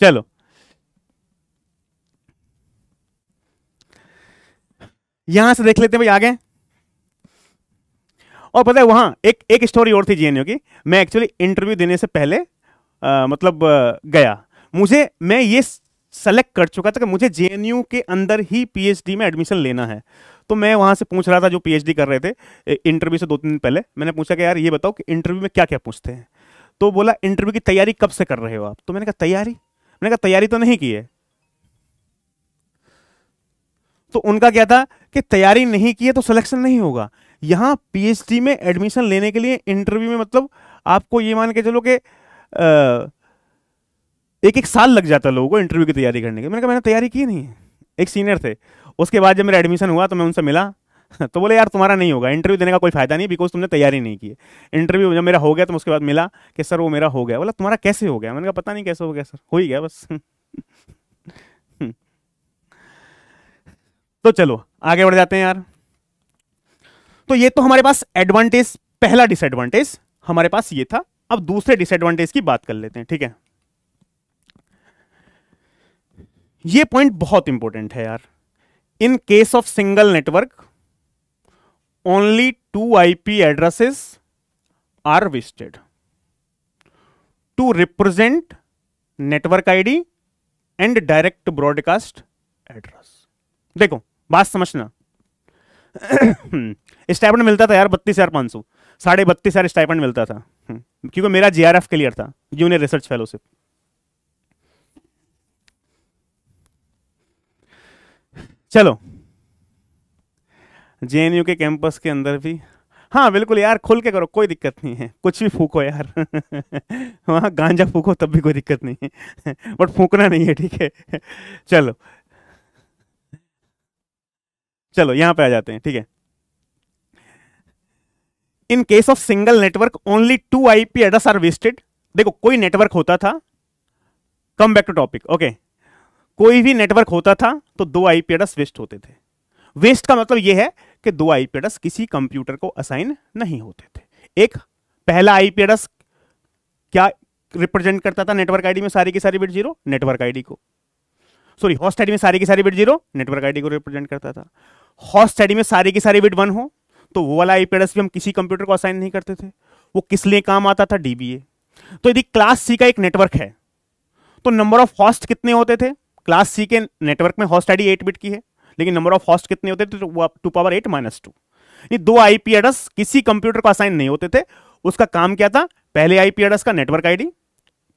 चलो यहां से देख लेते हैं भाई आगे। और पता है वहां एक एक स्टोरी और थी जेएनयू की, मैं एक्चुअली इंटरव्यू देने से पहले गया, मैं ये सेलेक्ट कर चुका था कि मुझे जेएनयू के अंदर ही पीएचडी में एडमिशन लेना है, तो मैं वहां से पूछ रहा था जो पीएचडी कर रहे थे इंटरव्यू से 2-3 दिन पहले, मैंने पूछा कि यार ये बताओ कि इंटरव्यू में क्या क्या पूछते हैं, तो बोला इंटरव्यू की तैयारी कब से कर रहे हो आप, तो मैंने कहा तैयारी, मैंने कहा तैयारी तो नहीं की है, तो उनका क्या था कि तैयारी नहीं की है तो सिलेक्शन नहीं होगा। यहां पीएचडी में एडमिशन लेने के लिए इंटरव्यू में मतलब आपको ये मान के चलो कि एक एक साल लग जाता लोगों को इंटरव्यू की तैयारी करने के। मैंने कहा मैंने तैयारी की नहीं है, एक सीनियर थे, उसके बाद जब मेरा एडमिशन हुआ तो मैं उनसे मिला तो बोले यार तुम्हारा नहीं होगा, इंटरव्यू देने का कोई फायदा नहीं बिकॉज तुमने तैयारी नहीं की है। इंटरव्यू जब मेरा हो गया तो उसके बाद मिला कि सर वो मेरा हो गया, बोला तुम्हारा कैसे हो गया, मैंने कहा पता नहीं कैसे हो गया सर, हो ही गया बस तो चलो आगे बढ़ जाते हैं यार। तो ये तो हमारे पास एडवांटेज, पहला डिसएडवांटेज हमारे पास ये था, अब दूसरे डिसएडवांटेज की बात कर लेते हैं, ठीक है। ये पॉइंट बहुत इंपॉर्टेंट है यार, in case of single network only 2 IP addresses are wasted to represent network ID and direct broadcast address. देखो बात समझना स्टाइपेंड मिलता था यार 32,500, 32,500 स्टाइपेंड मिलता था, क्योंकि मेरा जीआरएफ क्लियर था, जूनियर रिसर्च फेलोशिप। चलो जेएनयू के कैंपस के अंदर भी, हाँ बिल्कुल यार खुल के करो, कोई दिक्कत नहीं है, कुछ भी फूको यार वहां गांजा फूको तब भी कोई दिक्कत नहीं है बट फूकना नहीं है, ठीक है चलो चलो यहां पे आ जाते हैं, ठीक है। In case of single network only 2 IP address are wasted. देखो कोई नेटवर्क होता था, come back to topic, okay, कोई भी नेटवर्क होता था तो 2 IP एड्रेस वेस्ट होते थे। वेस्ट का मतलब यह है कि 2 IP एड्रेस किसी कंप्यूटर को असाइन नहीं होते थे। एक पहला IP एड्रेस क्या रिप्रेजेंट करता था नेटवर्क आईडी में सारी की सारी बिट 0, नेटवर्क आईडी को, सॉरी होस्ट आईडी में सारी की सारी बिट 0 नेटवर्क आईडी को रिप्रेजेंट करता था। होस्ट आईडी में सारी की सारी बिट 1 हो तो वो वाला IP एड्रेस भी हम किसी कंप्यूटर को असाइन नहीं करते थे, वो किस लिए काम आता था, DBA। तो यदि क्लास C का एक नेटवर्क है तो नंबर ऑफ होस्ट कितने होते थे, क्लास C के नेटवर्क में होस्ट आईडी 8 बिट की है, लेकिन नंबर ऑफ होस्ट कितने होते थे, तो वो 2⁻8 - 2। ये 2 IP एड्रेस किसी कंप्यूटर को असाइन नहीं होते थे। उसका काम क्या था, पहले IP एड्रेस का नेटवर्क आईडी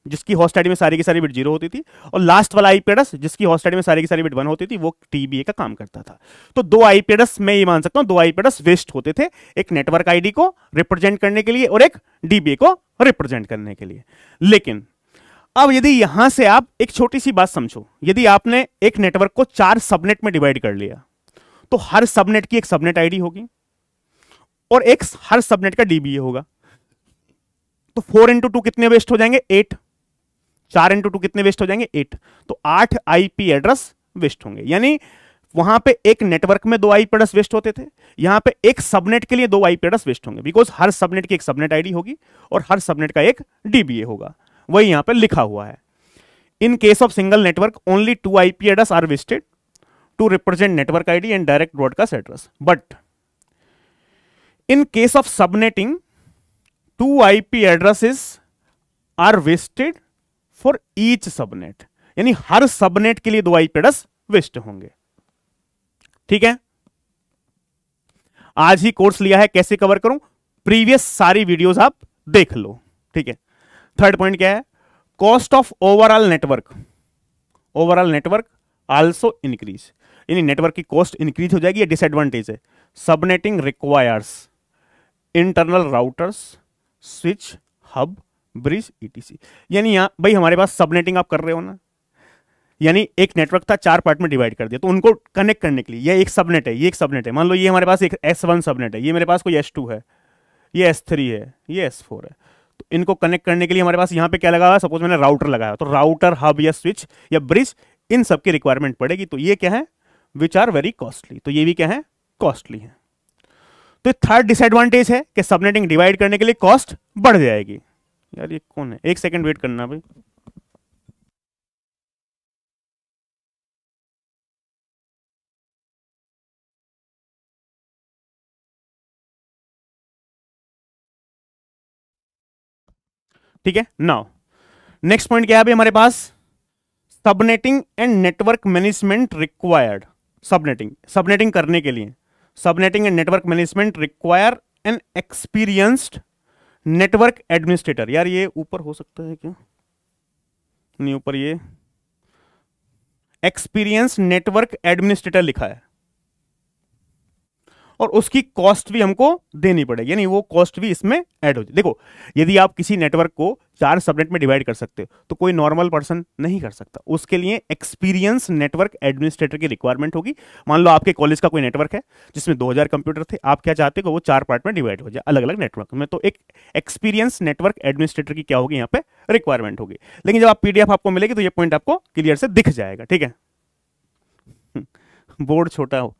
जिसकी होस्ट आईडी में सारी की सारी बिट 0 होती थी, और लास्ट वाला IP एड्रेस जिसकी होस्ट आईडी में सारी की सारी बिट 1 होती थी, वो DBA का काम करता था। तो 2 IP एड्रेस मैं ये मान सकता हूं 2 IP एड्रेस वेस्ट होते थे, एक नेटवर्क आईडी को रिप्रेजेंट करने के लिए और एक DBA को रिप्रेजेंट करने के लिए। लेकिन अब यदि यहां से आप एक छोटी सी बात समझो, यदि आपने एक नेटवर्क को 4 सबनेट में डिवाइड कर लिया तो हर सबनेट की एक सबनेट आईडी होगी और एक हर सबनेट का DBA होगा, तो 4 × 2 कितने वेस्ट हो जाएंगे, 8। 4 × 2 कितने वेस्ट हो जाएंगे, 8। तो 8 IP एड्रेस वेस्ट होंगे, यानी वहां पे एक नेटवर्क में 2 आईपी एड्रेस वेस्ट होते थे, यहां पे एक सबनेट के लिए 2 आईपी एड्रेस वेस्ट होंगे, बिकॉज हर सबनेट की एक सबनेट आईडी होगी और हर सबनेट का एक डीबीए होगा, वही यहां पे लिखा हुआ है। In case of single network only 2 IP address are wasted to represent network ID and direct broadcast address, but in case of subnetting 2 IP addresses are wasted for each subnet, यानी हर subnet के लिए 2 IP address waste होंगे। ठीक है, आज ही course लिया है, कैसे कवर करूं, प्रीवियस सारी वीडियोस आप देख लो। ठीक है, थर्ड पॉइंट क्या है, cost of overall network also increase, यानी नेटवर्क की कॉस्ट इंक्रीज हो जाएगी, ये डिसएडवांटेज है। Subnetting requires internal routers, switch, hub, bridge, etc. यानी यहां भाई हमारे पास सबनेटिंग आप कर रहे हो ना, यानी एक नेटवर्क था 4 पार्ट में डिवाइड कर दिया, तो उनको कनेक्ट करने के लिए ये एक सबनेट है, ये एक सबनेट है, मान लो ये हमारे पास एक S1 सबनेट है, ये मेरे पास कोई S2 है, ये S3 है, ये S4 है, तो इनको कनेक्ट करने के लिए हमारे पास यहां पे क्या लगा हुआ है, सपोज मैंने राउटर लगाया, तो राउटर, हब या स्विच या ब्रिज, इन सब की रिक्वायरमेंट पड़ेगी, तो ये क्या है, विच आर वेरी कॉस्टली, तो ये भी क्या है, कॉस्टली है। तो थर्ड डिसएडवांटेज है कि सबनेटिंग डिवाइड करने के लिए कॉस्ट बढ़ जाएगी। यार ये कौन है, एक सेकंड वेट करना भाई। ठीक है, नाउ नेक्स्ट पॉइंट क्या है अभी हमारे पास, subnetting and network management required. Subnetting करने के लिए subnetting and network management require an experienced network administrator. यार ये ऊपर हो सकता है क्या, नहीं ऊपर ये एक्सपीरियंस नेटवर्क एडमिनिस्ट्रेटर लिखा है, और उसकी कॉस्ट भी हमको देनी पड़ेगी, यानी वो कॉस्ट भी इसमें ऐड हो जाए। देखो, यदि आप किसी नेटवर्क को 4 सबनेट में डिवाइड कर सकते हो तो कोई नॉर्मल पर्सन नहीं कर सकता, उसके लिए एक्सपीरियंस नेटवर्क एडमिनिस्ट्रेटर की रिक्वायरमेंट होगी। मान लो आपके कॉलेज का कोई नेटवर्क है जिसमें 2000 कंप्यूटर थे, आप क्या चाहते हो वो 4 पार्ट में डिवाइड हो जाए अलग अलग नेटवर्क में, तो एक एक्सपीरियंस नेटवर्क एडमिनिस्ट्रेटर की क्या होगी यहाँ पे, रिक्वायरमेंट होगी। लेकिन जब आप पीडीएफ आपको मिलेगी तो ये पॉइंट आपको क्लियर से दिख जाएगा। ठीक है, बोर्ड छोटा हो,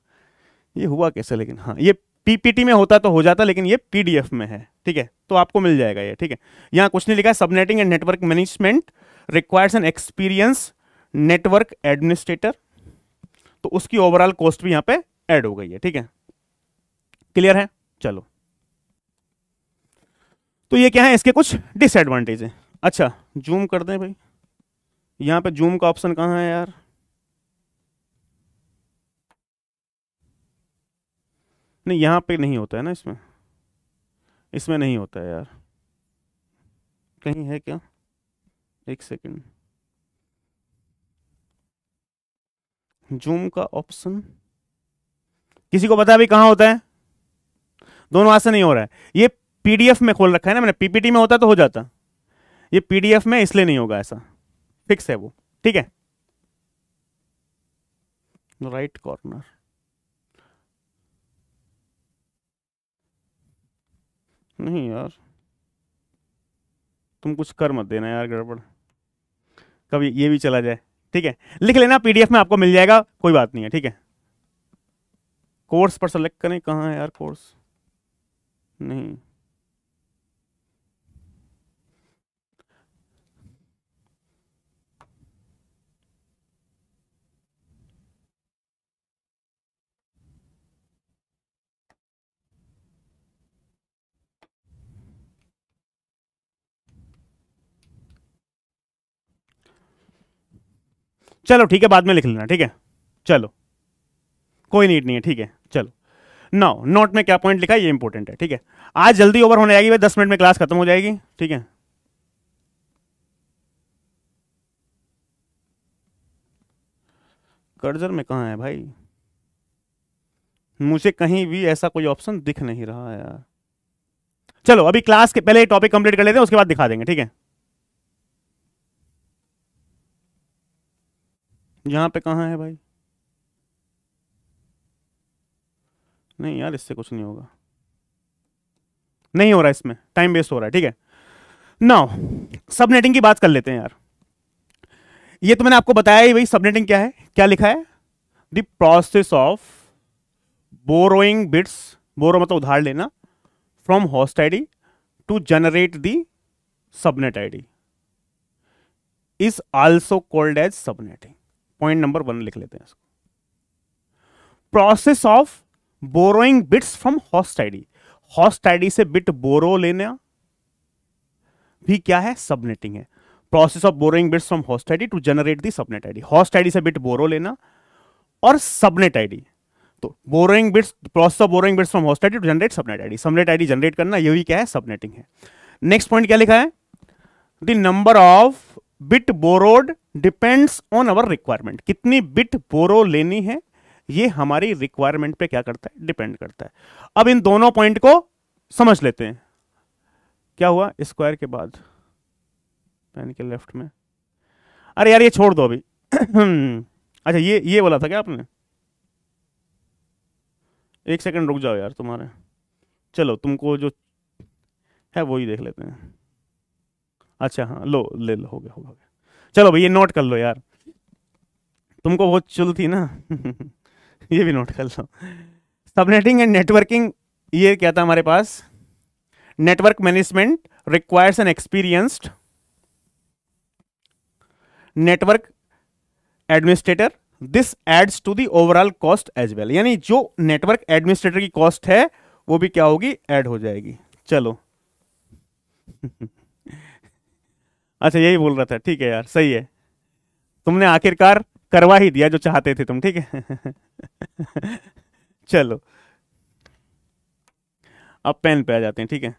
ये हुआ कैसे, लेकिन हाँ ये पीपीटी में होता तो हो जाता, लेकिन ये पीडीएफ में है। ठीक है, तो आपको मिल जाएगा ये। ठीक है, यहां कुछ नहीं लिखा है, subnetting and network management requires an experience network administrator, तो उसकी ओवरऑल कॉस्ट भी यहां पे ऐड हो गई है। ठीक है, क्लियर है, चलो। तो ये क्या है, इसके कुछ डिसएडवांटेज है। अच्छा जूम कर दें भाई, यहां पे जूम का ऑप्शन कहां है यार, नहीं यहां पे नहीं होता है ना, इसमें नहीं होता है यार, कहीं है क्या, एक सेकंड, जूम का ऑप्शन किसी को पता है अभी कहां होता है, दोनों हाथ से नहीं हो रहा है, ये पीडीएफ में खोल रखा है ना मैंने, पीपीटी में होता तो हो जाता, ये पीडीएफ में इसलिए नहीं होगा, ऐसा फिक्स है वो। ठीक है, राइट कॉर्नर, नहीं यार तुम कुछ कर मत देना यार गड़बड़, कभी ये भी चला जाए। ठीक है, लिख लेना, पीडीएफ में आपको मिल जाएगा, कोई बात नहीं है। ठीक है, कोर्स पर सेलेक्ट करें, कहां है यार कोर्स, नहीं चलो ठीक है, बाद में लिख लेना। ठीक है, चलो कोई नीड नहीं है। ठीक है, चलो नाउ नोट में क्या पॉइंट लिखा है ये इंपॉर्टेंट है। ठीक है, आज जल्दी ओवर होने जाएगी भाई, 10 मिनट में क्लास खत्म हो जाएगी। ठीक है, कर्जर में कहां है भाई, मुझे कहीं भी ऐसा कोई ऑप्शन दिख नहीं रहा है यार। चलो अभी क्लास के पहले टॉपिक कंप्लीट कर लेते हैं, उसके बाद दिखा देंगे। ठीक है, यहां पे कहां है भाई, नहीं यार इससे कुछ नहीं होगा, नहीं हो रहा, इसमें टाइम वेस्ट हो रहा है। ठीक है, नाउ सबनेटिंग की बात कर लेते हैं यार। ये तो मैंने आपको बताया ही भाई, सबनेटिंग क्या है, क्या लिखा है, the process of borrowing bits, borrow मतलब उधार लेना, from host ID to generate the subnet ID is also called as subnetting. Point number 1 लिख लेते हैं इसको। Process of borrowing bits from host ID, host ID से बिट बोरो लेना भी क्या है, सबनेटिंग है। Process of borrowing bits from host ID to generate the subnet ID, host ID से बिट बोरो लेना और सबनेट आईडी। तो borrowing bits, process of borrowing bits from host ID to generate subnet ID, subnet ID जनरेट करना, यही क्या है, subnetting है। नेक्स्ट पॉइंट क्या लिखा है, the number of bit borrowed depends on our requirement, कितनी बिट बोरो लेनी है ये हमारी रिक्वायरमेंट पे क्या करता है, डिपेंड करता है। अब इन दोनों पॉइंट को समझ लेते हैं। क्या हुआ स्क्वायर के बाद, पेन के लेफ्ट में, अरे यार ये छोड़ दो अभी अच्छा ये बोला था क्या आपने, एक सेकंड रुक जाओ यार तुम्हारे, चलो तुमको जो है वो ही देख लेते हैं। अच्छा हाँ लो, ले लो, हो गया हो गया। चलो भाई ये नोट कर लो यार, तुमको बहुत चुल थी ना ये भी नोट कर लो। सबनेटिंग एंड नेटवर्किंग, ये क्या था हमारे पास, network management requires an experienced network administrator, this adds to the overall cost as well, यानी जो नेटवर्क एडमिनिस्ट्रेटर की कॉस्ट है वो भी क्या होगी, ऐड हो जाएगी। चलो अच्छा यही बोल रहा था, ठीक है यार, सही है, तुमने आखिरकार करवा ही दिया जो चाहते थे तुम, ठीक है चलो अब पेन पे आ जाते हैं, ठीक है।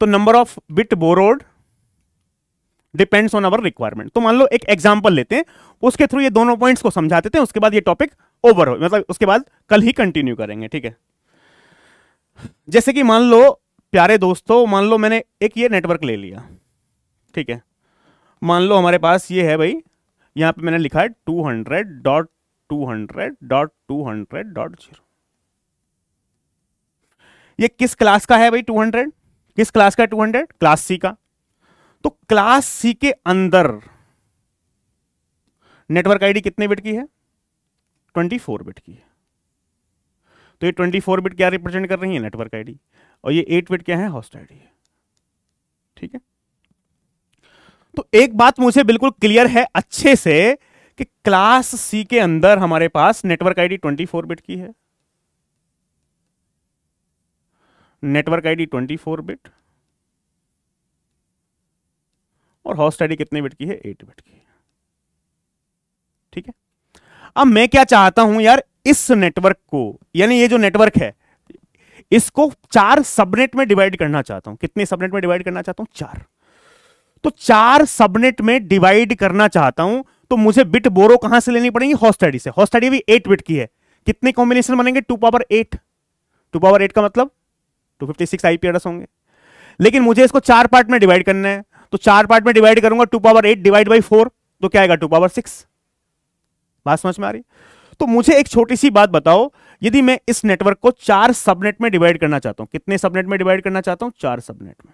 तो number of bit borrowed depends on our requirement. तो मान लो एक एग्जांपल लेते हैं, उसके थ्रू ये दोनों पॉइंट्स को समझा देते हैं, उसके बाद ये टॉपिक ओवर हो, मतलब उसके बाद कल ही कंटिन्यू करेंगे, ठीक है। जैसे कि मान लो प्यारे दोस्तों, मान लो मैंने एक ये नेटवर्क ले लिया, ठीक है। मान लो हमारे पास ये है भाई, यहां पे मैंने लिखा है 200.200.200.0। ये किस क्लास का है भाई 200, किस क्लास का 200, क्लास सी का। तो क्लास सी के अंदर नेटवर्क आईडी कितने बिट की है, 24 बिट की है। तो ये 24 बिट क्या रिप्रेजेंट कर रही है, नेटवर्क आईडी, और ये 8 बिट क्या है, होस्ट आईडी है, ठीक है। तो एक बात मुझे बिल्कुल क्लियर है अच्छे से कि क्लास सी के अंदर हमारे पास नेटवर्क आईडी 24 बिट की है, नेटवर्क आईडी 24 बिट, और होस्ट आईडी कितने बिट की है, 8 बिट की है, ठीक है। अब मैं क्या चाहता हूं यार, इस नेटवर्क को, यानी ये जो नेटवर्क है इसको 4 सबनेट में डिवाइड करना चाहता हूं। कितने सबनेट में डिवाइड करना चाहता हूं, 4। तो 4 सबनेट में डिवाइड करना चाहता हूं, तो मुझे बिट बोरो कहां से लेनी पड़ेगी, होस्ट आईडी से। होस्ट आईडी भी 8 बिट की है, कितने कॉम्बिनेशन बनेंगे, 2 पावर 8। 2 पावर 8 का मतलब 256 आईपी एड्रेस होंगे, लेकिन मुझे इसको 4 पार्ट में डिवाइड करना है। तो 4 पार्ट में डिवाइड करूंगा, 2 पावर 8 डिवाइड बाई 4, तो क्या आएगा, 2 पावर 6। बात समझ में आ रही। तो मुझे एक छोटी सी बात बताओ, यदि मैं इस नेटवर्क को 4 सबनेट में डिवाइड करना चाहता हूं, कितने सबनेट में डिवाइड करना चाहता हूं, 4 सबनेट में।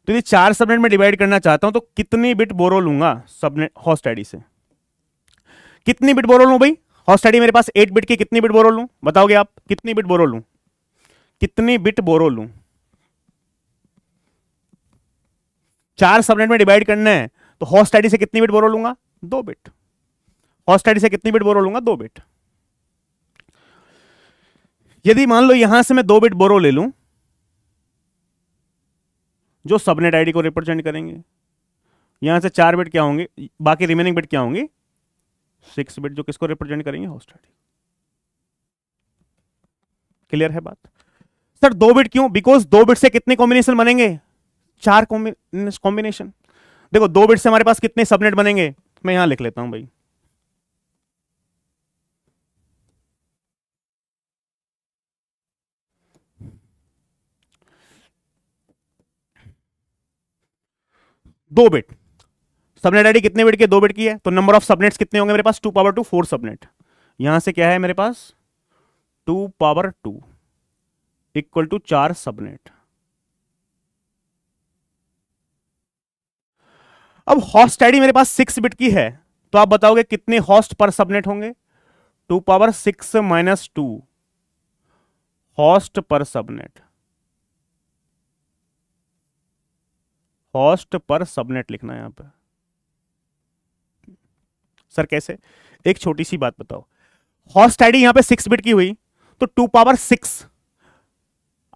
तो यदि 4 सबनेट में डिवाइड करना चाहता हूं तो कितनी बिट बोरो लूंगा सबनेट होस्ट आईडी से, कितनी बिट बोरो लूं भाई, होस्ट आईडी मेरे पास 8 बिट की, कितनी बिट बोरो लूं, बताओगे आप, कितनी बिट बोरो लूं, कितनी बिट बोरो लूं। 4 सबनेट में डिवाइड करना है तो होस्ट आईडी से कितनी बिट बोरो लूंगा, 2 बिट। होस्ट आईडी से कितनी बिट बोरो लूंगा, 2 बिट। यदि मान लो यहां से मैं 2 बिट बोरो ले लूं जो सबनेट आईडी को रिप्रेजेंट करेंगे, यहां से 4 बिट क्या होंगे, बाकी रिमेनिंग बिट क्या होंगे, 6 बिट, जो किसको रिप्रेजेंट करेंगे, होस्ट आईडी। क्लियर है बात। सर 2 बिट क्यों, बिकॉज 2 बिट से कितने कॉम्बिनेशन बनेंगे, 4 कॉम्बिनेशन। देखो 2 बिट से हमारे पास कितने सबनेट बनेंगे, मैं यहां लिख लेता हूं भाई, दो बिट। सबनेट आईडी कितने बिट की, 2 बिट की है, तो नंबर ऑफ सबनेट्स कितने होंगे मेरे पास, 2 पावर 2, 4 सबनेट। यहां से क्या है मेरे पास, 2 पावर 2 इक्वल टू 4 सबनेट। अब होस्ट आईडी मेरे पास 6 बिट की है, तो आप बताओगे कितने होस्ट पर सबनेट होंगे? 2^6 - 2 होस्ट पर सबनेट, होस्ट पर सबनेट लिखना है यहां पर। सर कैसे? एक छोटी सी बात बताओ, होस्ट आईडी यहां पे 6 बिट की हुई, तो 2^6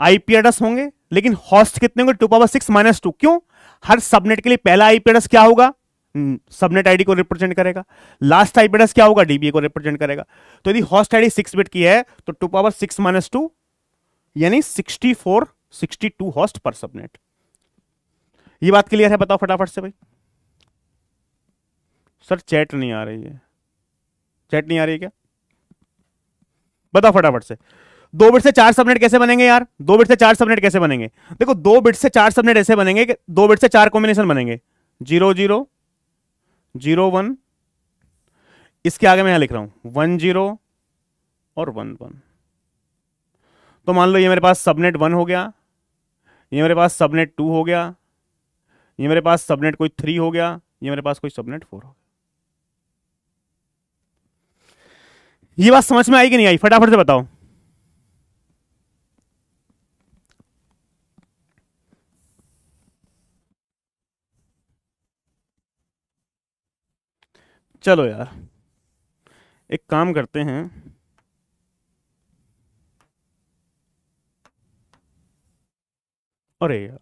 आईपी एड्रेस होंगे, लेकिन होस्ट कितने होंगे? 2^6 - 2। क्यों? हर सबनेट के लिए पहला आईपी एड्रेस क्या होगा? सबनेट आईडी को रिप्रेजेंट करेगा। लास्ट आईपी एड्रेस क्या होगा? डीबीए को रिप्रेजेंट करेगा। तो यदि होस्ट आईडी 6 बिट की है तो 2^6 - 2 यानी 62 होस्ट पर सबनेट। ये बात क्लियर है? बताओ फटाफट से भाई। सर चैट नहीं आ रही है, चैट नहीं आ रही है क्या? बताओ फटाफट से। 2 बिट से 4 सबनेट कैसे बनेंगे यार? 2 बिट से 4 सबनेट कैसे बनेंगे? देखो 2 बिट से 4 सबनेट ऐसे बनेंगे कि 2 बिट से 4 कॉम्बिनेशन बनेंगे, 0 0 0 1। इसके आगे मैं यहां लिख रहा हूं 1 0 और 1 1। तो मान लो ये मेरे पास सबनेट 1 हो गया, ये मेरे पास सबनेट 2 हो गया, ये मेरे पास सबनेट कोई 3 हो गया, ये मेरे पास कोई सबनेट 4 हो गया। ये बात समझ में आई कि नहीं आई? फटाफट से बताओ। चलो यार एक काम करते हैं, अरे यार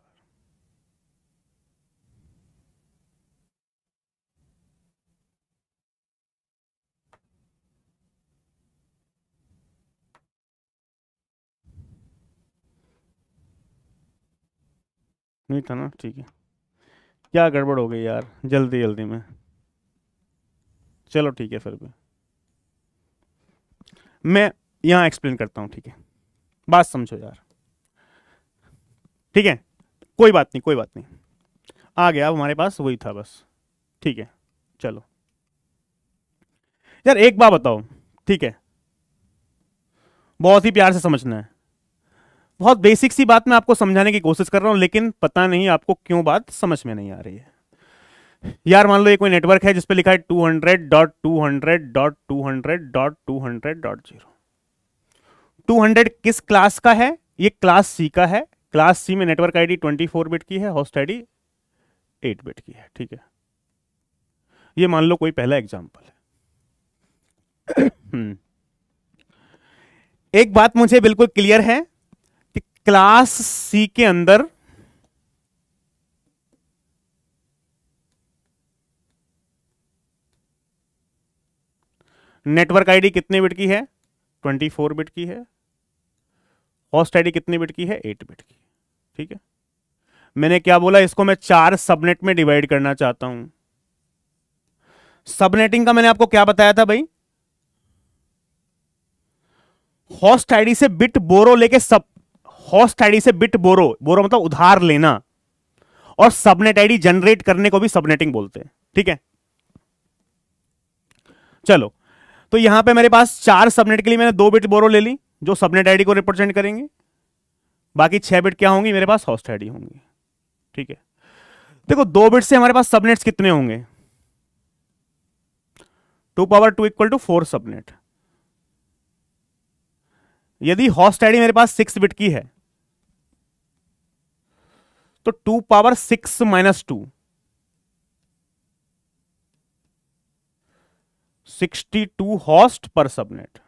नहीं था ना, ठीक है। क्या गड़बड़ हो गई यार जल्दी जल्दी में। चलो ठीक है, फिर भी मैं यहां एक्सप्लेन करता हूं, ठीक है? बात समझो यार, ठीक है? कोई बात नहीं, कोई बात नहीं, आ गया। अब हमारे पास वही था बस, ठीक है? चलो यार एक बात बताओ, ठीक है? बहुत ही प्यार से समझना है, बहुत बेसिक सी बात मैं आपको समझाने की कोशिश कर रहा हूं, लेकिन पता नहीं आपको क्यों बात समझ में नहीं आ रही है। यार मान लो ये कोई नेटवर्क है जिसपे लिखा है 200.200.200.200.0। 200 किस क्लास का है? ये क्लास सी का है। क्लास सी में नेटवर्क आईडी 24 बिट की है, होस्ट आईडी 8 बिट की है, ठीक है? ये मान लो कोई पहला एग्जांपल है। एक बात मुझे बिल्कुल क्लियर है कि क्लास सी के अंदर नेटवर्क आईडी कितने बिट की है? 24 बिट की है। होस्ट आईडी कितने बिट की है? 8 बिट की, ठीक है? मैंने क्या बोला? इसको मैं 4 सबनेट में डिवाइड करना चाहता हूं। सबनेटिंग का मैंने आपको क्या बताया था भाई? होस्ट आईडी से बिट बोरो लेके सब, होस्ट आईडी से बिट बोरो, बोरो मतलब उधार लेना, और सबनेट आईडी जनरेट करने को भी सबनेटिंग बोलते हैं, ठीक है? चलो, तो यहां पे मेरे पास 4 सबनेट के लिए मैंने 2 बिट बोरो ले ली जो सबनेट आईडी को रिप्रेजेंट करेंगे। बाकी 6 बिट क्या होंगी? मेरे पास होस्ट आईडी होंगी, ठीक है? देखो 2 बिट से हमारे पास सबनेट्स कितने होंगे? 2^2 = 4 सबनेट। यदि होस्ट आईडी मेरे पास 6 बिट की है तो 2^6 - 2 62 होस्ट पर सबनेट।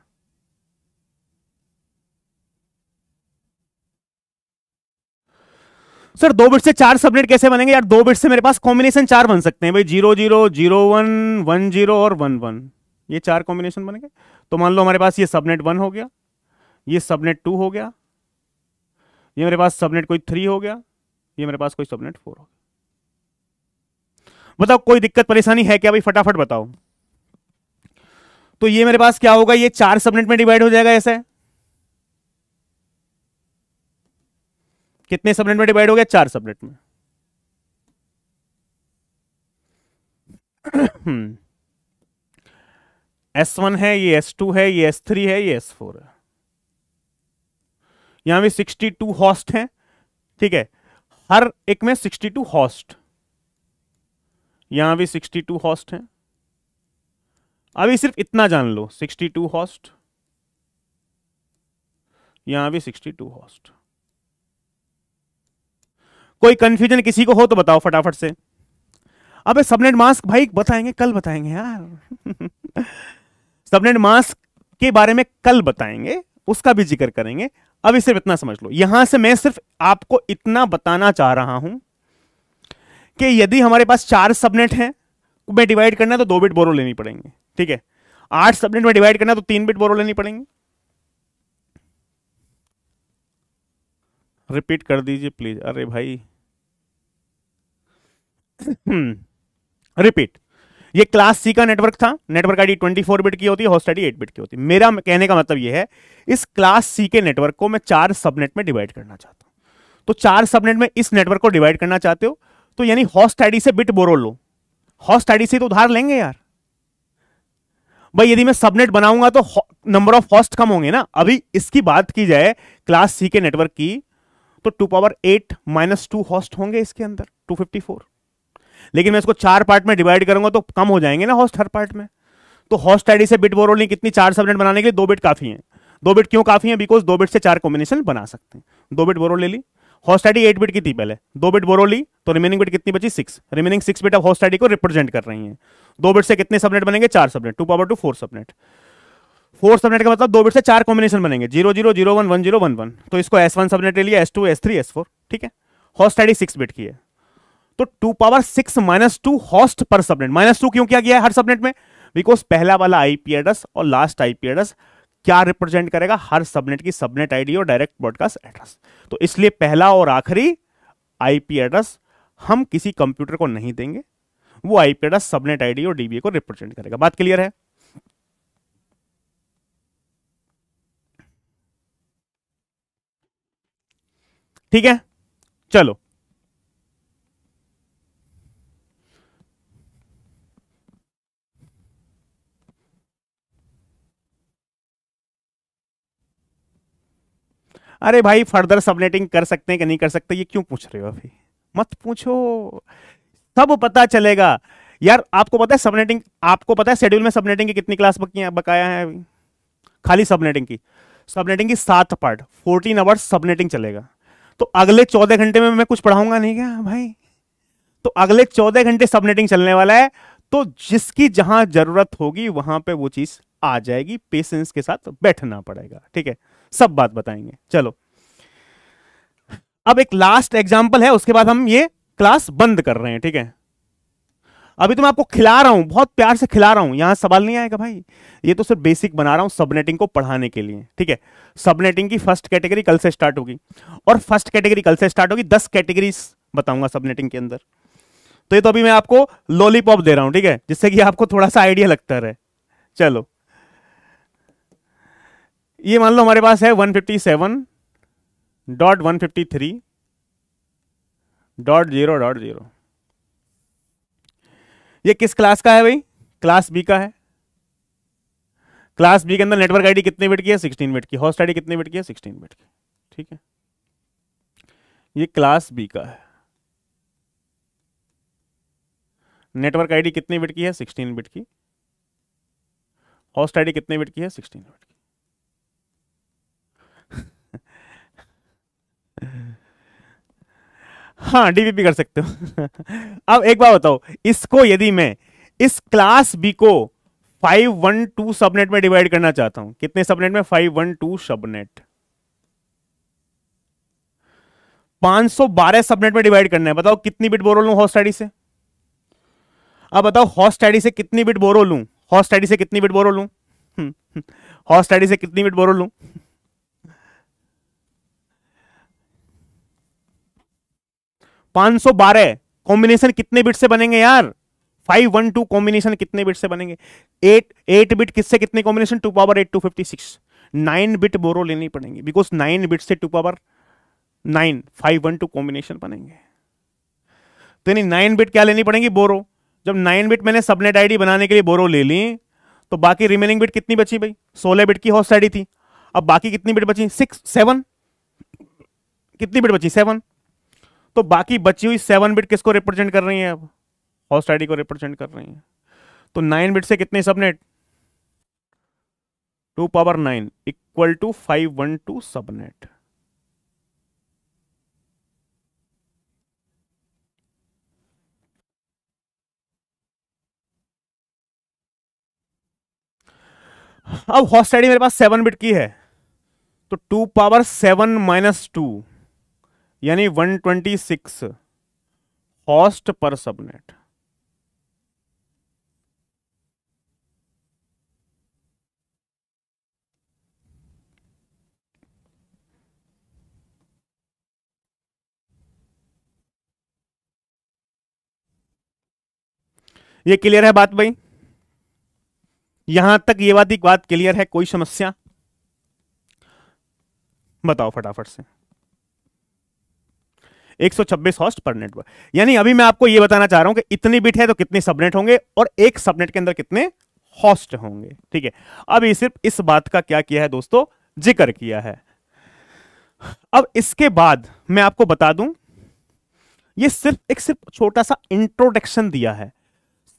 सर 2 बिट से 4 सबनेट कैसे बनेंगे यार? 2 बिट से मेरे पास कॉम्बिनेशन 4 बन सकते हैं भाई, 0 0 0 1 1 0 और 1 1, ये 4 कॉम्बिनेशन बनेंगे। तो मान लो हमारे पास ये सबनेट 1 हो गया, ये सबनेट 2 हो गया, ये मेरे पास सबनेट कोई 3 हो गया, ये मेरे पास कोई सबनेट 4 हो गया। बताओ कोई दिक्कत परेशानी है क्या भाई? फटाफट बताओ। तो ये मेरे पास क्या होगा? ये 4 सबनेट में डिवाइड हो जाएगा ऐसे। कितने सबनेट में डिवाइड हो गया? 4 सबनेट में। S1 है, ये S2 है, ये S3 है, ये S4 है। यहां भी 62 होस्ट हैं, ठीक है? हर एक में 62 होस्ट, यहां भी 62 होस्ट हैं। अभी सिर्फ इतना जान लो, 62 होस्ट, यहां भी 62 होस्ट। कोई कंफ्यूजन किसी को हो तो बताओ फटाफट से। अबे सबनेट मास्क भाई बताएंगे, कल बताएंगे यार। सबनेट मास्क के बारे में कल बताएंगे, उसका भी जिक्र करेंगे। अभी सिर्फ इतना समझ लो, यहां से मैं सिर्फ आपको इतना बताना चाह रहा हूं कि यदि हमारे पास 4 सबनेट हैं, में डिवाइड करना है तो 2 बिट बोरो लेनी पड़ेंगे, ठीक है। 8 सबनेट में डिवाइड करना है तो 3 बिट बोरो लेनी पड़ेंगे। रिपीट कर दीजिए प्लीज, अरे भाई। रिपीट। ये क्लास सी का नेटवर्क था, नेटवर्क आईडी 24 बिट की होती है, होस्ट आईडी 8 बिट की होती है। मेरा कहने का मतलब यह है, इस क्लास सी के नेटवर्क को मैं 4 सबनेट में डिवाइड करना चाहता हूं। तो 4 सबनेट में इस नेटवर्क को डिवाइड करना चाहते हो, तो यानी होस्ट आईडी से बिट बोरो लो। होस्ट आईडी से तो उधार लेंगे यार भाई। यदि मैं सबनेट बनाऊंगा तो नंबर ऑफ होस्ट कम होंगे ना। अभी इसकी बात की जाए क्लास सी के नेटवर्क की, तो 2 ^ 8 - 2 होस्ट होंगे इसके अंदर, 254। लेकिन मैं इसको 4 पार्ट में डिवाइड करूंगा तो कम हो जाएंगे ना होस्ट हर पार्ट में। तो होस्ट आईडी से बिट बोरो नहीं, कितनी 4 सबनेट बनाने के लिए 2 बिट काफी है। 2 बिट क्यों काफी है? बिकॉज 2 बिट से 4 कॉम्बिनेशन बना सकते हैं। 2 बिट बोरो ले ली। होस्ट आईडी 8 बिट की थी पहले, 2 बिट बोरो ली तो रिमेनिंग बिट कितनी बची? 6। Remaining 6 bit of host ID को रिप्रेजेंट कर रही है। 2 बिट से कितने सबनेट बनेंगे? 4 सबनेट, 2 ^ 2 4 सबनेट। 4 सबनेट का मतलब 2 बिट से 4 कॉम्बिनेशन बनेंगे, 0 0 0 1 1 0 1 1। तो इसको S1 सबनेट ले लिया, S2 S3 S4, ठीक है। होस्ट आईडी 6 बिट की है, तो 2 ^ 6 - 2 होस्ट पर सबनेट। -2 क्यों किया गया है हर सबनेट में? बिकॉज पहला वाला आईपी एड्रेस और लास्ट आईपी एड्रेस क्या रिप्रेजेंट करेगा? हर सबनेट की सबनेट आईडी और डायरेक्ट ब्रॉडकास्ट एड्रेस। तो इसलिए पहला और आखिरी आईपी एड्रेस हम किसी कंप्यूटर को नहीं देंगे, वो आईपी एड्रेस सबनेट आईडी और डीबीए को रिप्रेजेंट करेगा। बात क्लियर है? ठीक है, चलो। अरे भाई फर्दर सबनेटिंग कर सकते हैं कि नहीं कर सकते, ये क्यों पूछ रहे हो? अभी मत पूछो, सब पता चलेगा यार। आपको पता है सबनेटिंग, आपको पता है शेड्यूल में सबनेटिंग की कितनी क्लास बकाया है अभी? खाली सबनेटिंग की, 7 पार्ट, 14 आवर्स सबनेटिंग चलेगा। तो अगले 14 घंटे में मैं कुछ पढ़ाऊंगा नहीं क्या भाई? तो अगले 14 घंटे सबनेटिंग चलने वाला है। तो जिसकी जहां जरूरत होगी वहां पे वो चीज आ जाएगी। पेशेंस के साथ बैठना पड़ेगा, ठीक है। सब बात बताएंगे, चलो। अब एक लास्ट एग्जांपल है, उसके बाद हम ये क्लास बंद कर रहे हैं, ठीक है। अभी तो मैं आपको खिला रहा हूं, बहुत प्यार से खिला रहा हूं, यहां सवाल नहीं आएगा भाई। ये तो सिर्फ बेसिक बना रहा हूं सबनेटिंग को पढ़ाने के लिए, ठीक है। सबनेटिंग की फर्स्ट कैटेगरी कल से स्टार्ट होगी, और फर्स्ट कैटेगरी कल से स्टार्ट होगी। 10 कैटेगरीज बताऊंगा सबनेटिंग के अंदर। तो ये तो अभी मैं आपको लॉलीपॉप दे रहा हूं, ठीक है, जिससे कि आपको थोड़ा सा आइडिया लगता रहे। चलो, ये मान लो हमारे पास है 157.153.0.0। ये किस क्लास का है भाई? क्लास बी का है। क्लास बी के अंदर नेटवर्क आईडी कितने बिट की है? 16 बिट की। होस्ट आईडी कितने बिट की है? 16 बिट की, ठीक है। ये क्लास बी का है। नेटवर्क आईडी कितने बिट की है? 16 बिट की। होस्ट आईडी कितने बिट की है? 16 बिट की। हाँ, डीवीपी कर सकते हो। अब एक बात बताओ, इसको यदि मैं इस क्लास बी को 512 सबनेट में डिवाइड करना चाहता हूं, कितने सबनेट में? 512 सबनेट। 512 सबनेट में डिवाइड करना है। बताओ कितनी बिट बोरो लूं होस्ट आईडी से? अब बताओ होस्ट आईडी से कितनी बिट बोरो लूं? होस्ट आईडी से कितनी बिट बोरो लूं? होस्ट आईडी से कितनी बिट बोरो लूं? 512 कॉम्बिनेशन कितने बिट से बनेंगे यार? 512 कॉम्बिनेशन कितने बिट से बनेंगे? 8 बिट किससे कितने कॉम्बिनेशन? 2 ^ 8 256। 9 बिट बोरो लेनी पड़ेंगी, बिकॉज 9 बिट से 2 ^ 9 512 कॉम्बिनेशन बनेंगे। तो यानी 9 बिट क्या लेनी पड़ेंगी? बोरो। जब 9 बिट मैंने सबनेट आईडी बनाने के लिए बोरो ले ली, तो बाकी रिमेनिंग बिट कितनी बची भाई? 16 बिट की होस्ट आईडी थी। अब बाकी कितनी बिट बची? 7। कितनी बिट बची? 7। तो बाकी बची हुई 7 बिट किसको रिप्रेजेंट कर रही है? अब होस्ट आईडी को रिप्रेजेंट कर रही हैं। तो 9 बिट से कितने subnet, 2 power 9 equal to 512 subnet. अब होस्ट आईडी मेरे पास 7 बिट की है, तो 2 पावर 7 माइनस 2 यानी 126 होस्ट पर सबनेट। ये क्लियर है बात भाई? यहां तक ये बात क्लियर है? कोई समस्या बताओ फटाफट से। 126 होस्ट पर नेटवर्क, यानी अभी मैं आपको यह बताना चाह रहा हूं कि इतनी बिट है तो कितने सबनेट होंगे और एक सबनेट के अंदर कितने होस्ट होंगे। ठीक है, अब ये सिर्फ इस बात का क्या किया है दोस्तों, जिक्र किया है। अब इसके बाद मैं आपको बता दूं, ये सिर्फ छोटा सा इंट्रोडक्शन दिया है।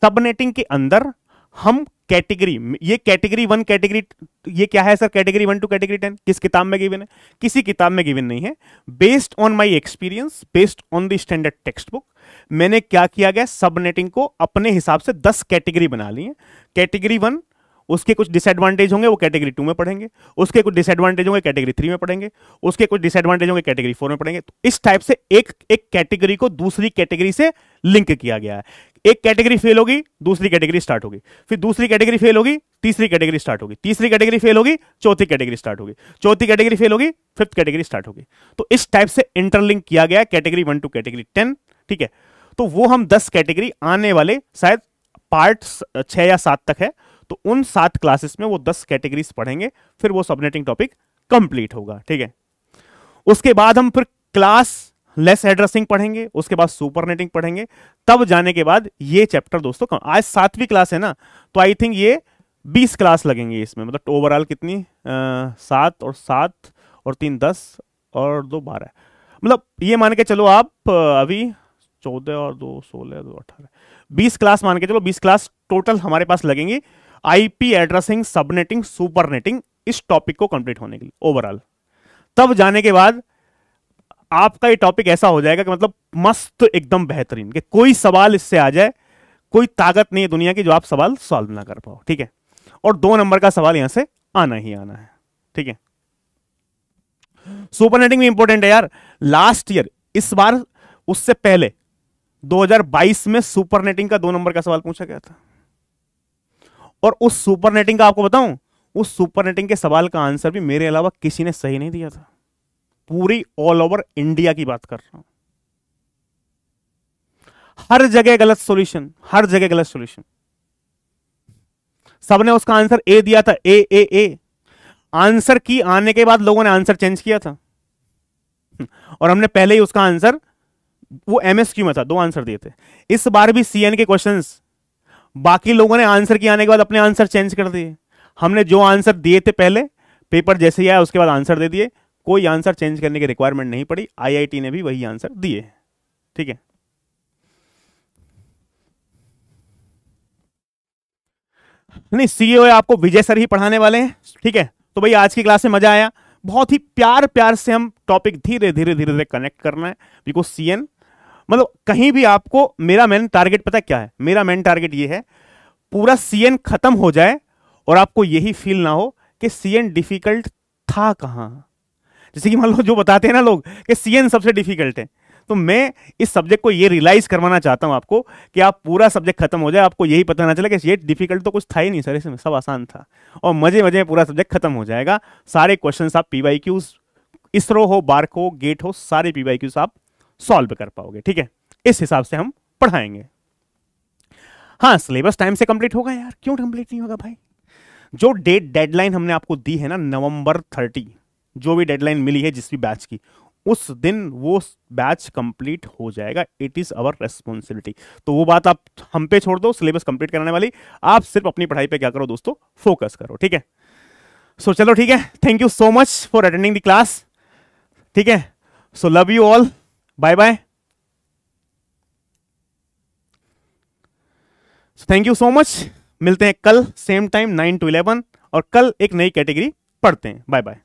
सबनेटिंग के अंदर हम कैटेगरी, ये कैटेगरी 1 कैटेगरी, ये क्या है सर, कैटेगरी 1 टू कैटेगरी 10 किस किताब में गिवन है? किसी किताब में गिवन नहीं है। Based on my experience, based on the standard text book, मैंने क्या किया गया, सबनेटिंग को अपने हिसाब से 10 कैटेगरी बना ली है। कैटेगरी 1, उसके कुछ डिसएडवांटेज होंगे वो कैटेगरी 2 में पढ़ेंगे, उसके कुछ डिसएडवांटेज होंगे कैटेगरी 3 में पढ़ेंगे, उसके कुछ डिसएडवांटेज होंगे कैटेगरी 4 में पढ़ेंगे। तो इस टाइप से एक एक कैटेगरी को दूसरी कैटेगरी से लिंक किया गया है। एक कैटेगरी फेल होगी, दूसरी कैटेगरी स्टार्ट होगी, फिर दूसरी कैटेगरी फेल होगी, तीसरी कैटेगरी स्टार्ट होगी, तीसरी कैटेगरी फेल होगी, चौथी कैटेगरी स्टार्ट होगी, चौथी कैटेगरी फेल होगी, फिफ्थ कैटेगरी स्टार्ट होगी। तो इस टाइप से इंटरलिंक किया गया कैटेगरी 1 टू कैटेगरी 10। ठीक है, तो वो हम 10 कैटेगरी आने वाले शायद पार्ट 6 या 7 तक है, तो उन 7 क्लासेस में वो 10 कैटेगरीज पढ़ेंगे, फिर वो सबनेटिंग टॉपिक कंप्लीट होगा। ठीक है, उसके बाद हम फिर क्लास लेस एड्रेसिंग पढ़ेंगे, उसके बाद सुपरनेटिंग पढ़ेंगे, तब जाने के बाद ये चैप्टर दोस्तों, आज 7वीं क्लास है ना, तो आई थिंक ये 20 क्लास लगेंगे इसमें, मतलब ओवरऑल कितनी 7 और 7 और 3 10 और 2 12, मतलब ये मान के चलो आप अभी 14 और 2 16 2 18 20 क्लास मान के चलो, 20 क्लास टोटल हमारे पास लगेंगी आईपी एड्रेसिंग, सबनेटिंग, सुपरनेटिंग, इस टॉपिक को कंप्लीट होने के लिए ओवरऑल। तब जाने के बाद आपका ये टॉपिक ऐसा हो जाएगा कि मतलब मस्त एकदम बेहतरीन, कि कोई सवाल इससे आ जाए, कोई ताकत नहीं है दुनिया की जो आप सवाल सॉल्व ना कर पाओ। ठीक है, और 2 नंबर का सवाल यहां से आना ही आना है। ठीक है, सुपरनेटिंग भी इंपॉर्टेंट है यार। लास्ट ईयर, इस बार उससे पहले 2022 में सुपरनेटिंग का 2 नंबर का सवाल पूछा गया था, और उस सुपरनेटिंग का आपको बताऊं, उस सुपरनेटिंग के सवाल का आंसर भी मेरे अलावा किसी ने सही नहीं दिया था। पूरी ऑल ओवर इंडिया की बात कर रहा हूं, हर जगह गलत सॉल्यूशन, हर जगह गलत सॉल्यूशन। सबने उसका आंसर ए दिया था, ए। आंसर की आने के बाद लोगों ने आंसर चेंज किया था, और हमने पहले ही उसका आंसर, वो एमएसक्यू में था, 2 आंसर दिए थे। इस बार भी सीएन के क्वेश्चंस बाकी लोगों ने आंसर की आने के बाद अपने आंसर चेंज कर दिए। हमने जो आंसर दिए थे पहले, पेपर जैसे ही आया उसके बाद आंसर दे दिए, कोई आंसर चेंज करने की रिक्वायरमेंट नहीं पड़ी। आईआईटी ने भी वही आंसर दिए। ठीक है, नहीं सीईओ आपको विजय सर ही पढ़ाने वाले हैं। ठीक है, तो भाई आज की क्लास में मजा आया, बहुत ही प्यार प्यार से हम टॉपिक धीरे धीरे धीरे धीरे कनेक्ट करना है, बिकॉज सीएन मतलब कहीं भी आपको, मेरा मेन टारगेट पता है क्या है, मेरा मेन टारगेट ये है पूरा सीएन खत्म हो जाए और आपको यही फील ना हो कि सीएन डिफिकल्ट था कहां। जैसे कि मान लो जो बताते हैं ना लोग कि सीएन सबसे डिफिकल्ट है, तो मैं इस सब्जेक्ट को ये रियलाइज करवाना चाहता हूं आपको कि आप पूरा सब्जेक्ट खत्म हो जाए, आपको यही पता ना चले कि ये डिफिकल्ट तो कुछ था ही नहीं सर, इसमें सब आसान था, और मजे मजे में पूरा सब्जेक्ट खत्म हो जाएगा। सारे क्वेश्चंस आप पीवाईक्यूज, इसरो हो, बार्क हो, गेट हो, सारे पीवाईक्यूज आप सॉल्व कर पाओगे। ठीक है, इस हिसाब से हम पढ़ाएंगे। हाँ, सिलेबस टाइम से कंप्लीट होगा यार, क्यों कंप्लीट नहीं होगा भाई? जो डेडलाइन हमने आपको दी है ना, नवंबर 30, जो भी डेडलाइन मिली है जिस भी बैच की, उस दिन वो बैच कंप्लीट हो जाएगा। It is our responsibility. तो वो बात आप हम पे छोड़ दो, सिलेबस कंप्लीट कराने वाली, आप सिर्फ अपनी पढ़ाई पे क्या करो दोस्तों, फोकस करो। ठीक है, सो चलो ठीक है, thank you so much for attending the class. ठीक है, so love you all, bye bye. Thank you so much, मिलते हैं कल सेम टाइम 9 to 11 और कल एक नई कैटेगरी पढ़ते हैं। Bye bye.